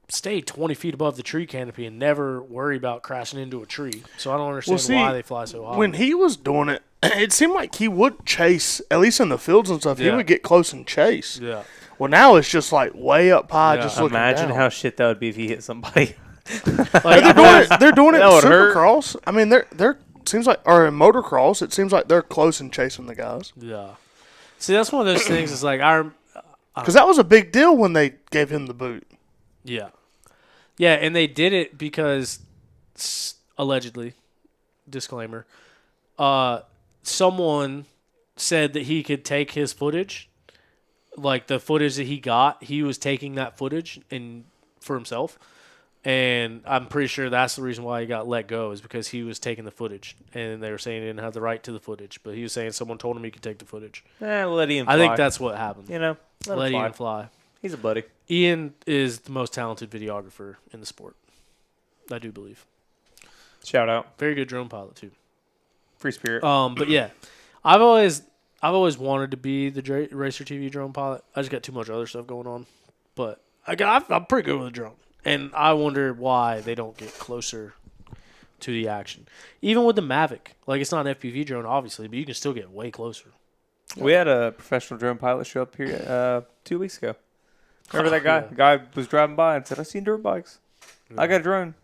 stay 20 feet above the tree canopy and never worry about crashing into a tree. So I don't understand why they fly so high.
When he was doing it, it seemed like he would chase, at least in the fields and stuff.
Yeah.
He would get close and chase.
Yeah.
Well, now it's just like way up high,
Yeah.
just looking
Imagine
down.
how shit that would be if he hit somebody.
Like,
They're doing it in
That would hurt.
Supercross. I mean, they're seems like, or in motocross, it seems like they're close and chasing the guys.
yeah. See, that's one of those things. It's like
Because that was a big deal when they gave him the boot.
Yeah. Yeah, and they did it because allegedly, disclaimer, someone said that he could take his footage, like the footage that he got, he was taking that footage for himself. And I'm pretty sure that's the reason why he got let go, is because he was taking the footage. And they were saying he didn't have the right to the footage. But he was saying someone told him he could take the footage.
Let Ian fly.
I think that's what happened.
let him
Ian fly.
He's a buddy.
Ian is the most talented videographer in the sport. I do believe.
Shout out.
Very good drone pilot too.
Free spirit.
But yeah, I've always wanted to be the Racer TV drone pilot. I just got too much other stuff going on. But I'm pretty good with a drone. And I wonder why they don't get closer to the action. Even with the Mavic. Like, it's not an FPV drone, obviously, but you can still get way closer.
We had a professional drone pilot show up here 2 weeks ago. Remember that guy? The guy was driving by and said, I seen dirt bikes. Yeah. I got a drone.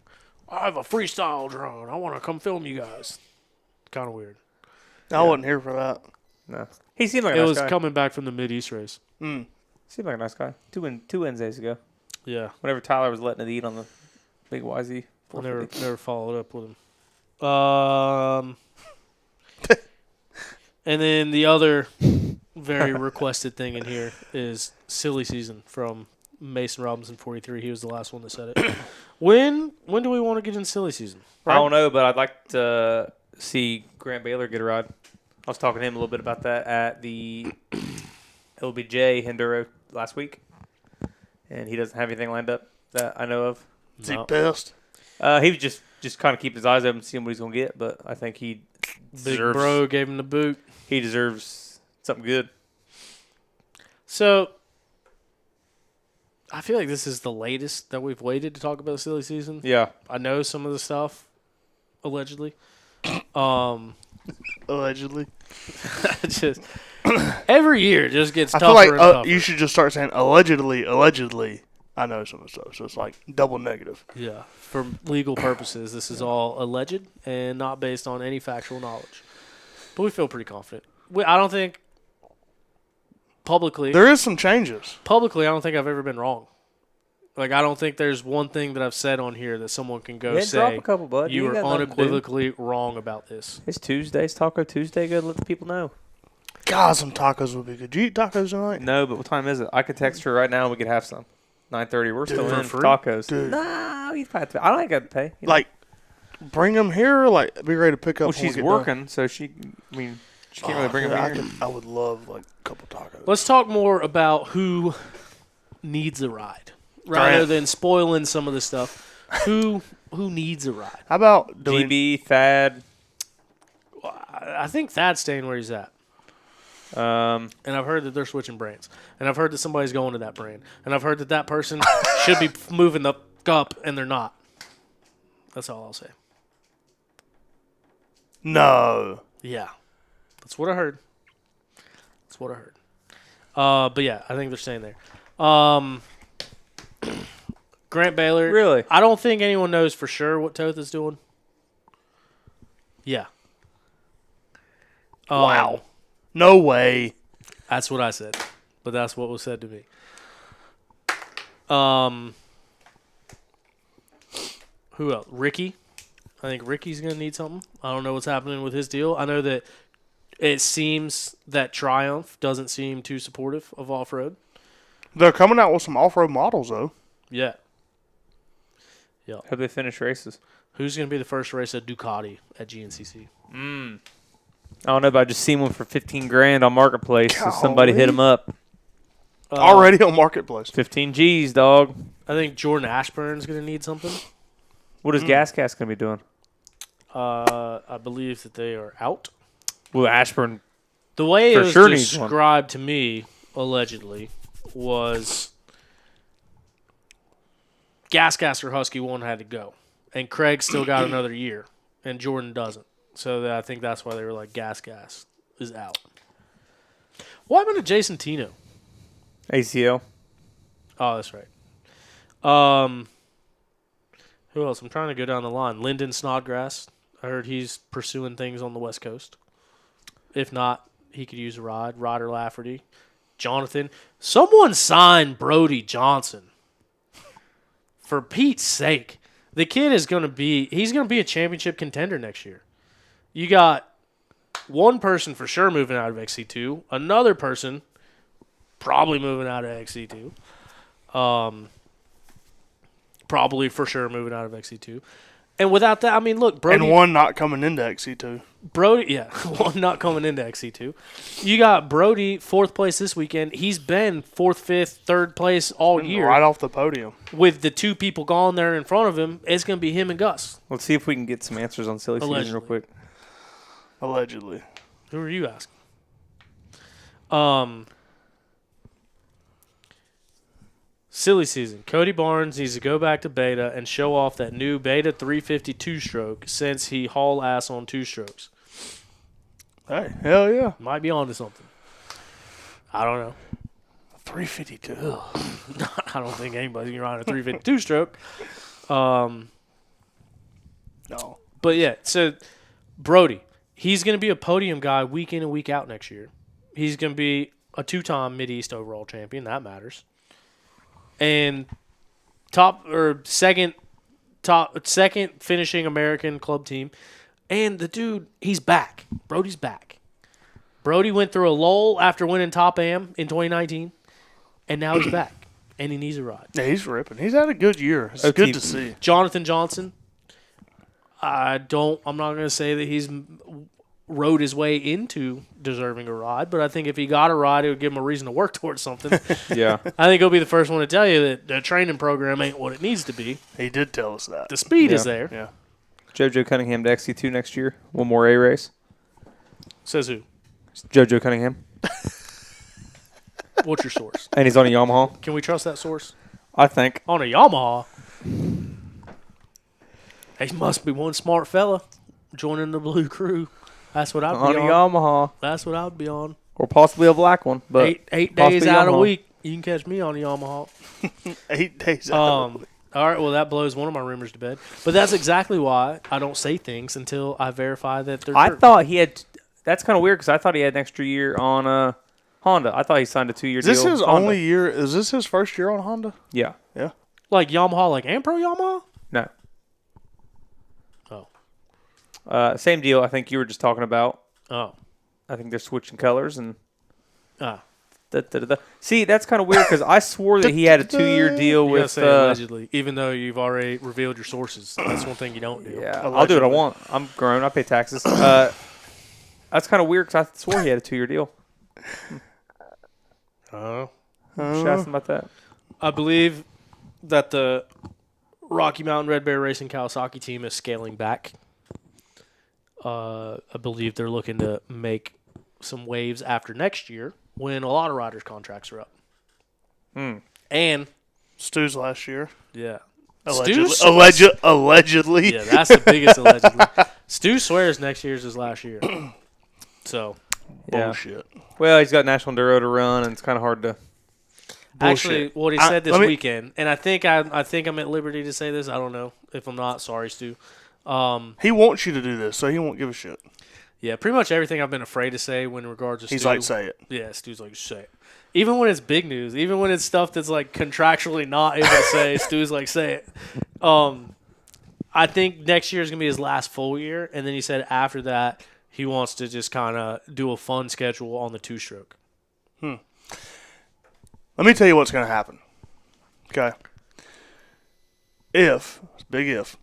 I have a freestyle drone. I want to come film you guys. Kind of weird.
I wasn't here for that.
No. He seemed like a
It
nice
was
guy.
coming back from the Mid-East race.
Mm.
Seemed like a nice guy. Two Wednesdays ago.
Yeah.
Whenever Tyler was letting it eat on the big YZ.
I never followed up with him. And then the other very requested thing in here is silly season from Mason Robinson 43. He was the last one that said it. When do we want to get in silly season?
I don't know, but I'd like to see Grant Baylor get a ride. I was talking to him a little bit about that at the LBJ Enduro last week, and he doesn't have anything lined up that I know of.
Is he pissed?
He was just kind of keep his eyes open, seeing what he's gonna get. But I think he
Big bro gave him the boot.
He deserves something good.
So I feel like this is the latest that we've waited to talk about the silly season.
Yeah,
I know some of the stuff, allegedly.
Allegedly.
Just every year just gets
I
tougher
feel like
and tougher.
you should just start saying allegedly. I know some of the stuff, so it's like double negative.
Yeah, for legal purposes, this is all alleged and not based on any factual knowledge. But we feel pretty confident. I don't think publicly.
There is some changes.
Publicly, I don't think I've ever been wrong. Like, I don't think there's one thing that I've said on here that someone can go
drop
say
a couple, bud.
you
ain't
are
got nothing to do.
unequivocally wrong about this.
It's Tuesday. It's Taco Tuesday. Go let the people know.
God, some tacos would be good. Did you eat tacos tonight?
No, but what time is it? I could text her right now and we could have some. 9:30. We're still
Dude,
in
for
for tacos.
Dude.
Nah, you have to. I don't got to pay. You know?
Like, bring them here. Like, be ready to pick up.
well,
when we
she's
get
working, so she can't really bring them here.
I would love like a couple tacos.
Let's talk more about who needs a ride, rather
Grant.
than spoiling some of the stuff. Who needs a ride?
How about doing?
GB, Thad.
I think Thad's staying where he's at. And I've heard that they're switching brands. And I've heard that somebody's going to that brand. And I've heard that that person should be moving the up, and they're not. That's all I'll say.
No.
Yeah. That's what I heard. But yeah, I think they're staying there. Grant Baylor.
Really?
I don't think anyone knows for sure what Toth is doing. Yeah.
Wow. No way.
That's what I said. But that's what was said to me. Who else? Ricky. I think Ricky's going to need something. I don't know what's happening with his deal. I know that it seems that Triumph doesn't seem too supportive of off-road.
They're coming out with some off-road models though.
Yeah.
Hope they finish races.
Who's going to be the first race at Ducati at GNCC?
I don't know, but I just seen one for $15,000 on Marketplace, so somebody hit him up.
Already on Marketplace.
15 G's, dog.
I think Jordan Ashburn's going to need something.
What is Gas Gas going to be doing?
I believe that they are out.
Well, Ashburn.
The way it
For
was
sure needs one.
described to me, allegedly, was Gas or Husky 1 had to go. And Craig still got another year, and Jordan doesn't. So I think that's why they were like, gas is out. What happened to Jason Tino?
ACL.
Oh, that's right. Who else? I'm trying to go down the line. Lyndon Snodgrass. I heard he's pursuing things on the West Coast. If not, he could use a ride. Ryder Lafferty. Jonathan. Someone signed Brody Johnson. For Pete's sake. The kid is going to be a championship contender next year. You got one person for sure moving out of XC2. Another person probably moving out of XC2. Probably for sure moving out of XC2. And without that, I mean, look, Brody.
And one not coming into XC2.
Brody, yeah, one not coming into XC2. You got Brody, 4th place this weekend. He's been 4th, 5th, 3rd place all year.
Right off the podium.
With the 2 people gone there in front of him, it's going to be him and Gus.
Let's see if we can get some answers on silly season real quick.
Allegedly.
Who are you asking? Silly season. Cody Barnes needs to go back to beta and show off that new beta 350 2-stroke since he haul ass on 2-strokes.
Hey, hell yeah.
Might be onto something. I don't know.
352.
I don't think anybody's going to ride a 352 stroke.
No.
But yeah, so Brody, he's going to be a podium guy week in and week out next year. He's going to be a 2-time Mid-East overall champion. That matters. And second finishing American club team. And the dude, he's back. Brody's back. Brody went through a lull after winning Top Am in 2019, and now he's back, and he needs a ride.
Yeah, he's ripping. He's had a good year. It's good to see.
Jonathan Johnson, I'm not going to say that he's rode his way into deserving a ride, but I think if he got a ride, it would give him a reason to work towards something.
Yeah.
I think he'll be the first one to tell you that the training program ain't what it needs to be.
He did tell us that.
The speed is there.
Yeah.
JoJo Cunningham to XC2 next year. One more A race.
Says who?
JoJo Cunningham.
What's your source?
And he's on a Yamaha.
Can we trust that source?
I think.
On a Yamaha? He must be one smart fella joining the blue crew. That's what I'd be on.
On a Yamaha.
That's what I would be on.
Or possibly a black one. But
eight days out
Yamaha.
a week, you can catch me on a Yamaha.
8 days out.
All right, well, that blows one of my rumors to bed. But that's exactly why I don't say things until I verify that they're true.
thought he had – that's kind of weird because I thought he had an extra year on Honda. I thought he signed a 2-year deal.
Is this his only year? Is this his first year on Honda?
Yeah.
Yeah.
Like Yamaha, like Ampro Yamaha?
No.
Oh.
Same deal I think you were just talking about.
Oh.
I think they're switching colors and
Ah.
See, that's kind of weird because I swore that he had a 2-year deal
You gotta
with
say allegedly, even though you've already revealed your sources. That's one thing you don't do.
Yeah, I'll do what I want. I'm grown. I pay taxes. That's kind of weird because I swore he had a 2-year deal.
Oh.
Just ask him about that.
I believe that the Rocky Mountain Red Bear Racing Kawasaki team is scaling back. I believe they're looking to make some waves after next year when a lot of riders' contracts are up. And
Stu's last year.
yeah,
Allegedly.
Yeah, that's the biggest allegedly. Stu swears next year's his last year. So
Yeah.
Bullshit.
Well, he's got National Enduro to run, and it's kind of hard to.
actually,
Bullshit.
what he said this weekend, and I think I'm at liberty to say this. I don't know if I'm not. Sorry, Stu.
He wants you to do this, so he won't give a shit.
Yeah, pretty much everything I've been afraid to say when regards to
He's
Stu.
like, say it.
Yeah, Stu's like, say it. Even when it's big news, even when it's stuff that's like contractually not able to say, Stu's like, say it. I think next year is going to be his last full year, and then he said after that he wants to just kind of do a fun schedule on the 2-stroke.
Let me tell you what's going to happen. Okay. Big if,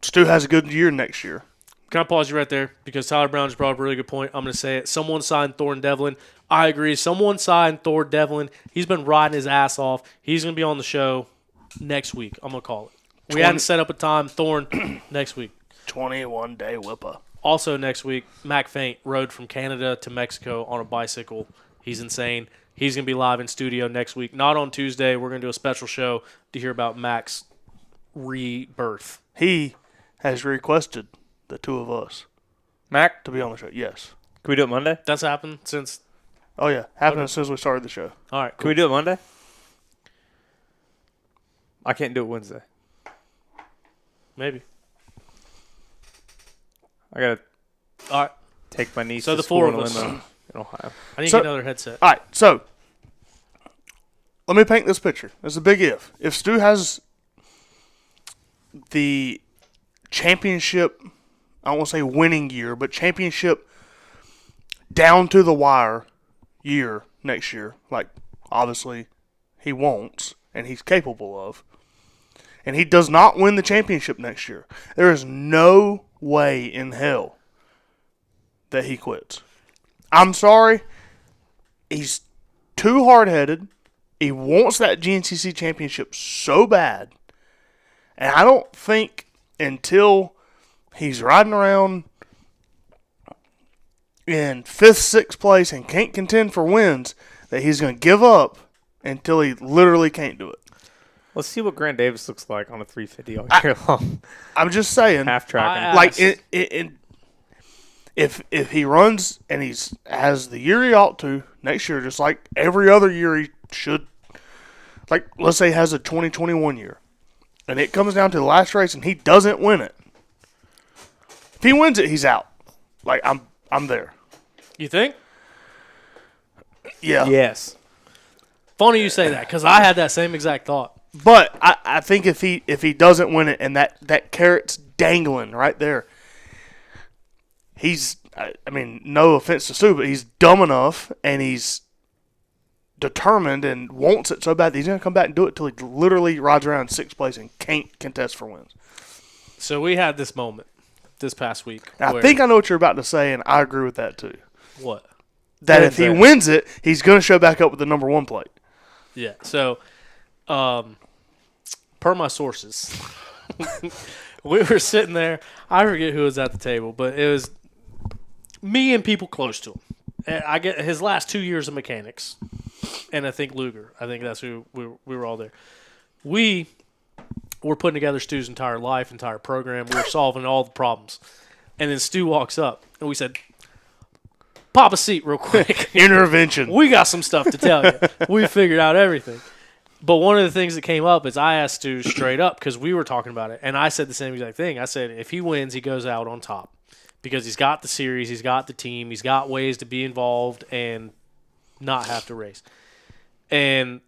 Stu has a good year next year.
Can I pause you right there? Because Tyler Brown just brought up a really good point. I'm going to say it. Someone signed Thorne Devlin. I agree. Someone signed Thor Devlin. He's been riding his ass off. He's going to be on the show next week. I'm going to call it. We hadn't set up a time. Thorne, next week.
21-day whipper.
Also next week, Mac Faint rode from Canada to Mexico on a bicycle. He's insane. He's going to be live in studio next week. Not on Tuesday. We're going to do a special show to hear about Mac's rebirth.
He has requested the two of us,
Mac,
to be on the show. Yes.
can we do it Monday?
That's happened since.
Oh, yeah. Happened as soon as we started the show.
All right. Cool.
Can we do it Monday? I can't do it Wednesday.
Maybe.
I gotta
All right.
take my niece
So
to
the
school
four of
in
us.
Limo in Ohio.
I need to
So-
get another headset.
All right, so let me paint this picture. There's a big if. If Stu has the championship, I don't want to say winning year, but championship down to the wire year next year, like obviously he wants and he's capable of, and he does not win the championship next year, there is no way in hell that he quits. I'm sorry. He's too hard-headed. He wants that GNCC championship so bad. And I don't think until he's riding around in 5th, 6th place and can't contend for wins that he's going to give up until he literally can't do it.
Let's see what Grant Davis looks like on a 350 all year long.
I'm just saying.
Half tracking.
Like, if he runs and has the year he ought to next year, just like every other year he should, like let's say he has a 2021 year, and it comes down to the last race and he doesn't win it. If he wins it, he's out. Like I'm there.
You think?
Yeah.
Yes.
Funny you say that because I had that same exact thought.
But I think if he doesn't win it and that carrot's dangling right there, he's, I mean, no offense to Stu, but he's dumb enough and he's determined and wants it so bad that he's going to come back and do it until he literally rides around in 6th place and can't contest for wins.
So we had this moment this past week.
And I think I know what you're about to say, and I agree with that too.
What?
That if he wins it, he's going to show back up with the number 1 plate.
Yeah. So, per my sources, we were sitting there. I forget who was at the table, but it was me and people close to him. And I get his last 2 years of mechanics, and I think Luger. I think that's who we were all there. We were putting together Stu's entire life, entire program. We were solving all the problems, and then Stu walks up, and we said, "Pop a seat, real quick."
Intervention.
We got some stuff to tell you. We figured out everything. But one of the things that came up is I asked Stu straight up because we were talking about it, and I said the same exact thing. I said if he wins, he goes out on top because he's got the series, he's got the team, he's got ways to be involved and not have to race. And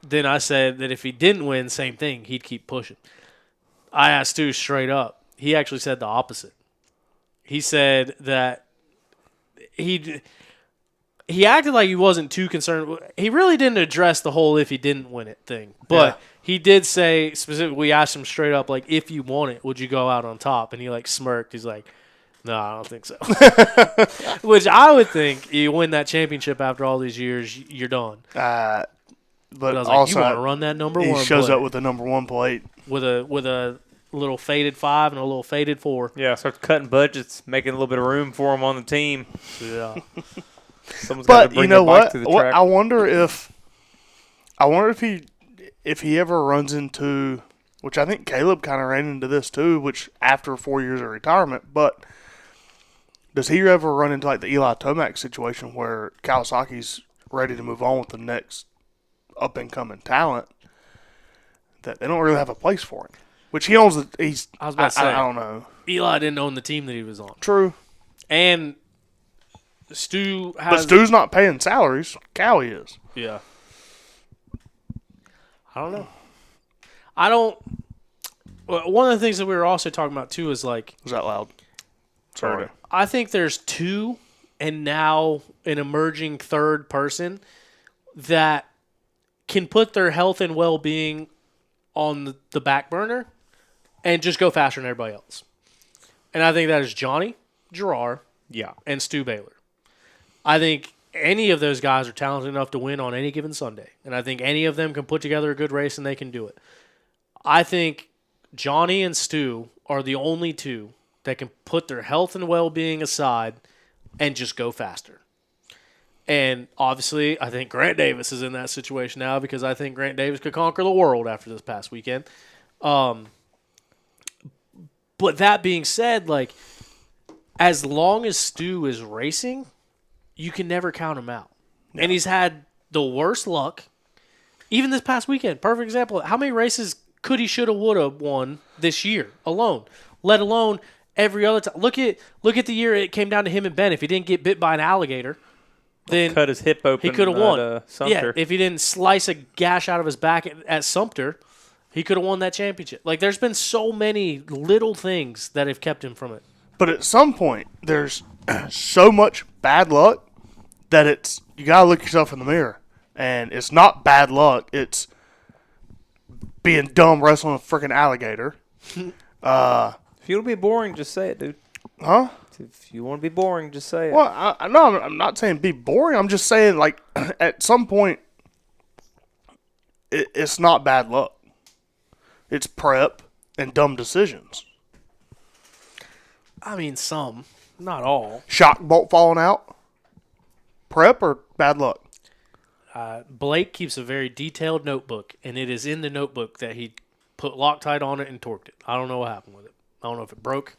then I said that if he didn't win, same thing, he'd keep pushing. I asked Stu straight up. He actually said the opposite. He said that he acted like he wasn't too concerned. He really didn't address the whole if he didn't win it thing. But he did say specifically, we asked him straight up, like, if you won it, would you go out on top? And he, like, smirked. He's like, no, I don't think so. Which I would think you win that championship after all these years, you're done.
But
I was
also,
like, you want to run that number
he
one
shows
plate
up with the number 1 plate.
with a little faded 5 and a little faded 4.
Yeah, starts cutting budgets, making a little bit of room for him on the team.
Yeah.
Someone's got to
But
bring
you know
the bike
what?
to the track.
I wonder if he ever runs into, which I think Caleb kind of ran into this too, which after 4 years of retirement. But does he ever run into like the Eli Tomac situation where Kawasaki's ready to move on with the next up and coming talent that they don't really have a place for him? Which he owns.
I was about to say,
I don't know.
Eli didn't own the team that he was on.
True.
And Stu has...
But Stu's not paying salaries. Cowie is.
Yeah. I don't know. I don't... Well, one of the things that we were also talking about, too, is like...
Was that loud? Sorry.
I think there's two, and now an emerging third person that can put their health and well-being on the back burner and just go faster than everybody else. And I think that is Johnny Gerard and Stu Baylor. I think any of those guys are talented enough to win on any given Sunday. And I think any of them can put together a good race and they can do it. I think Johnny and Stu are the only two that can put their health and well-being aside and just go faster. And obviously, I think Grant Davis is in that situation now because I think Grant Davis could conquer the world after this past weekend. But But that being said, like, as long as Stu is racing, you can never count him out. No. And he's had the worst luck. Even this past weekend, perfect example. How many races could he, should have, would have won this year alone? Let alone every other time. Look at the year it came down to him and Ben. If he didn't get bit by an alligator, then
cut his hip open.
He could have won.
Sumter.
Yeah, if he didn't slice a gash out of his back at Sumter, he could have won that championship. Like, there's been so many little things that have kept him from it.
But at some point, there's so much bad luck that you gotta look yourself in the mirror, and it's not bad luck. It's being dumb wrestling a freaking alligator.
If you want to be boring, just say it, dude.
Huh?
If you want to be boring, just say it.
Well, no, I'm not saying be boring. I'm just saying, like, at some point, it's not bad luck. It's prep and dumb decisions.
I mean, some, not all.
Shock bolt falling out. Prep or bad luck?
Blake keeps a very detailed notebook, and it is in the notebook that he put Loctite on it and torqued it. I don't know what happened with it. I don't know if it broke.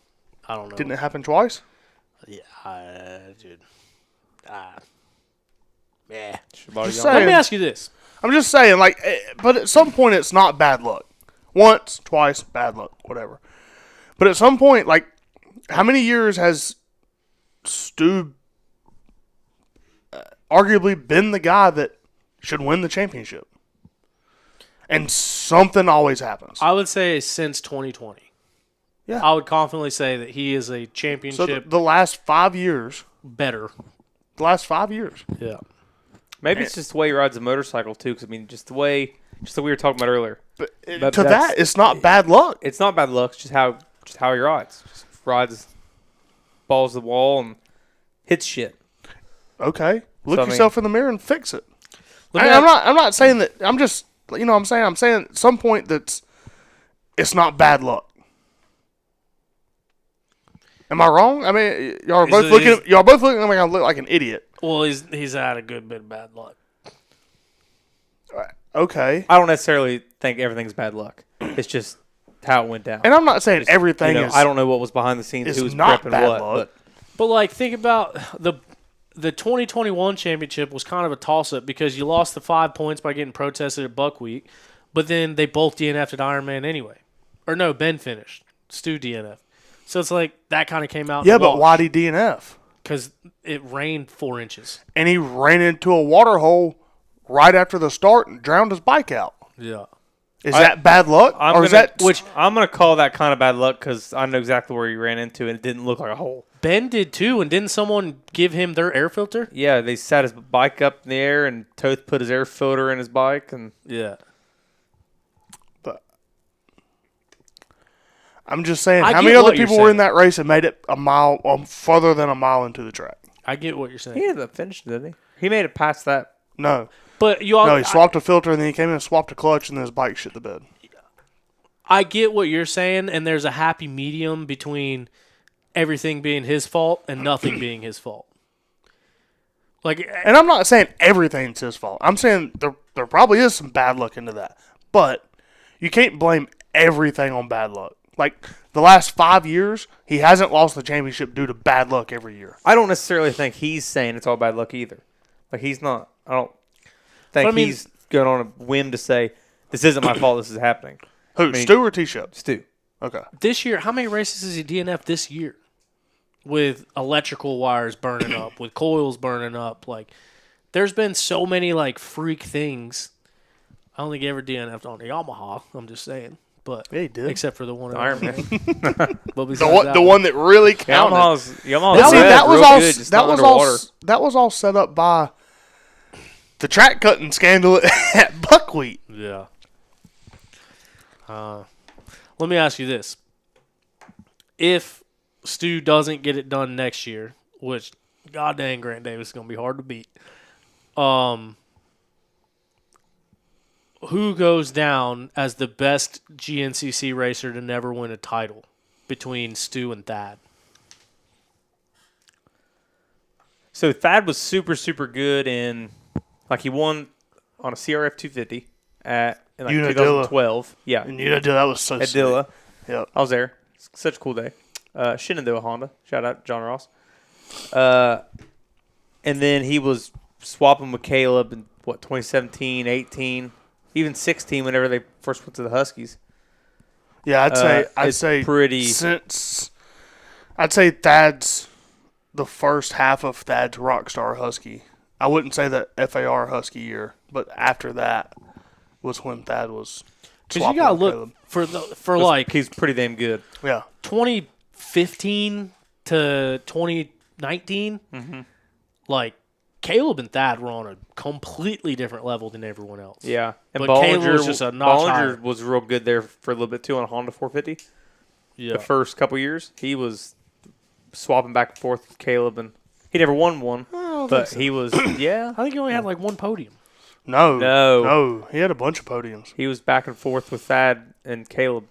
I don't know.
Didn't it happen twice?
Yeah, dude. Yeah.
Let
me ask you this.
I'm just saying, like, but at some point it's not bad luck. Once, twice, bad luck, whatever. But at some point, like, how many years has Stu arguably been the guy that should win the championship? And something always happens.
I would say since 2020.
Yeah.
I would confidently say that he is a championship.
So the last 5 years.
Better.
The last 5 years.
Yeah.
Maybe it's just the way he rides a motorcycle, too, because, I mean, just the way we were talking about earlier.
But to that, it's not bad luck.
It's not bad luck. It's just how he rides. Just rides, balls the wall, and hits shit.
Okay. Look yourself in the mirror and fix it.
I'm
not saying that. I'm just, I'm saying at some point it's not bad luck. Am I wrong? I mean, y'all are both looking at me. I look like an idiot.
Well, he's had a good bit of bad luck.
Okay.
I don't necessarily think everything's bad luck. It's just how it went down.
And I'm not saying everything is.
I don't know what was behind the scenes. Who was
not
prepping
bad
what.
luck.
But like, think about the 2021 championship was kind of a toss-up because you lost the 5 points by getting protested at Buckwheat, but then they both DNF'd at Ironman anyway. Or no, Ben finished. Stu DNF. So it's like that kind of came out.
Yeah, but why did he DNF?
Because it rained 4 inches.
And he ran into a water hole right after the start and drowned his bike out.
Yeah.
Is that bad luck?
I'm going to call that kind of bad luck because I know exactly where he ran into and it didn't look like a hole.
Ben did too, and didn't someone give him their air filter?
Yeah, they sat his bike up in the air and Toth put his air filter in his bike. And
yeah.
But I'm just saying, how many other people were in that race and made it a mile, further than a mile into the track?
I get what you're saying.
He ended up finishing, didn't he? He made it past that.
No.
But he
swapped a filter, and then he came in and swapped a clutch, and then his bike shit the bed.
I get what you're saying, and there's a happy medium between everything being his fault and nothing being his fault.
And I'm not saying everything's his fault. I'm saying there probably is some bad luck into that. But you can't blame everything on bad luck. Like, the last 5 years, he hasn't lost the championship due to bad luck every year.
I don't necessarily think he's saying it's all bad luck either. Like, he's not. I don't think he's going on a whim to say, this isn't my fault, this is happening.
Who, Stu or T-Shep?
Stu.
Okay.
This year, how many races has he DNF'd this year? With electrical wires burning up, with coils burning up. Like, there's been so many, like, freak things. I don't think he ever DNF'd on the Yamaha, I'm just saying. But
yeah, he did.
Except for the one
Ironman.
the one that really counted.
Yamaha's
that was all set up by the track cutting scandal at Buckwheat.
Yeah. Let me ask you this. If Stu doesn't get it done next year, which, god dang, Grant Davis is going to be hard to beat, who goes down as the best GNCC racer to never win a title between Stu and Thad?
So Thad was super, super good in, like, he won on a CRF 250 in 2012. Yeah.
And Unadilla, that was so
at Dilla.
Yep.
I was there. such a cool day. Shenandoah Honda. Shout out John Ross. And then he was swapping with Caleb in, 2017, 18, even 16 whenever they first went to the Huskies.
Yeah, I'd say
pretty.
I'd say Thad's the first half of Thad's Rockstar Husky. I wouldn't say the FAR Husky year, but after that was when Thad was.
Because you gotta look
Caleb. He's pretty damn good.
Yeah,
2015 to 2019, like Caleb and Thad were on a completely different level than everyone else.
Yeah, and
but Caleb was just a notch higher.
was real good there for a little bit too on a Honda 450.
Yeah,
the first couple years he was swapping back and forth with Caleb, and he never won one, but he was. Yeah,
I think he only had like one podium.
No. He had a bunch of podiums.
He was back and forth with Thad and Caleb.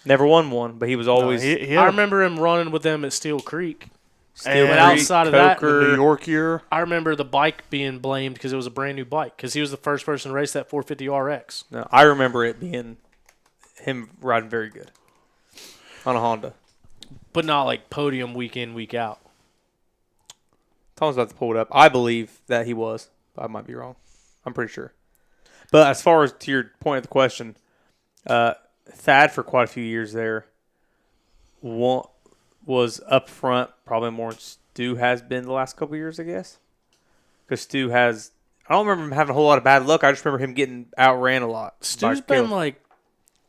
Never won one, but he was always.
I remember him running with them at Steel Creek.
But
outside of that,
the New York year,
I remember the bike being blamed because it was a brand new bike because he was the first person to race that 450 RX.
No, I remember it being him riding very good on a Honda,
but not like podium week in, week out.
Tom's about to pull it up. I believe that he was. I might be wrong. I'm pretty sure. But as far as to your point of the question, Thad for quite a few years there was up front, probably more than Stu has been the last couple of years, I guess. Because Stu has, I don't remember him having a whole lot of bad luck. I just remember him getting outran a lot.
Stu's been like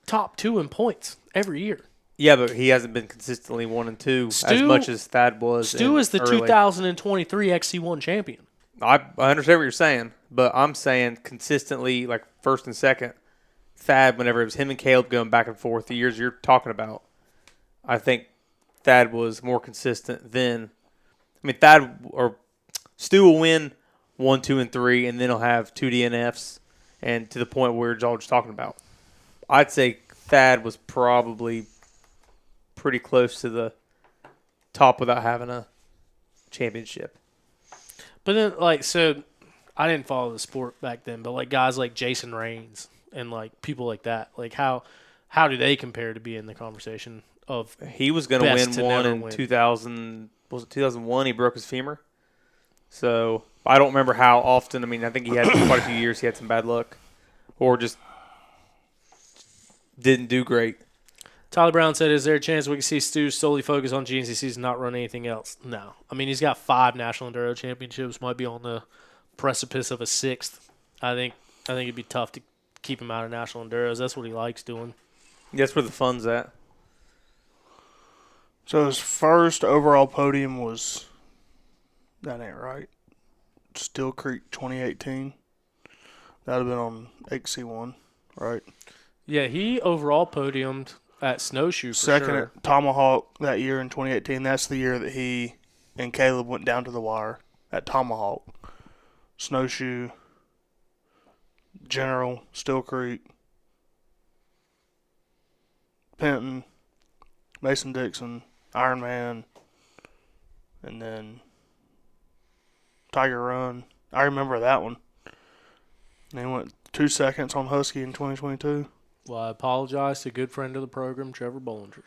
top 2 in points every year.
Yeah, but he hasn't been consistently 1 and 2 as much as Thad was.
Stu is the early. 2023 XC1 champion.
I understand what you're saying, but I'm saying consistently, like first and second, Thad, whenever it was him and Caleb going back and forth, the years you're talking about, I think Thad was more consistent than. I mean, Thad or Stu will win 1, 2, and 3, and then he'll have 2 DNFs, and to the point where we're all just talking about. I'd say Thad was probably pretty close to the top without having a championship.
But then, like, so I didn't follow the sport back then, but like guys like Jason Raines and like people like that, like how do they compare to be in the conversation of?
He was going to win one in 2000. Was it 2001? He broke his femur. So I don't remember how often. I mean, I think he had quite a few years. He had some bad luck, or just didn't do great.
Tyler Brown said, "Is there a chance we can see Stu solely focus on GNCCs and not run anything else?" No. I mean, he's got 5 National Enduro Championships. Might be on the precipice of a 6th. I think it'd be tough to keep him out of National Enduros. That's what he likes doing.
That's where the fun's at.
So his first overall podium was, that ain't right, Steel Creek 2018. That would have been on XC1, right?
Yeah, he overall podiumed at Snowshoe for
Second
sure.
at Tomahawk that year in 2018. That's the year that he and Caleb went down to the wire at Tomahawk. Snowshoe, General, Steel Creek, Penton, Mason-Dixon, Ironman, and then Tiger Run. I remember that one. And he went 2 seconds on Husky in 2022.
Well, I apologize to a good friend of the program, Trevor Bollinger.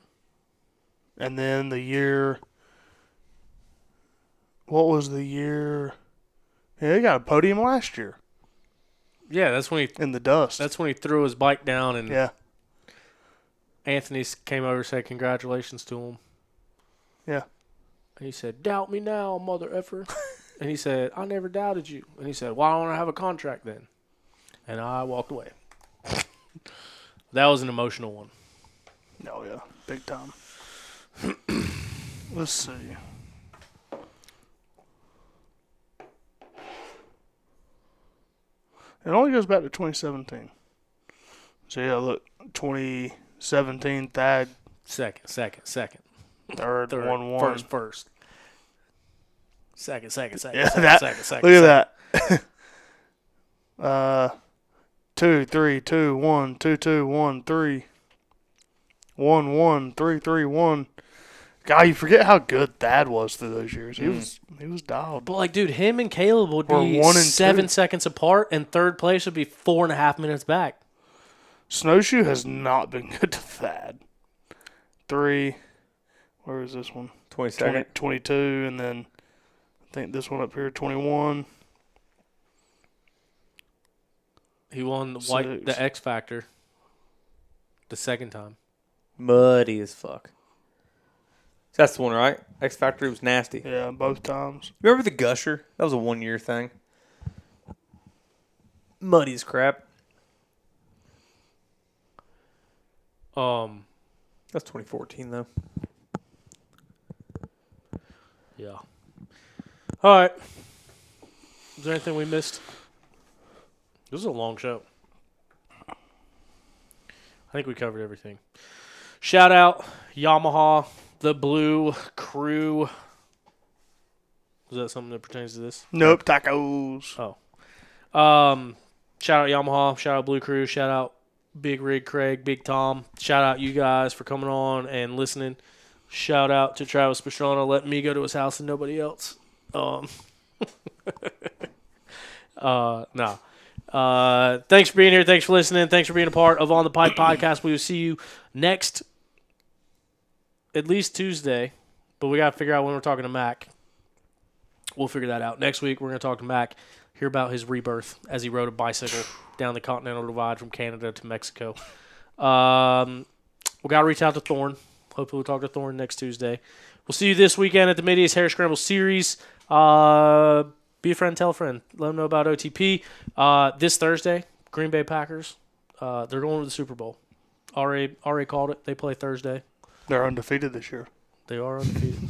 And then the year, what was the year? Yeah, he got a podium last year.
Yeah, that's when he
in the dust.
That's when he threw his bike down, and
yeah,
Anthony came over and said congratulations to him.
Yeah,
and he said, "Doubt me now, mother effer." And he said, "I never doubted you." And he said, "Why don't I have a contract then?" And I walked away. That was an emotional one.
Oh yeah, big time. Let's see. It only goes back to 2017. So yeah, look, 2017 Thad.
Second.
Third, 1-1.
First. Second.
Yeah,
second.
Look at that. 2, 3, 2, 1, 2, 2, 1, 3. 1, 1, 3, 3, 1. God, you forget how good Thad was through those years. He was dialed.
But like, dude, him and Caleb would be
1 and
7
2.
seconds apart, and third place would be 4.5 minutes back.
Snowshoe has not been good to Thad. 23. Where is this one?
22nd.
22, and then I think this one up here, 21.
He won the X Factor the second time.
Muddy as fuck. That's the one, right? X Factor was nasty.
Yeah, both times.
Remember the Gusher? That was a 1-year thing. Muddy as crap. That's 2014 though.
Yeah. All right. Is there anything we missed? This is a long show. I think we covered everything. Shout out Yamaha, the Blue Crew. Is that something that pertains to this?
Nope, tacos.
Oh. Shout out Yamaha. Shout out Blue Crew. Shout out Big Rig Craig, Big Tom. Shout out you guys for coming on and listening. Shout out to Travis Pastrana letting me go to his house and nobody else. No. Thanks for being here. Thanks for listening. Thanks for being a part of On the Pipe Podcast. We will see you next, at least Tuesday, but we got to figure out when we're talking to Mac. We'll figure that out. Next week, we're going to talk to Mac, hear about his rebirth as he rode a bicycle down the Continental Divide from Canada to Mexico. We got to reach out to Thorne. Hopefully we'll talk to Thorne next Tuesday. We'll see you this weekend at the Mid-East Hair Scramble Series. Be a friend, tell a friend. Let them know about OTP. This Thursday, Green Bay Packers. They're going to the Super Bowl. Already called it. They play Thursday.
They're undefeated this year.
They are undefeated.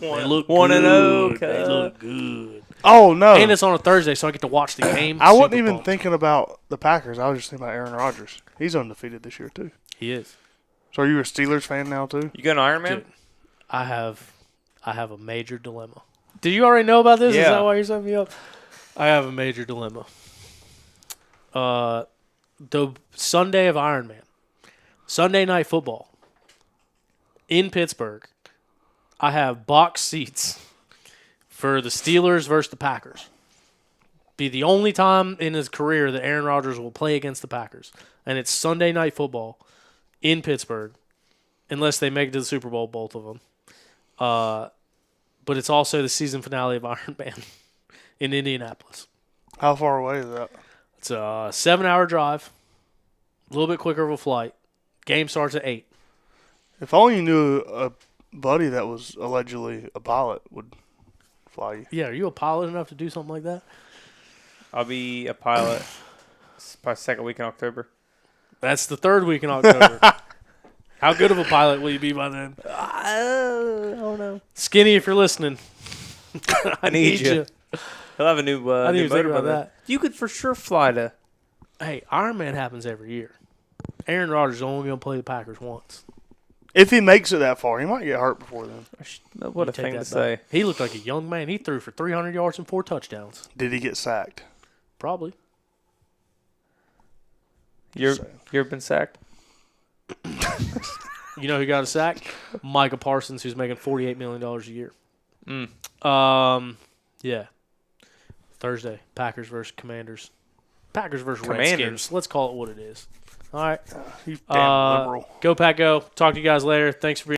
They
look
1-0.
They look good.
Oh, no.
And it's on a Thursday, so I get to watch the game.
I wasn't
Super
even
pumped.
thinking about the Packers. I was just thinking about Aaron Rodgers. He's undefeated this year, too.
He is.
So are you a Steelers fan now, too?
You got an Iron Man?
Dude, I have a major dilemma. Did you already know about this?
Yeah.
Is that why you're setting me up? I have a major dilemma. The Sunday of Iron Man, Sunday Night Football in Pittsburgh, I have box seats for the Steelers versus the Packers. Be the only time in his career that Aaron Rodgers will play against the Packers. And it's Sunday Night Football in Pittsburgh, unless they make it to the Super Bowl, both of them. But it's also the season finale of Iron Man in Indianapolis.
How far away is that?
It's a 7-hour drive, a little bit quicker of a flight. Game starts at 8.
If only you knew a buddy that was allegedly a pilot would fly you.
Yeah, are you a pilot enough to do something like that?
I'll be a pilot by second week in October.
That's the third week in October. How good of a pilot will you be by then?
I don't know.
Skinny, if you're listening, I need you.
He'll have a new,
I didn't
new
even think
motor
about
by then.
that.
You could for sure fly to.
Hey, Iron Man happens every year. Aaron Rodgers is only going to play the Packers once.
If he makes it that far, he might get hurt before then.
What
You
a
take
thing to
that
say.
back. He looked like a young man. He threw for 300 yards and 4 touchdowns.
Did he get sacked?
Probably.
You ever been sacked?
You know who got a sack? Micah Parsons, who's making $48 million a year. Yeah. Thursday, Packers versus Commanders. Packers versus Redskins. Let's call it what it is. All right.
You damn liberal.
Go Pack Go. Talk to you guys later. Thanks for being